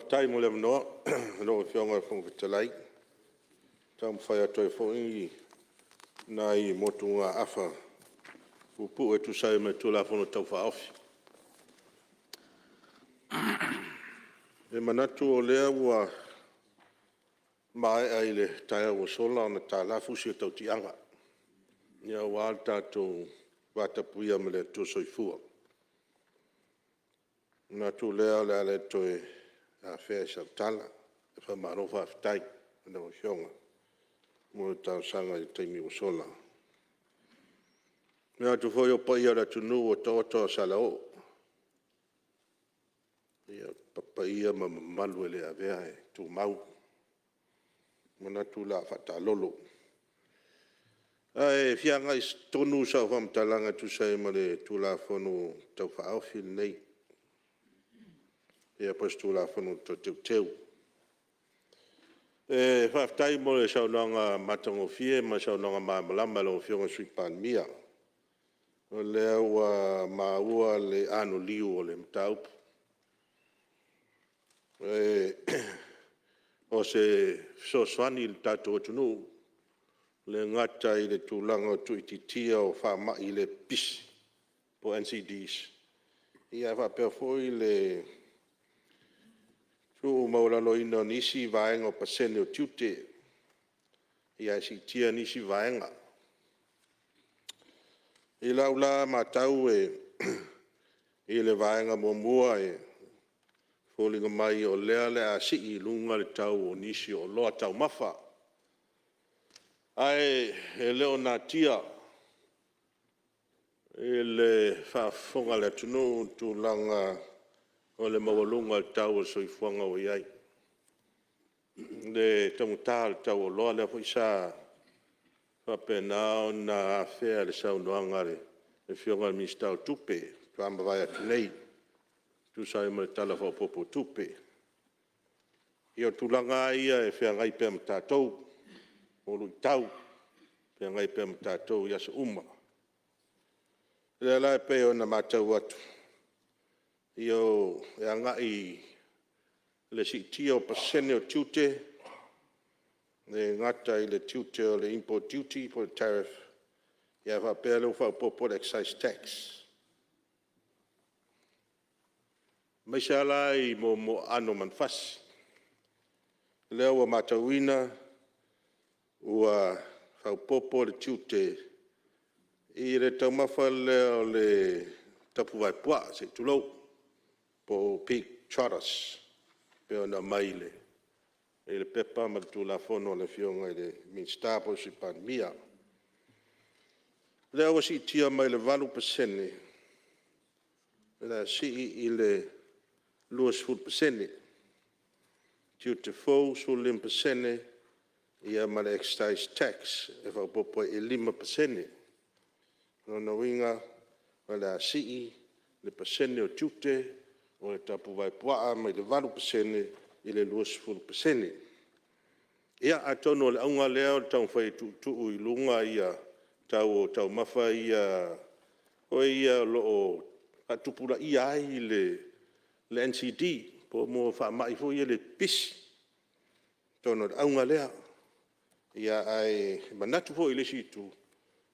Tai mo le manoa, no fionga whongwhitalai. Tam whai atoe whongi na I motunga afa. Upu e tu sai me tu la whono tau whaofi. E manatu o lea ua mai ai le taia o sola na tā la fusi o tau tianga. Ia wa tātou watapuia me le tu soifua. Na tu lea le ale toe a whea sa tala, e wha marofa aftai, na o xionga, mo tau sanga I teimi o sola. Mea tu foi o pai ara tu nu o toto sala o. Ia papaia ma malu ele a vea e tu mau. Mana tu la fata lolo. Ai fianga I tonu sa whamtalanga tu sai ma le tu la whanu tau whaofi nei. Ia pas tu la whanu teu. E whaftai mo le saunanga matango fie, ma saunanga mamalama lo fionga sui Palemene. o lea ua maua le ano liu o le mataupu. O se sosoani le tātou atunu, le ngata i le tūlanga o tuititia o whama i le pisi po NCDs. Ia whapea foi le tu maulano ino nisi vaenga o pasene o tiute. Ia si tia nisi vaenga. I laula matau i le vaenga mo mua fōlinga mai o lea le a si i lunga le tau o nisi o loa tau mafa. Ai leo nā tia le whaafonga le tunu tūlanga o le mawalunga le tau o soifuanga o iai. Le tamuta le tau o loa le fo isa whapena o na awhea le saunoanga le whionga le minista o tupe, tuama vai atu nei, tu sai mo le tala whapopo tupe. Ia tūlanga ia e whea ngai pēr mtātou, o lui tau, whea ngai pēr mtātou ia se uma. Le lai pe o na matau atu. Io e ngai le si tio pasene o tiute, le ngata i le tiute o le import duty for the tariff, ia wha pēr leo wha popo excise tax. Mai se ala i mo ano manfasi. Leo wa matauina ua wha popo le tiute i le taumafa leo le tapu vai pua se tulou po pig trotters pe ona maile e le pepa ma tu la fono le fionga le minsta po si pandemia leo si tia mai le 8% la si i le luas 4% tiu te fo su 5% ia ma le excise tax e fa popo e 5%. Nona winga, wala si le pasene o tiute, o le tapu vai pua, mai le 8% i le luas 4%. Ia atono le aunga leo tau whai tu i lunga ia tau mafa ia o ia loo atupura ia ai le NCD, po mo wha mai fo ia le pisi. Tono le aunga leo. Ia ai manatu fo i le situ.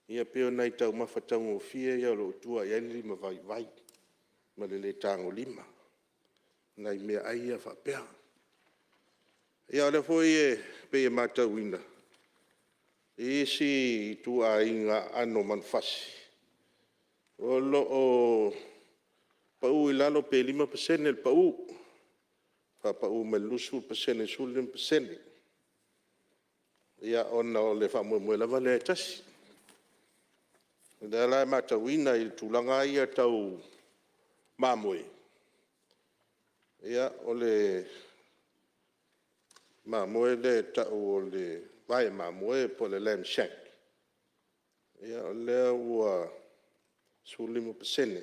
Ia peo nei tau mawhatango fia ia lo tua ia lima vai. Ma le tango lima. Nei mea ai ia whapea. Ia le foi pe matau ina. Si tu a inga ano manfasi. O lo o pau i lalo pe 5% el pau. Pau me lusu pasene sulim pasene. Ia ona o le whamoe lava le tasi. Dela matawina i tulanga ia tau mamoe. Ia o le mamoe le tau o le vai mamoe po le lamb shank. Ia o le ua sulimu pasene.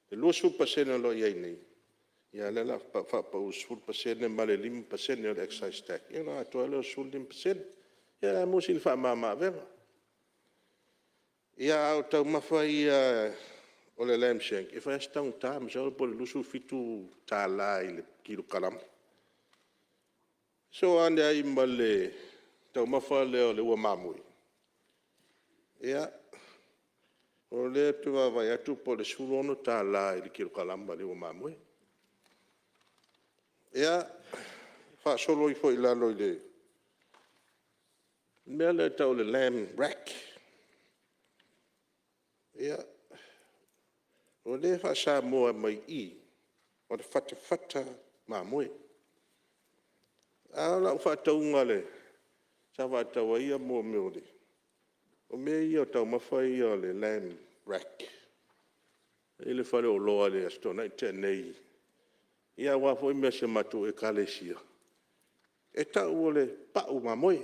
E lua su pasene lo iei nei. Ia le la whapau su pasene ma le 5% o le excise tax. Ia na atoa le sulimu pasene. Ia musi le whamama venga. Ia au tau mawha ia o le lamb shank. E whai astang tā, misa o po le lusu fitu tā la i le kilo kalam. So ane ai ma le tau mawha le o le ua mamui. Ia o le tua vai atu po le surono tā la i le kilo kalam ma le ua mamui. Ia wha solo i fo i lalo i le mea le tau le lamb rack. Ia, o le wha sa moa mai I, o le whata ma moe. A la whataunga le, sa whataua ia moa meo le. O mea ia o tau mawhai ia le lamb rack. I le whare o loa le astona i tenei. Ia wafo I mea se matu e kalesia. E tau o le pau ma moe.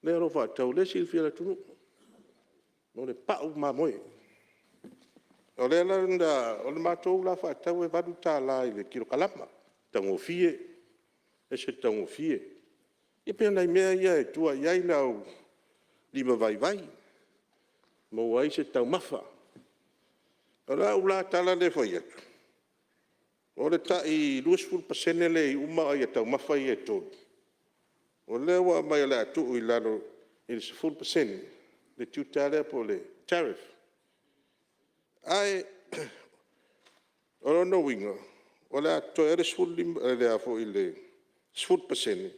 Le aro whatau le silfia la tunu. O le pau ma moe. O le landa, o le matou la whatau e vadu tā la I le kilo kalama. Tango fie, e se tango fie. I pēnei mea ia e tua iai lau 5 vai. mo wai se tau mafa. Ora ula tala le fai atu. O le ta i 2% le i uma ai tau mafa i e tōni. O le wa mai le atu i lalo i le 4% le tiutare po le tariff. Ai, ora no winga, o le ato e le le afo i le 4%.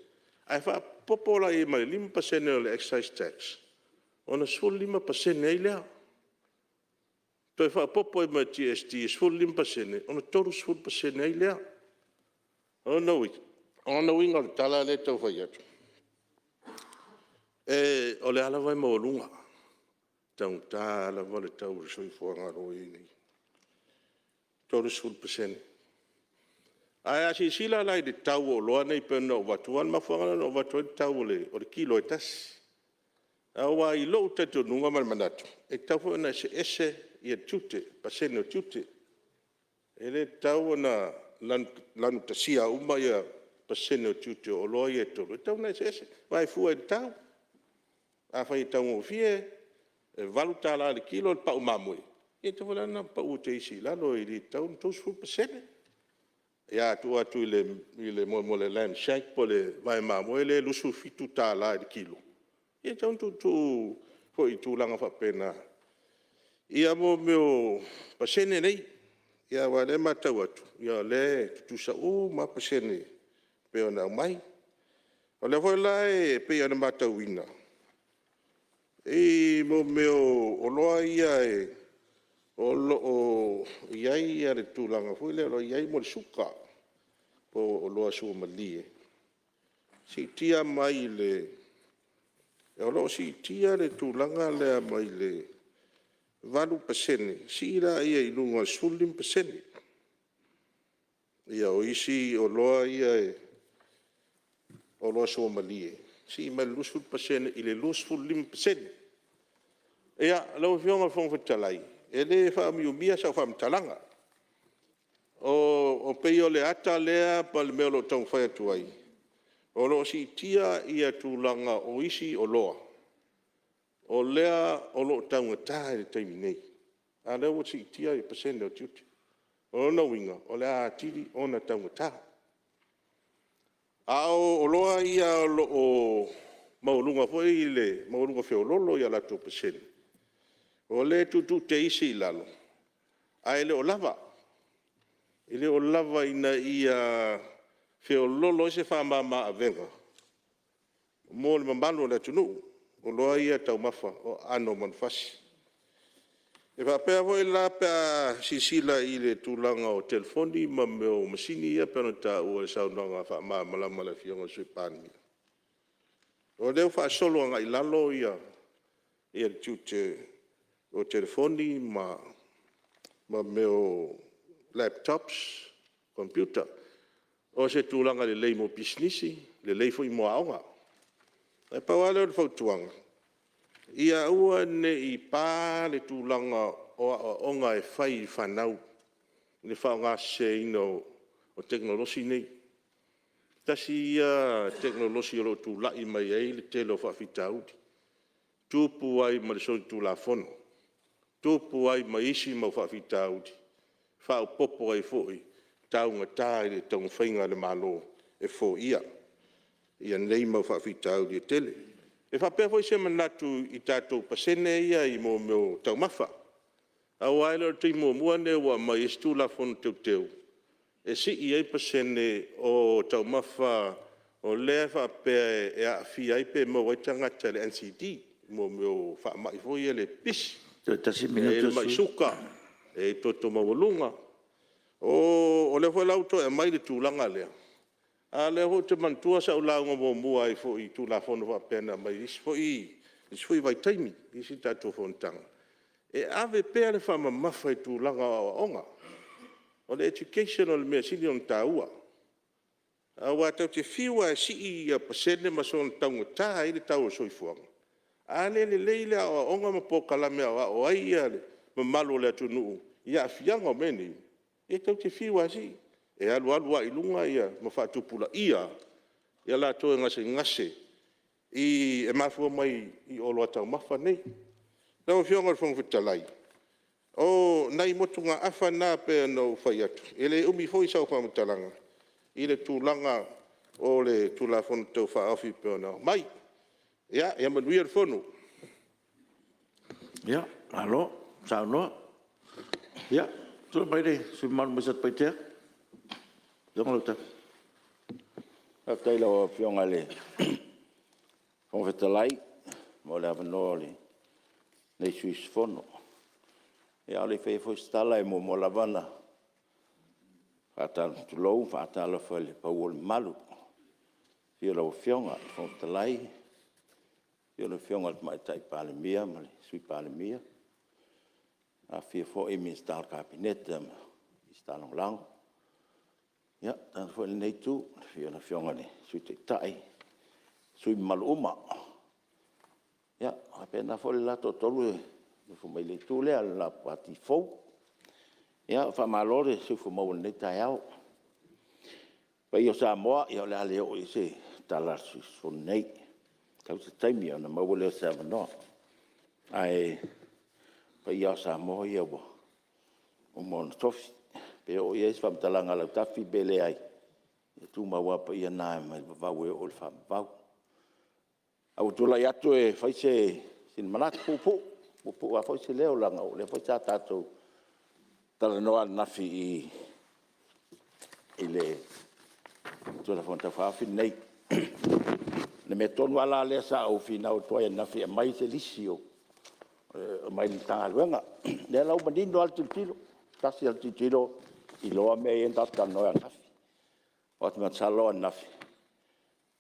Ai fa popola i mai 5% o le excise tax. Ona 5% ei lea. Toi fa popo i mai GST 5%, ona toru 5% ei lea. Ona winga le tala le tau fai atu. E o le ala vai maolunga. Tau ta ala vale tau soi fuanga roi nei. Toru 5%. Ai asi sila lai de tau o loa nei pena o watuan mafuanga o watuan tau le o le kilo e tasi. Awa i lo tatu nunga man manatu. E tau fo na se ese ia tute, pasene o tute. E le tau na lanu tasia uma ia pasene o tute o loa ia tolu. E tau na se ese, vai fua e tau. A fai tau o fie, e valu tala le kilo le pau mamui. E tau fo lana pau te isi lalo i li tau na tau sfu pasene. Ia tu atu i le mo le land shake po le vai mamui le lusu fitu tala le kilo. Ia tau tu fo i tu langa fa pena. Ia mo meo pasene nei, ia wale matau atu, ia le tutusa ma pasene peo na mai. O le foi lai peo na matau ina. E mo meo o loa ia o iai ia le tūlanga foi le o iai mo le suka po o loa sua malie. Si tia mai le, o loa si tia le tūlanga lea mai le 8%, si ira ia i lunga 5%. Ia o isi o loa ia o loa sua malie. Si mai 5% i le 5%. Ia, lau fionga fonga talai. E le wha miumia sa wha mtalanga. O peo le ata lea pa le meo lo tau whai atu ai. O lo si tia ia tūlanga o isi o loa. O lea o lo taunga tae le taimi nei. A lea o si tia i pasene o tiuti. O na winga, o lea atiri o na taunga tae. A o loa ia o maulunga foi le, maulunga feo lolo ia lato pasene. O le tutu te isi lalo. A ele o lava. Ele o lava ina ia feo lolo se wha mama a venga. Mo le mamalo le tunu. O loa ia tau mafa o ano manfasi. E whapea foi la pea sisila i le tūlanga o telefoni ma meo masini ia pena ta ua le saunanga wha malama le fionga sui pani. O leo wha solo anga i lalo ia le tute o telefoni ma meo laptops, computer. O se tūlanga le lei mo businessi, le lei foi mo aonga. E pawale o le fautuanga. Ia ua ne i pā le tūlanga o onga e whai i whanau. Ne whaonga se ino o teknolosi nei. Tasi ia teknolosi o lo tūlai mai ei le telo whawhitaudi. Tūpu ai ma le soni tūlafono. Tūpu ai ma isi ma whawhitaudi. Whao popo ai fōi. Taunga tāi le taunga whainga le malo e fō ia. Ia nei ma whawhitaudi e tele. E whapea foi se manatu i tātou pasene ia i mō meo tau mawha. Au aile o tei mua ne wa mai estu la fono teu. E si i ei pasene o tau mawha o lea whapea e a fi ai pe mo waitangata le NCD. Mō meo wha mai foi e le pisi. E mai suka. E toto mawalunga. O le foi lauto e mai le tūlanga lea. A le ho te mantua sa ulaunga mo mua i fo i tu la fono wa pena mai is fo i vai taimi i si tato fontanga. E ave pea le wha mamafa i tu langa o onga. O le education o le mea sini on ta ua. A wata te fiwa e si i a pasene ma son taunga ta i le tau o soifuanga. A le leile o onga ma po kalame o ai a le mamalo le atu nuu. Ia fianga o meni. E tau te fiwa si. E alu i lunga ia ma whaatupula ia la toe ngase i e mafua mai i olo atau mafa nei. Nau fionga le fonga fitalai. O nai motunga afa nā pe no whai atu. Ele umi foi sau whamatalanga. Ile tūlanga o le tūlafonu tau whaawhi pe ona. Mai, ia, ia manuia le fonu. Ia, alo, sao noa. Ia, tula mai re, sui manu masat paitea. Ia ngalauta. Kai lau fionga le fonga fitalai, mo le avanoa le nei suis fono. Ia le fei foi stala e mo lavana. Whātala tulou, whātala whai le pau o le malu. Fia lau fionga, fonga fitalai. Fia lau fionga le mai tai Palemene, ma le sui Palemene. A fia fo e min star kabinete, ma i stalong lang. Ia, tan fo le nei tu, fia lau fionga le sui te tai. Sui malu uma. Ia, apena fo le lato tolu e, fo mai le tu le ala pati fou. Ia, wha malore, sui fo mau nei tai au. Pa i o Samoa, i o le ale o i se talar sui son nei. Kau se taimi o na mau leo se avanoa. Ai, pa i o Samoa i o mona tofi. Pe o i eis whamtalanga lau tafi bele ai. E tu maua pa i anae mai vavau e o le whamavau. Au tula i atu e whaise sin manat pupu. Pupu a whaise leo langa o le whaise a tātou. Tala noa nafi i le tula whanta whaafi nei. Ne me tonu ala le sa au fina o toia nafi a mai se lisio. Mai ni tanga luenga. Le lau manino al tilo. Tasi al tilo i loa me e ndata noa nafi. O te matsalo a nafi.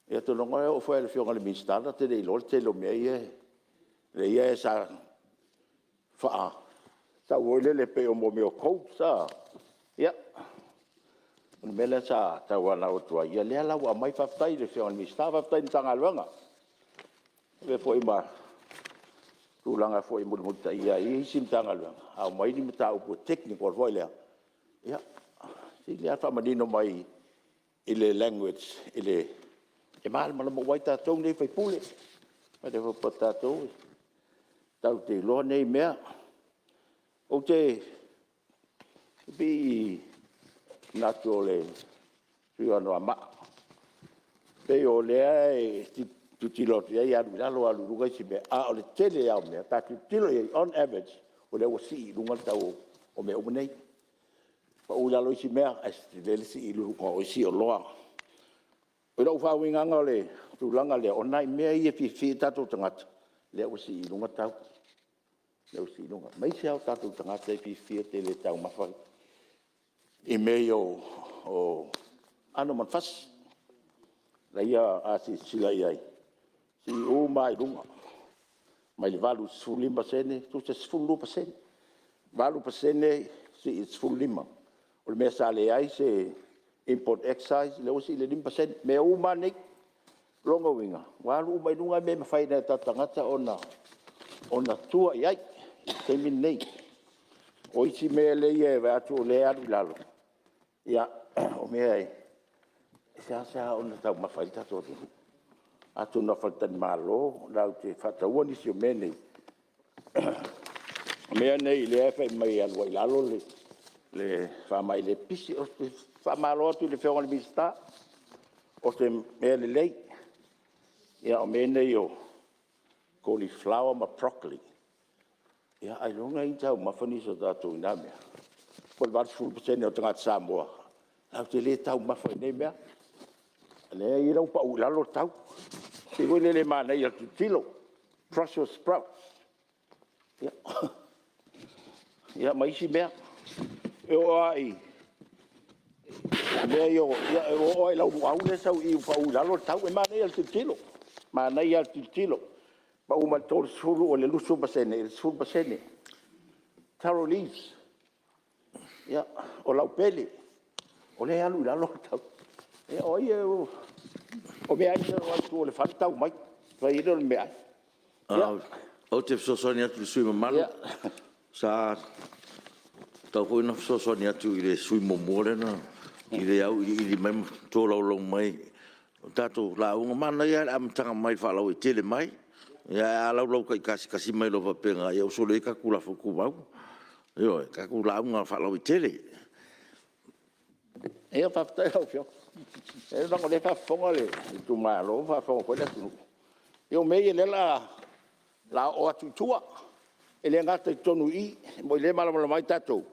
E to longa e o fai le fionga le minstana te le ilol te lo me e. Le ia e sa faa. Sa uole le pe o mo me o kou sa. Ia. Mele sa tawana o tua. Ia lea lau a mai whaftai le fionga le minstana. Whaftai ni tanga luenga. E fo ima. Tūlanga fo i muta ia i sim tanga luenga. Au mai ni mata upo tekniko o foi lea. Ia. Si lea whamanino mai i le language. I le e mal mana mo wai tātou nei whai pule. Ma te whapa tātou. Tau te loa nei mea. O te bi natu o le sui anoa maa. Pei o lea e tu tilo te ei anu lalo alu runga si mea. A o le tele au mea. Ta tu tilo e on average. O le o si i runga tau o mea umanei. Pa u lalo isi mea. Esti lele si i runga o isi o loa. O rau whawinganga le tūlanga le o nai mea i e fi tātou tangata. Le o si i runga tau. Le o si i runga. Mai se au tātou tangata e fi te le tau mawhai. I mei o ano man fas. La ia a si sila iai. Si o mai runga. Mai le valu sfulima sene. Tu se sfulupa sene. Valu pa sene si sfulima. O le mea sa le ai se import excise, le osi le 5%, me uma nei, longa winga. Walu umai nunga me mawhai na tatangata ona tua iai, te min nei. O isi mea le ia e atu o le aru lalo. Ia, o mea e, sa ona tau mawhai tato atu. Atu na whaltani malo, lau te whataua nisi o mea nei. Mea nei, le efe mai alua i lalo le whamai le pisi o te whamalo atu le whionga le mista o te mea le lei. Ia o mea nei o cauliflower ma broccoli. Ia ai longa i tau mawhanisa tātou ina mea. Pol var 10% o tangata Samoa. Lau te le tau mawhai nei mea. Le i rau pa ulalo tau. Te koe le mana i atu tilo. Brussels sprouts. Ia. Ia maisi mea. E o ai. Mea i o ai lau au le sau i pa ulalo tau. E mana i atu tilo. Mana i atu tilo. Pa umator suru o le lusu basene. Le suru basene. Taro leaves. Ia. O lau pele. O le alu ulalo tau. E o i o mea i o atu o le whantau mai. Vai iro le mea. O te fsosoni atu le sui mamalu. Sa tau hoi na fsosoni atu i le sui momore na. I le au i le mai tō lau lau mai. Tātou la unga mana ia amtanga mai whalau i tele mai. Ya lau kai kasi mai lo papenga ia usole ka kula foku mau. Yo ka kula unga fa lo tele. E fa ta o fio. E no le fa fonga le tu ma lo fa fonga ko le tu. Yo me le la o atu tua. Ele ngata tonu I mo le mala mai tatou.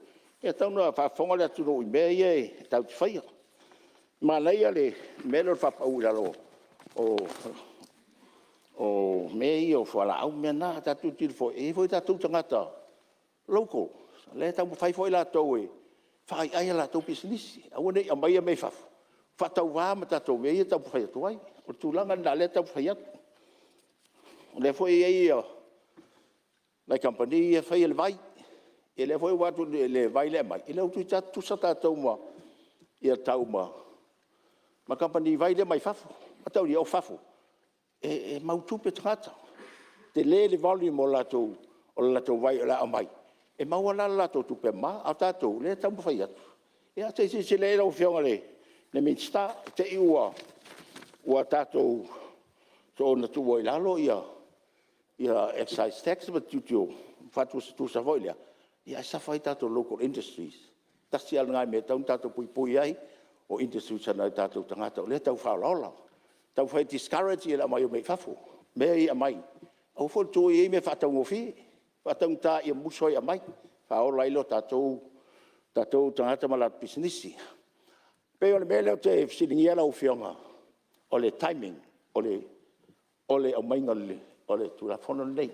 E tau no fa fonga le tu no me ye tau fai. Ma nei ale me lo fa pau la lo. O me o fa la au me na tatu til fo e foi tatu tangata. Local. Le tau fai foi la to e. Fai ai la to business. A wone a mai me fa. Fa tau wa ma tatu me e tau fai to ai. O tu langa na le tau fai. Le foi ai la compagnie e fai le vai. E le foi watu le vai le mai. E le tu tatu sa tatu ma. Ia tau ma. Ma compagnie vai le mai fa. Ma tau li o fa. E mautupe tangata. Te le volume o lato vai o la mai. E mawala lato tupe ma, a tato, le tamu fai atu. E a te si le lau fionga le minsta, te iua, ua tato, so na tu woi lalo ia excise tax, but tutio, fatu tu sa voi lea. Ia sa fai tato local industries. Tasi al ngai me taun tato pui ai, o industries ana tato tangata, le tau wha lola. Tau fai discourage la mai o me fafu. Me ia mai. Au fo tu i me fa tau fi. Fa tau ta ia muso ia mai. Fa o lailo tatou tangata mala business. Pe o le mele o te silingia la o fionga. O le timing. O le o mainga o le tu la fono nei.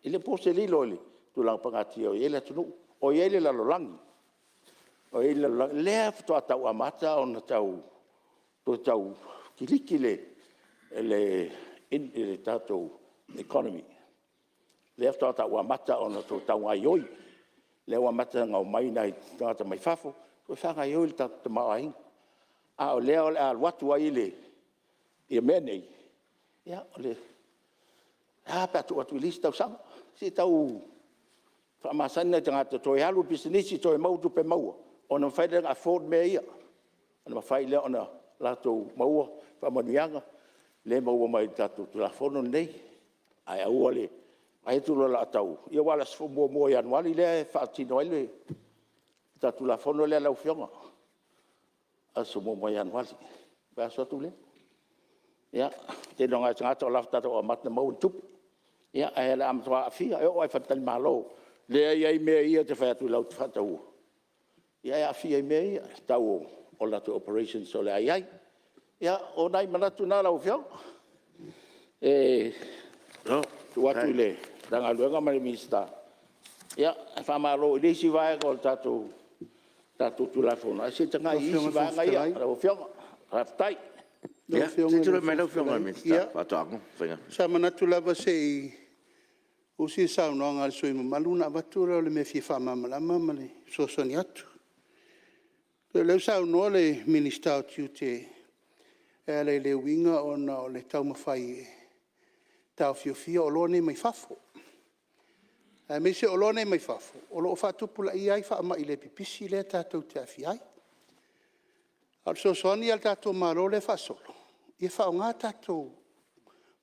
Ile pose lilo le tu la pangati o ile tunu. O ile la lolangi. O ile la left to tau amata o na tau tau kilikile le tatou economy. Le afta ta wa mata ona to tau ai oi. Le wa mata ngau mai nai ta mai fafo. Ko fa ngai oi ta mai. A o le al watu ai le. E menei. Ya le. Pa tu atu lista sang. Si tau fa masana tanga to yalu business to mau tu pe mau. Ona fa de afford me ia. Ona fa ile ona lato maua fa manianga le maua mai tatu la fono nei ai au le ai tu la tau ia wala sfo mo ya wali le fa tino le tatu la fono le la ufionga aso mo ya wali ba so tu le ya te donga tanga la tatu o matna mo tu ya ai la am toa fi ai fa tal malo le ai me ia te fa tu la fa tau ya fi ai me tau o la to operations so le ai ya o nai manatu na la ufio no tu atu le danga luenga mai mista ya fa malo le si vai ko tatu tu la fona se tanga i si vai ngai o ufio raftai ya tu le mai la ufio mai mista fa tango fenga sa manatu lava sei o si sa no ngal soi maluna batura le me fi fa mama male so soniatu le sa no le minista o te le winga ona o le tau mawhai tau fiofia o lone mai fafo. Me se o lone mai fafo. O lo whatupula i ai wha mai le pipisi le tātou te awhi ai. Al so soni al tātou maro le whasolo. I wha o ngā tātou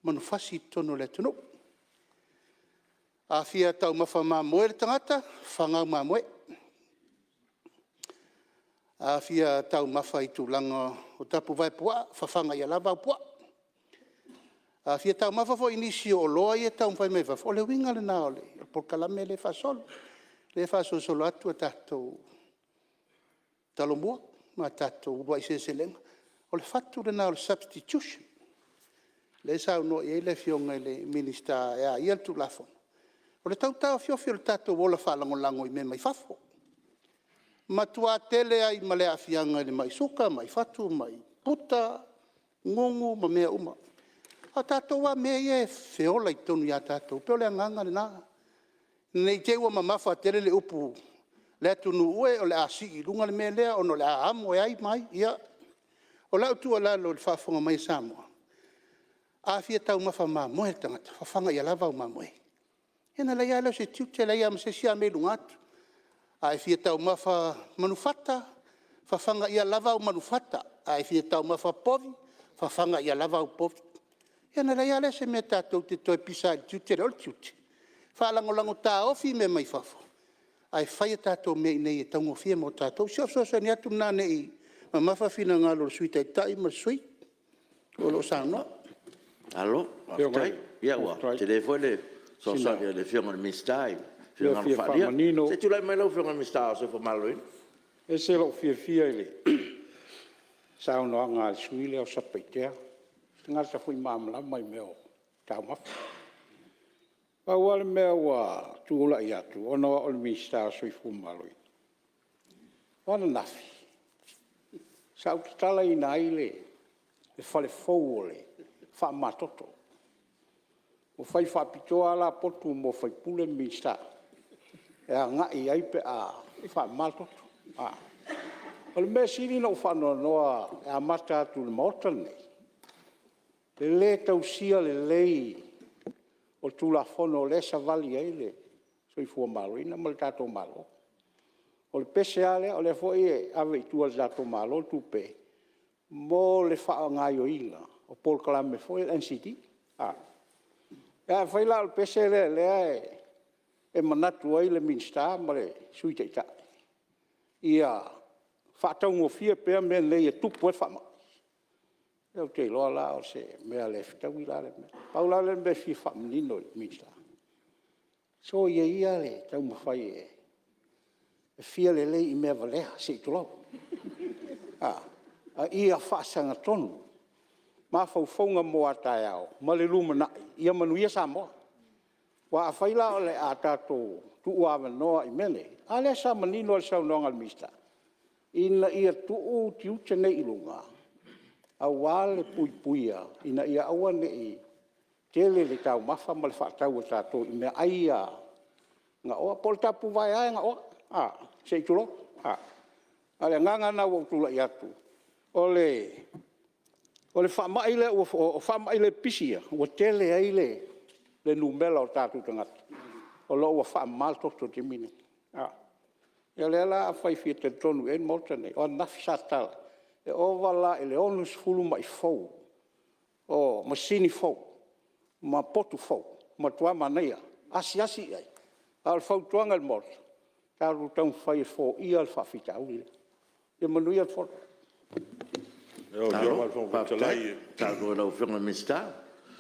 manufasi tono le tunu. A fia tau mawha mā moe le tangata, whangau mā moe. A fia tau mawha i tūlanga o tapu vai pua, whawhanga i alava o pua. A fia tau mawha fo inisi o loa i e tau mwhai mai whawha. O le winga le nao le, o porkalame le whasolo. Le whasolo solo atu a tātou talomua, ma tātou urua i seselenga. O le whatu le nao le substitution. Le sao no i ele fionga le minista e a ial tu lafon. O le tau tau fiofio le tātou wola whalango lango i me mai whafo. Matua tele ai male afianga le mai suka, mai fatu, mai puta, ngongu, ma mea uma. A tātou wa mea ie feola i tonu ia tātou. Peo le anganga le nā. Nei te ua mamafa tele le upu. Le atunu ue o le asi i lunga le mea lea, ono le amo e ai mai, ia. O lau tua lalo le whafonga mai Samoa. A fia tau mafa mā moe tangata, whawhanga i alava o mā moe. Hena lei ala se tiute lei am se sia me lungatu. Ai fia tau mafa manufata, whawhanga ia lava o manufata. Ai fia tau mafa povi, whawhanga ia lava o povi. Ia na rai ale se mea tātou te toi pisa i tiute reo tiute. Whaalangolango tā ofi me mai whafo. Ai whai a tātou mea nei e taungo fia mo tātou. Siof ni atu nā nei ma mawhawhina ngā loro sui tai tai ma sui. O lo sāno. Alo, aftai. Ia ua, telefone. So sorry, le fionga ni mistai. Fionga ni whalia. Se tu lai mai lau fionga ni mistai o se whamaloin. E se lo fia ele. Sao no ngā sui leo sa peitea. Ngā sa fui mamala mai meo tau mafu. Pau ale mea wa tūla i atu. Ono o le mistai sui fumaloi. Ona nafi. Sao ki tala i nā ile. Le whale fau ole. Wha matoto. O whai whapitoa la potu mo whai pule mistai. E a ngā i aipe a wha matoto. O le mea siri no whanoa noa e a mata atu le maota nei. Le le tausia le lei o tula fono le sa vali eile. So i fua malo ina ma le tato malo. O le pese ale o le foi e ave i tua le tato malo tupe. Mo le wha ngai o inga. O Paul Kalame foi le NCT. E a whaila o le pese le e manatu ai le minsta ma le sui teita. Ia whātaungo fia pēr mea nei e tupu e whama. Eo te loa la o se mea le whitau i la le mea. Pau la le mea fia whamanino i minsta. So ia le tau mawhai e fia le lei i mea valea se i tulau. A ia whaasanga tonu. Ma whauwhaunga moa tai au. Ma le lumanai. Ia manuia Samoa. Wa a whaila o le a tātou tuuawa noa i mene. A le sa manino al sau noanga le mista. Ina ia tuu tiute nei ilunga. A wale pui puia. Ina ia awa nei tele le tau mafa ma le whaatau o tātou. I mea aia. Nga oa pol tapu vai aia nga oa. Se i tulo. Ale nganga na wau tula i atu. Ole whaamaile o whaamaile pisia. O tele aile le numela o tātou tangata. O lo ua whaamaltoto te mine. Ia le ala a whaiwhia te tonu e mota nei. O nafi sa tala. E o wala e le onus fulu mai fau. O masini fau. Ma potu fau. Ma tua manea. Asi ai. Al fau tuanga le mota. Tāru tau whai e fau ia al whawhita auri. Ia manuia al fau. Tāru e lau whionga mista.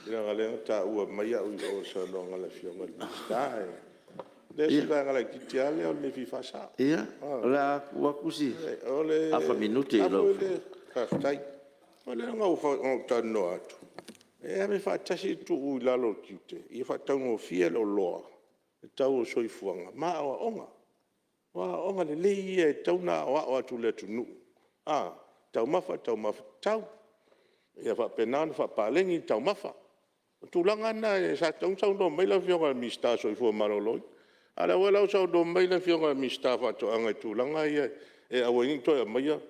Ina ngalenga tā ua mai au i o sa longa le whionga mista. Desi vai ngala ki te ale o le fifasa. Ia, la ua kusi. Afa minuti e lau. Kaftai. Ole ngau tano atu. E me whaatasi tu ui lalo kiute. I whaataungo fia lo loa. E tau o soifuanga. Ma awa onga. Wa onga le lei e tauna o atu le tunu. Tau mafa. Tau. Ia whapenana whapalengi tau mafa. Tūlanga na e sa taun sau no mai la whionga mista soifua maroloi. Ala wala o sau do mai la whionga mista whato anga tūlanga ia e awengi toia maia.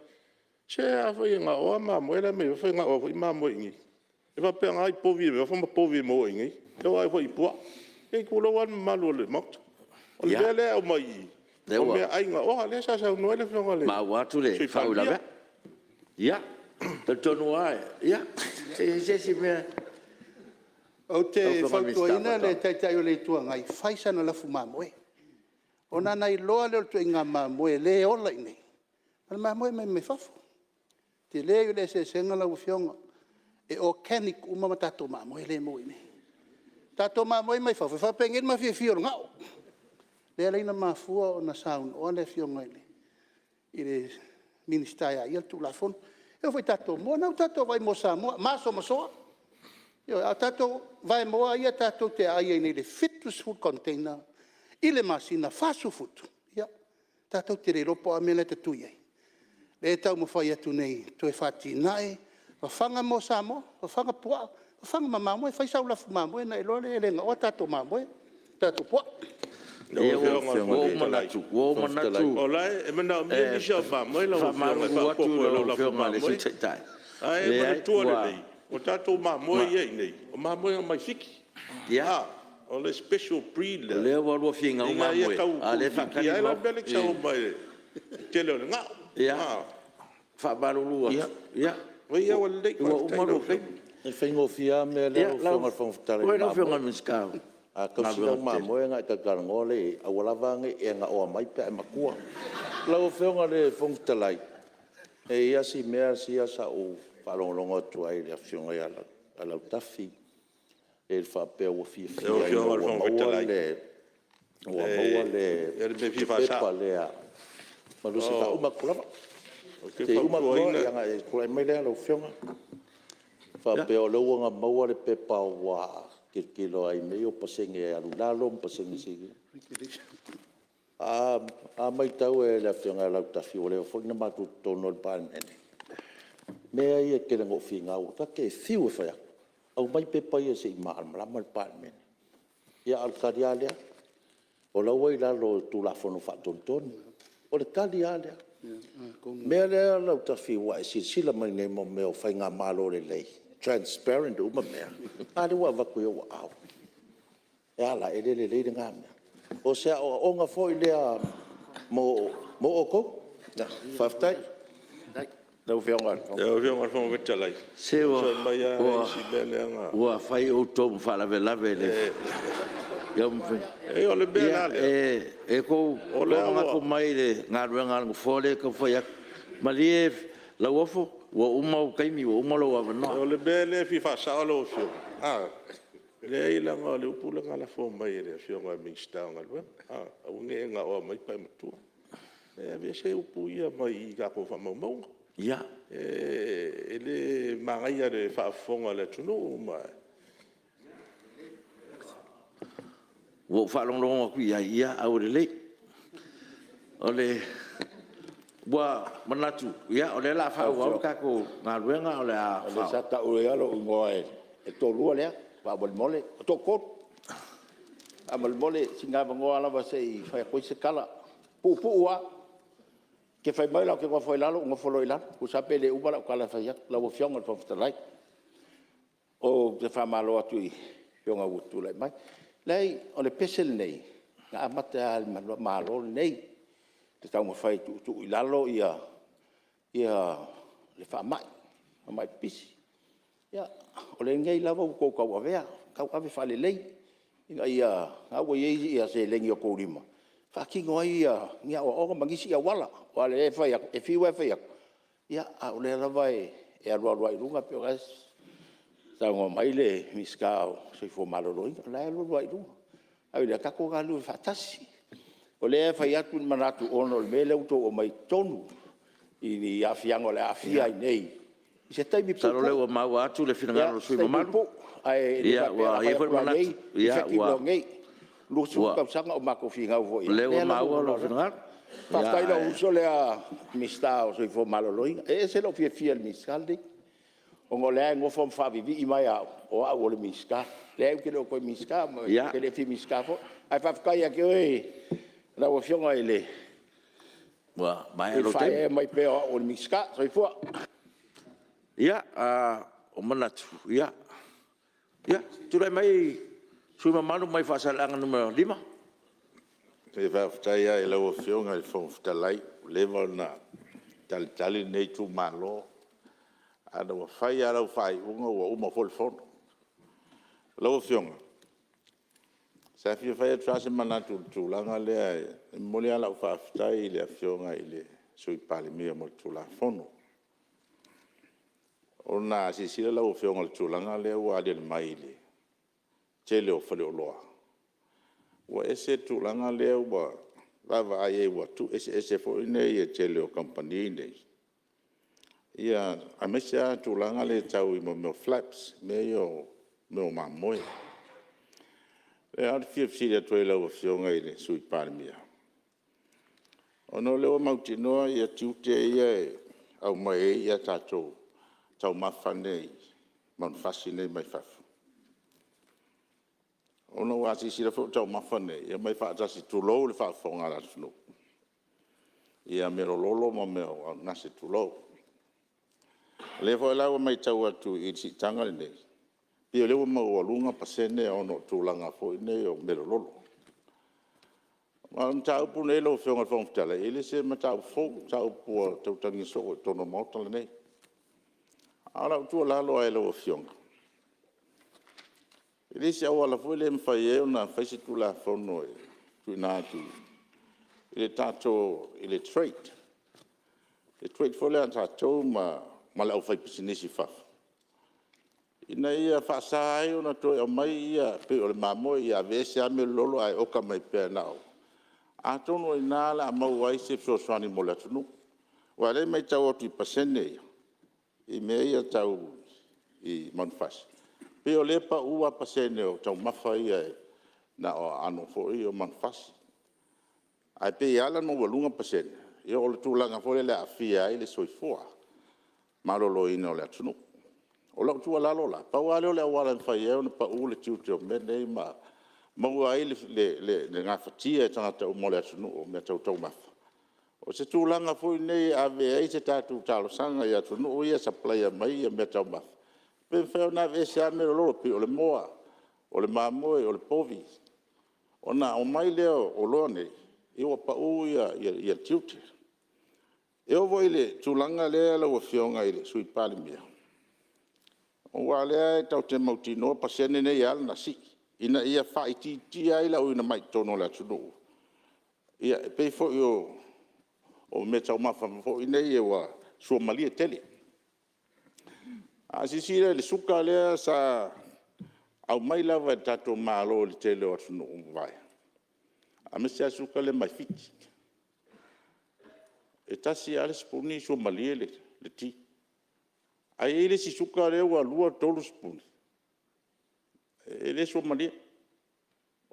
Se a whai ngā oa mā moela me whai ngā oa whai mā moe ingi. E whapea ngā i povi e whama povi mo ingi. E wai whai pua. E kula wan malu le mauta. O le le au mai i. O mea ai ngā oa le sa sau noe le whionga le. Ma watu le whau la vea. Ia. Te tonu ai. Ia. Se mea. O te whautua le taitai o le tua ngai, whaisana lafu mamoe. O nana i loa leo tu inga mamoe, le ola i nei. Mana mamoe me whafo. Te leo le se senga lau whionga, e o canik umama tato mamoe le mo i nei. Tato mamoe mai whafo, whapengin ma fia ngau. Le leina mafua o na saun, o le whionga i nei. I le ministaia i altu la fon. E o whai tato mo, nau tato vai mo Samoa, maso masoa. Yo, a tato vai moa ia tato te aia nei le fitus food container i le masina fasu food. Ia, tato te ropo a mele te tuiei. Le tau mo whai atu nei, tu e whati nai, whanga mo Samoa, whanga pua, whanga mamamoe, whai sau lafu mamoe, na elole e lenga o tato mamoe, tato pua. Wo manatu. Olai, e mana o mea nisha mamoe la whamaru mamoe. Ai, e mana tua le nei. O tātou mamoe iei nei. O mamoe o mai fiki. Ia. O le special breed le. Lea walua whinga o mamoe. A le whakani Ia la belek sa o mai. Tele o le ngā. Ia. Whamarulua. Ia. Ia wa le lei. Ua umaru. E whaingo fia me le o whionga whangwhatale Koe na whionga miskau. A kausina ma moe ngai ka karangole a walavange e nga oa mai pe e makua. Lau whionga le whangwhatalai. E ia si mea si asa o whalongalonga tu ai le a whionga i a lau tafi. E le whapea ua fia fia i o ua maua le... Ua maua le... Pepa le a... Malusi ka umakulava. Te umakulava i anga e kula mai lea lau whionga. Whapea o lauanga maua le pepa ua... Kilo ai mei o pasenge e alu lalo, pasenge sigi. A mai tau e la whionga lau tafi o leo, whakina matu tono le Palemene. Mea ia ke lango whinga o, ka ke whiu e whaiak. Au mai pepa ia se i malama le Palemene. Ia al kari alea, o lau ai lalo tu la whono whatontoni. O le kari alea. Mea lea lau tafi wa e sila mai nei mo meo whainga malo le lei. Transparent uma mea. Ale wa vaku yo au. E ala e le le ngā mea. O sea o nga foi lea mo oko. Na, whaftai. Nau whionga. Nau whionga whangwhatalai. Se o whai o tomu whalawe lawe le. E o le bea lea. E kou ngā ko mai le ngā ruenga ngā whole ka whaiak. Malie lau ofo. Wa umau kaimi wa umalo wa no. O le bele fi fa sa lo fio. Le ila nga le upula nga la fo mai le fio nga mixta nga lo. O nge nga o mai pa matu. E ve se upu ia mai ga ko fa mau. Ya. Le maria de fa fonga le tuno ma. Wo fa long long ku ia au le. Ole Wa manatu ya ole la fa wa ka ko nga ruenga ole a le sa ta o ya lo ngoe e to lu le pa bol mole to ko a bol mole singa bango ala va sei fa ko se kala pu wa ke fa mai la ke ko foi la lo ngo fo ila ku sa pele u bala kala fa ya la wo fiong fo fa lai o ke fa malo atu i fiong a wutu lai mai lai ole pesel nei nga mata al malo nei te tau mawhai tu i lalo ia le whamai pisi. Ia, o le ngei lava u kou kau awea, kau awe whale lei. Ia, awa ia se lengi o kourima. Whakingo ai ia o oga mangisi ia wala, o ale e whaiak, e whiu e whaiak. Ia, o le lava e aruarua i runga pio gas. Tau ngā mai le miskao, se fo maloroi, la e aruarua i runga. Au le kako galu e whatasi. O le fai atu manatu ono le mele uto o mai tonu i ni afiango le afia i nei. I se taimi po. Saro le o mau atu le whina ngaro sui mamalu. Ia, wa ia fai manatu. Ia, wa. Lusu kausanga o mako whingau fo i. Le o mau o lo whina ngaro. Whakai na uso le a mista o sui fo maloloinga. E se lo fia fia le miskaldi. O ngo lea ngofo mwhavivi i mai au. O au o le miska. Lea uke leo koe miska. Ke le fi miska fo. Ai whafkai a ke oe. Na o fionga ele. Wa, mai lo te. E mai peo o miska, so i fua. Ia, o manatu, ia. Ia, turai mai, sui mamalu mai whasalanga numero 5. Te whaftai e lau o fionga i whangwhatalai, lewa na tali nei tu malo. Ana wa whai a lau whai unga wa uma wholfono. Lau o fionga. Sa fia fai trase manatu tulanga lea mole ala whaftai le fionga i le sui Palemene mo tula fono. Ona si sila lau fionga le tulanga lea wa ale mai le tele o fale o loa. Wa ese tulanga lea wa lava aye wa tu ese fo ine ye tele o company nei. Ia amesia tulanga le tau i mo flaps me mamoe. E ar fia le toi lau fionga i le sui Palemene. Ono leo mautinoa ia tiute ia au mai ia tātou tau mawhanei manfasi nei mai whafu. Ono wasi sira fo tau mawhanei ia mai whaatasi tulou le whaafonga la tunu. Ia mero lolo ma meo nasi tulou. Le fo lau mai tau atu i si tanga le nei. Pio lewa mawalunga pasene ono tūlanga fo nei o mero lolo. Ma tau pu nei lo whionga whangwhtala. Ele se ma tau fo, tau pua tautangi so o tono mautala nei. Ara utua lalo ai lo whionga. Ele se au ala foi le mfai e ona faisi tu la fono e tu ina tu. Ele tato ele trade. E trade foi le tato ma la fai business fa. Ina ia fa sai ona to e mai ia pe o le mamo ia vese a me lolo ai oka mai pe nao. A tono ina la mau ai se so swani mo la tunu. Wa le mai tau tu pasene. I me ia tau I manfas. Pe o le pa ua pasene o tau mawhai ai na o ano fo I o manfas. Ai pe ala no walunga pasene. I o le tūlanga fo le afia ai le soifua. Marolo ina o le atunu. O lau tua lalo la. Pa ua leo le awala mwhai eo na pa ua le tiu teo mene ma maua ai le ngā whatia e tangata o mo le atunu o mea tau tau mawha. O se tūlanga fo nei ave ai se tātou talo sanga I atunu o ia sa playa mai ia mea tau mawha. Pe whao nā vese a mero loro pi o le moa, o le mamoe, o le povi. O nā o mai leo o loa nei, I o pa u ia tiute. E o voi le tūlanga lea la ua whionga I le sui Palemene. O wā lea e tau te mautino pa sene nei ala na si. Ina ia whaiti tia I la uina mai tono la tunu. Ia e pei fo o me tau mawha fo I nei e wa sua malia tele. A sisira le suka lea sa au mai lava e tato malo le tele o tunu vai. A me sea suka le mai fiti. E tasi ale spuni so malie le ti. A ele si suka lea wa lua tolu spuni. Ele so malie.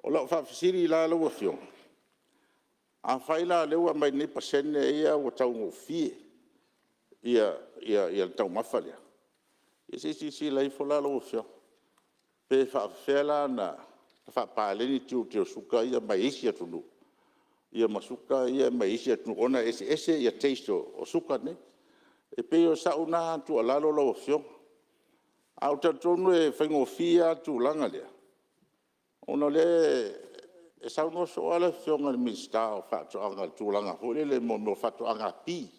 O lau whawhisiri la laua fiong. A whaila lewa mai nei pasene ia wa tau ngofie. Ia tau mawhalea. E si lai fo la lo fio. Pe fa fela na fa Palemene tiu teo suka ia mai isi atunu. Ia masuka ia mai isi atunu ona ese ia taste o suka ne. E pe o sa una tu ala lo fio. Au tonu e fingofia tu langa lea. Ona le e sa no so ala fio ngal minsta o fa to anga tu langa ho le mo fa to anga pi.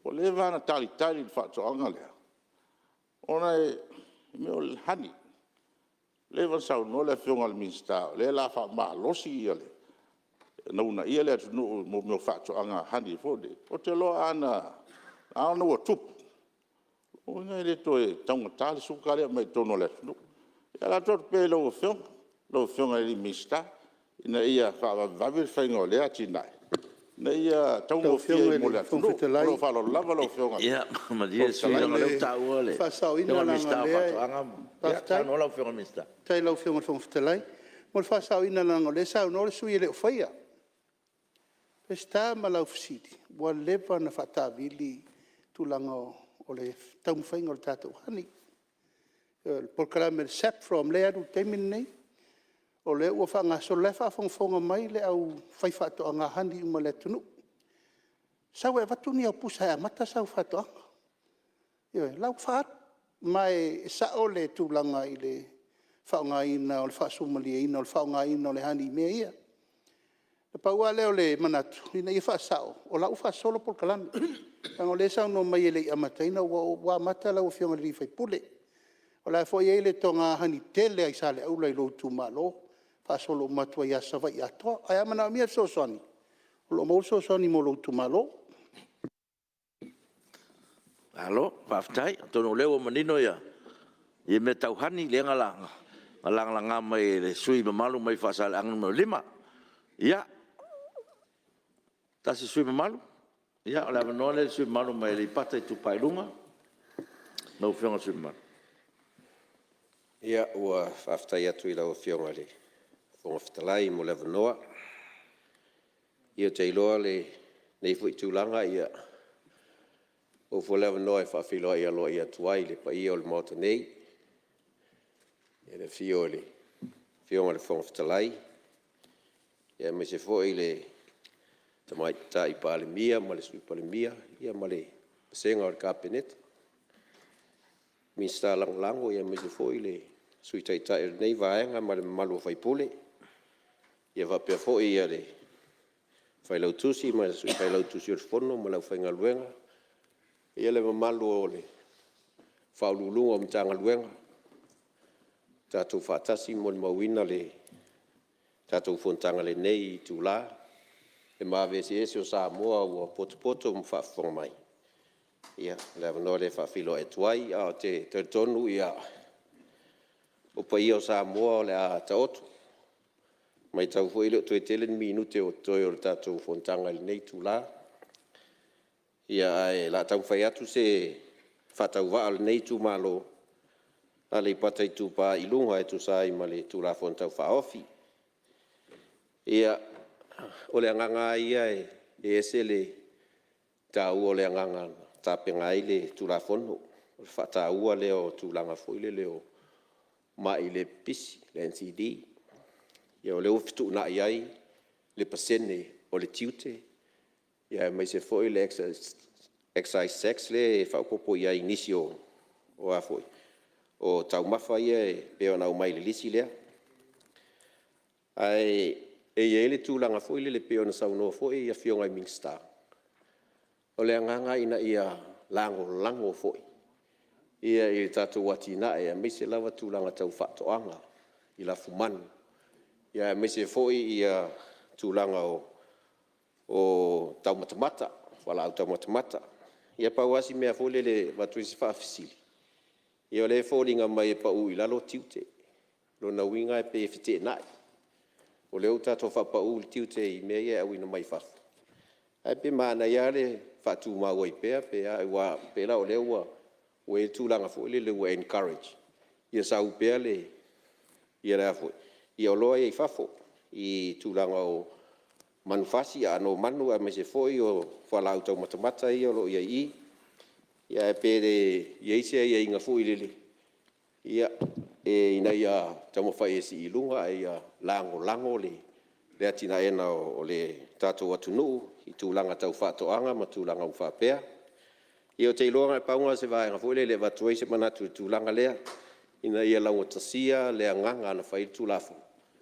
O le vana tali fa to anga lea. Ona e me o hani. Le van sau no le fionga al minsta. Le la fa ma losi ia le. Na una ia le no mo fato anga hani fode. O te lo ana o tup. O nga le to e tanga tali suka le mai tono le no. Ia la tot pe lo fionga le minsta. Ina ia fa va vir faingo le atinai. Na ia tau mo fionga mo le no. Lo fa lo lava lo fionga. Ia, ma dia sui la le tau le. Fa sau ina la ngale. Ia, ta no la fionga mista. Tai lau fionga fong fitalai. Mo fa sau ina la ngale sau no le sui le faia. Pesta ma lau fisiti. Wa leva na fata vili tulanga o le tau fainga o tatou hani. Por kalame sap from le adu temin nei. O le ua wha ngā so lefa whongwhonga mai le au whaiwhato a ngā handi uma le tunu. Sau e watu ni au pusa e mata sau whato anga. Iwe, lau whaat mai sa o le tūlanga I le whaonga ina o le whaasumali ina o le whaonga ina o le handi mea ia. Le paua leo le manatu, ina I whaasao, o lau whaasolo por kalame. Tango le sau no mai ele I amata ina wa mata lau whionga li whai pule. O la fo ele tonga hani tele ai sale au lai lo tu malo. Solo matua ia sava ia to ai amana mia so soni lo mo so soni mo lo tu malo Alo, paftai, tono leo manino ia. Ia me tau hani le ngalanga. Ngalanga mai le sui mamalu mai fasal ang mo lima. Ia. Tasi sui mamalu. Ia, ola manole sui mamalu mai le pata tu pailunga. No fionga sui mamalu. Ia, ua paftai atu I lau fionga le. Fonotaga mo le vanoa. Ia te iloa le nei fui tūlanga ia. O fo le vanoa e whawhiloa ia loa ia tuai le pa ia o le mauta nei. Ia le fio le fionga le Fonotaga. Ia me se fo I le tamai ta I Palemene ma le sui Palemene. Ia ma le pasenga o le kabinet. Minsta lango ia me se fo I le sui taitai nei vaenga ma le malu whaipule. Ia whapea fo ia le whailau tusi, ma le whailau tusi o le whono, ma lau whainga luenga. Ia le mamalu o le whaululunga o mtanga luenga. tātou whātasi mo le mauina le tātou Fonotaga le nei i tūlā. E mawesi ese o Samoa ua poto mwhaafonga mai. Ia, le avanoa le whaafilo e tuai, a te tonu ia o pai o Samoa o le a taotu. Mai tau fo ile toi tele minute o toi o tātou Fonotaga le nei tūlā. Ia e la tau whai atu se whatau waa le nei tū malo a le pata i tūpā i lunga e tu sai ma le tūlā Fonotaga whaofi. Ia o le anganga ia e ese le tau o le anganga tapenga i le tūlā fono. O le whataua leo tūlanga foile leo mai le pisi, le NCD. Ia o leo fitu na iai le pasene o le tiute. Ia mai se foi le excise sex le whaupopo iai nisi o a foi. O tau mawha ia e peo nau mai le lisi lea. Ai e ele tūlanga foile le peo na saunoa foi ia fionga i Mingstar. O le anganga ina ia lango foi. Ia i tātou watina e a meise lava tūlanga tau whatoanga i la fumanu. Ia meise foi ia tūlanga o tau matamata, wala au tau matamata. Ia pauasi mea foile le watuisi whaafisili. Ia le fōringa mai e pau i lalo tiute. Lona winga e pe fite nai. O leo tātou whapau le tiute i mea ia au ina mai whafu. Ai pe maana ia le whatu maua i pea, pe la o leo wa o e tūlanga foile le ua encourage. Ia sau pea le, ia rea foi. Ia o loa i whafo i tūlanga o manufasi ano manu a me se foi o whala au tau matamata i o lo ia i. Ia e pere ia ise ia inga fui lele. Ia e ina ia tamawhai e si ilunga ia lango le atina ena o le tātou atunu i tūlanga tau whatoanga ma tūlanga u whapea. Ia o te iloanga e paunga se vaenga fui le watuai se manatu tūlanga lea. Ina ia launga tasia lea nganga na whai tūlafo.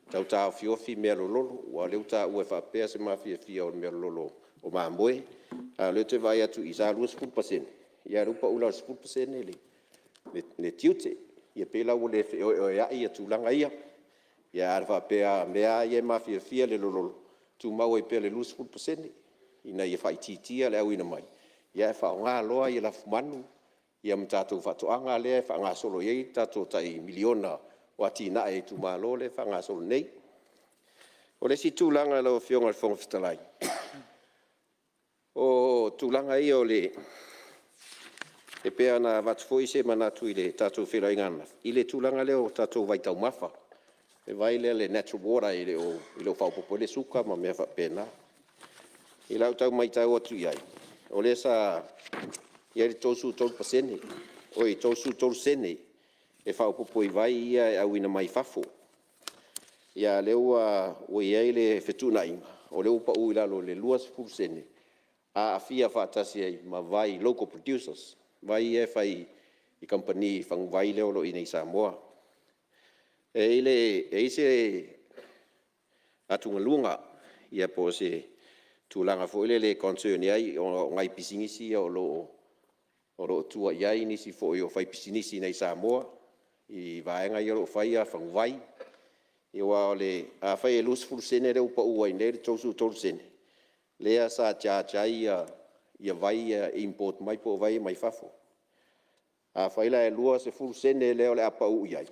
Tau tāo fiofi mea lololo, ua leu tā ue whapea se mawhia o mea lololo o māmoe. Leo te vai atu i sā lua 10%. Ia rupa ula o 10% le tiute. Ia pēla ua le o ia tūlanga ia. Ia ar whapea mea ia mawhia le lololo. Tu mau e pēla le lua 10%. Ina ia whai titia le au ina mai. Ia e whaonga loa ia la fumanu. Ia mtātou whatoanga lea e whaonga solo iei tātou tai miliona o atina e tu malo le whanga solo nei. O le si tūlanga lau fionga le whongawhitalai. O tūlanga i o le e pēa na watfoi se manatu i le tātou whera ingana. I le tūlanga leo tātou waitau mawha. E vai le natural water i le whaupopo le suka ma mea whapena. I lau tau mai tau atu iai. O le sa ia le tōsu 12%. O i tōsu 12%. E whaupopo i vai ia e au ina mai whafo. Ia leo o iai le whetuna inga. O leo pa ui lalo le luas 10%. A fia whaatasi ai ma vai local producers. Vai e whai i company whang vai leo lo ina i Samoa. E ise atunga lunga ia po se tūlanga fo le concern iai o ngai pisingisi o lo tua iai nisi fo i o whai pisinisi nei Samoa. I vaenga i o whai a whang vai. I wa le a whai e lus fulsene reo pa ua i nere tōsu tōsene. Lea sa tjai ia vai import mai po vai mai fafo. A whaila e lua se fulsene leo le apa u iai.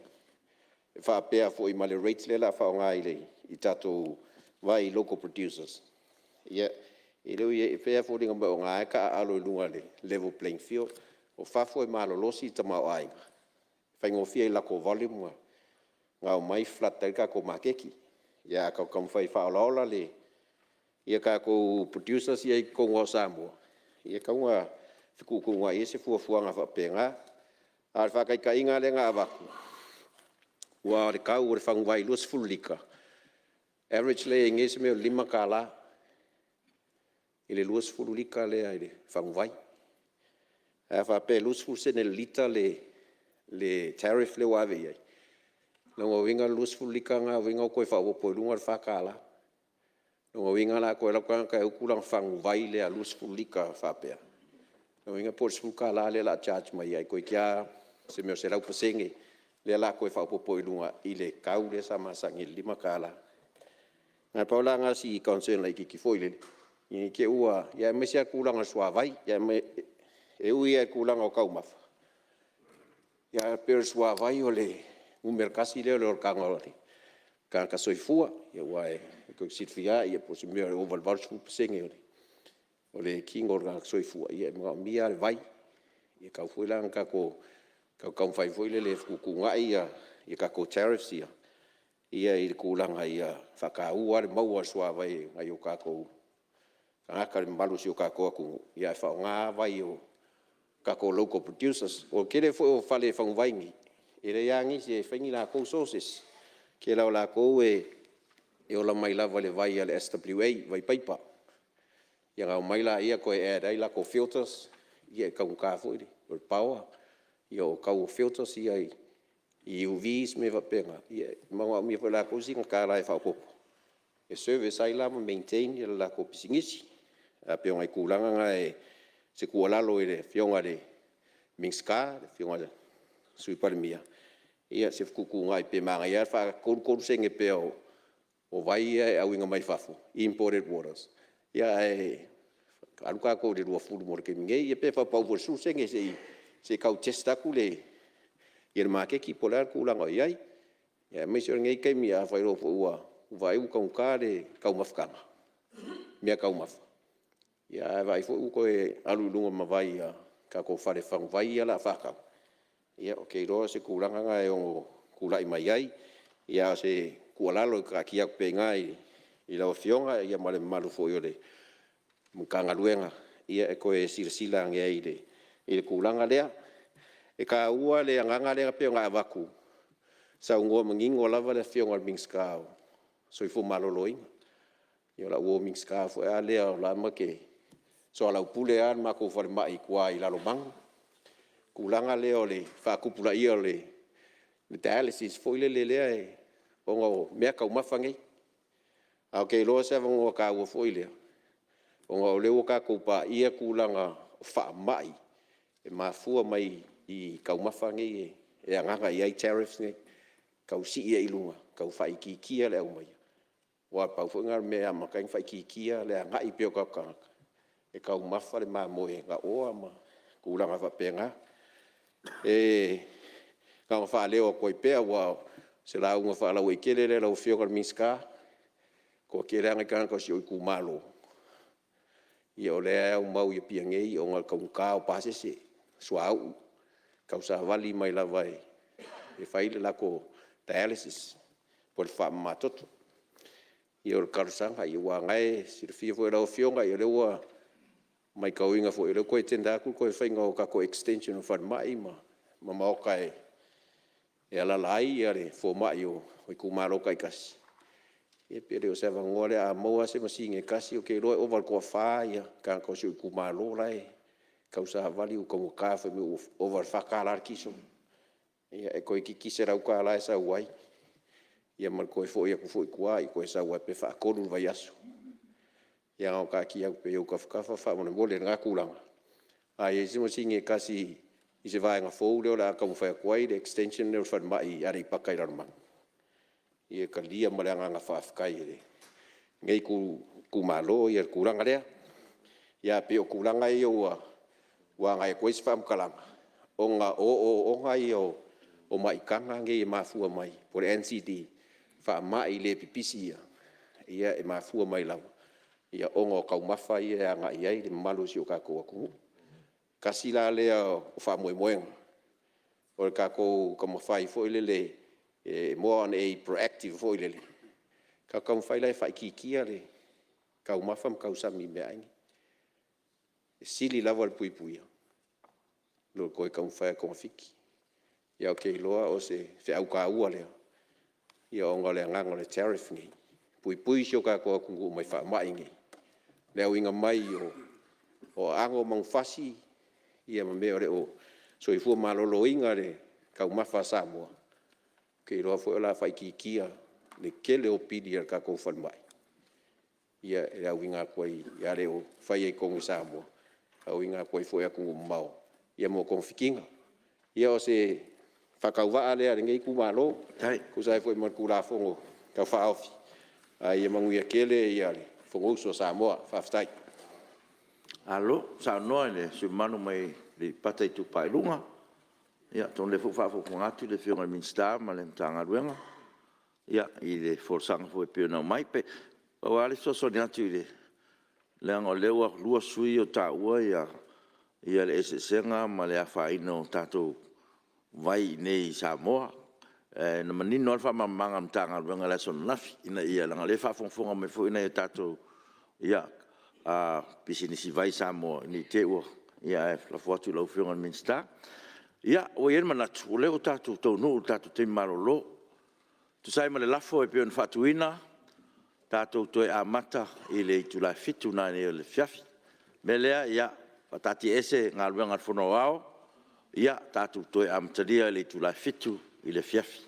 E whaapea fo i male rates le la whaonga i le i tatou vai local producers. Ia, i leo i whea fo ringa mai o ngā e ka alo i lunga le level playing field. O fafo e malo losi ta mau ainga. Whaingofia i lako volume ngā o mai flat ka ko makeki. Ia kau kam whai whaolaola le ia ka ko producers ia i kongo Samoa. Ia kaunga whikukunga i se fuafuanga whapenga. Ar whakai ka inga le ngā waku. Ua le kau ure whangwai luas fulika. Average le inge se meo 5 ka la. I le luas fulika le ai le whangwai. A whape luas fulsene lita le tariff le wawe iai. Nongo winga luas fulika ngā winga o koe whaopo i lunga le whakala. Nongo winga la koe lakanga kai ukulang whangwai le a luas fulika whapea. Nongo winga port fulka la le la charge mai ai koe kia se meo se lau pasenge. le la koe whaupopo i lunga i le kau le sa masangi 5 kala. Ngā paulanga si concern lai ki foile. I ke ua, ia me sia kulanga sua vai, ia me e ui e kulanga o kaumafa. Ia per sua vai o le umerkasi leo le orkangolari. Ka soifua, ia ua e ko sitfia ia po se mea oval valsfu pesenge ole. O le king o ka soifua, ia mga mia le vai. Ia kau fuilanga ka ko kau fai foile le fukunga ia ka ko tariffs ia. Ia i kulanga ia whakaua le maua sua vai ngai o kako. Ka le malu si o kako aku. Ia e whao ngā vai o kako local producers. O kere fo o whale whangwaingi. E re yangi se whaingi la kou sources. Ke lau la kou e o la mai lava le vai ale SWA, vai paipa. Ia ngau mai la ia koe e rei la ko filters. Ia e kau ngā fwiri. O power. Ia o kau filters ia i UVs me vapenga. Ia mga mi fa la ko singa kala e fa popo. E service ai la maintain ia la ko pisingisi. A pe ngai kulanga nga e se kualalo e fionga de mingska, fionga sui Palemene. Ia se fuku ngai pe manga ia fa ko senge pe o vai e au inga mai fafu. Imported waters. Ia e aluka ko de rua fulu mo ke mingai ia pe fa pau por su senge se kau testaku le ia make ki polar kulanga iai ia me sio ngai kai mi a fai ro ua vai u kau kare kau mafkanga mia kau maf ia vai fo u ko e alu lunga ma vai ka ko fare fang vai ala faka ia okay ro se kulanga ngai o kulai mai ai ia se kualalo ka kia pe ngai i la fionga ia male malu fo yo le mukanga luenga ia e ko e sirsila ngai i le kulanga lea e ka ua le anganga le pe nga vaku sa ungo mangingo lava le fionga mingska so i fu maloloing yo la wo mingska fo a le la make so la pule an ma ko for mai kwa i la lomang kulanga le ole fa kupula i ole le dialysis fo ile le ongo me ka mafangi a ke lo se vongo ka wo fo ile ongo le wo ka ko pa ia kulanga fa mai e mafua mai i kau mafangi e anganga i ai tariffs ngai kau si ia ilunga kau fai ki kia le au mai wa pau funga me ama kai fai ki kia le anga i pio ka e kau mafa le ma moe nga o ama kulanga fa penga e kau fa leo ko pe wa se la unga fa la we kele le la fio ka miska ko kele anga kan ko si ku malo ia ole au mau ia piangei o ngal kau ka o pase se suau kau sa vali mai la vai e fai la ko dialysis por fa matot i o karsanga i wa ngai sirfia fo la fionga i le wa mai kau inga fo le ko tenda ku ko fai ngo ka ko extension of mai ma o kai e ala lai ale fo mai o ku malo kai kas e pere o se va ngore a moa se masinge kasi o ke ro over ko fa ia ka ko su ku malo lai kausa vali u como kafe me over fakalar kiso ia e koi ki se rau ka la esa wai ia mal koi fo ia ku fo kuai ko esa wai pe fa ko lu vai aso ia o ka ki au pe o ka fa mo le nga kulanga ai e simo singe kasi i se vai nga fo le la ka mo fa kuai de extension le fa mai ari pakai rar man ia ka lia mo le nga fa kai le ngai ku malo ia kulanga le ia pe o kulanga i o wa ngai ko is fam kalanga o nga o ngai o mai kanga nge mafua mai por NCD fa mai le pipisia ia e mafua mai la ia ongo kau mafa ia nga ia i malu si o ka ko aku kasila le o fa moi moi o ka ko como fai foi le more on a proactive foi le ka kam fai lai fa ki le kau mafa kau sami me ai sili lava pui pui lo ko ka fa ko fiki ya ke loa o se fe au ka ua le ya o ngale ngangole tariff ni pui pui sio ka ko ku mai fa mai ngi le winga mai o ango mang fasi ia me o so i fu malo lo inga le ka ma fa Samoa ke lo fo la fa ki kia le kele o pidi ka ko fa mai ia ya winga ko ia le o fa ye ko Samoa au inga ko fo ya ku mau ia mo kon fikinga ia o se whakauwaa lea ringi ku malo. Tai. Ko sai foi man kula fongo ka whaofi. Ai manguia kele ia le fongo so Samoa whaftai. Alo, sa noa le su manu mai le patai tu pai lunga. Ia, ton le fufafu ngatu le whiunga minsta ma le mtanga ruenga. Ia, i le forsanga fu e pio na mai pe. O ale so so atu i le anga lewa lua sui o ta ua ia le ese senga ma le afa ino tato vai nei Samoa. Na manino alfa mamanga mtanga ruenga le son nafi ina ia langa le fa fonga me fu ina tato ia a pisinisi vai Samoa ni te ua ia e la fotu lau whiunga minsta. Ia, o ien manatu, o leo tatu tonu, tatu te marolo. Tu sai ma le lafo e pion fatuina, tatu toe a mata i le itu la fitu na ne le fiafi. Me lea, ia, patati ese ngā luenga whono ao, ia, tatu toe a mataria le itu la fitu i le fiafi.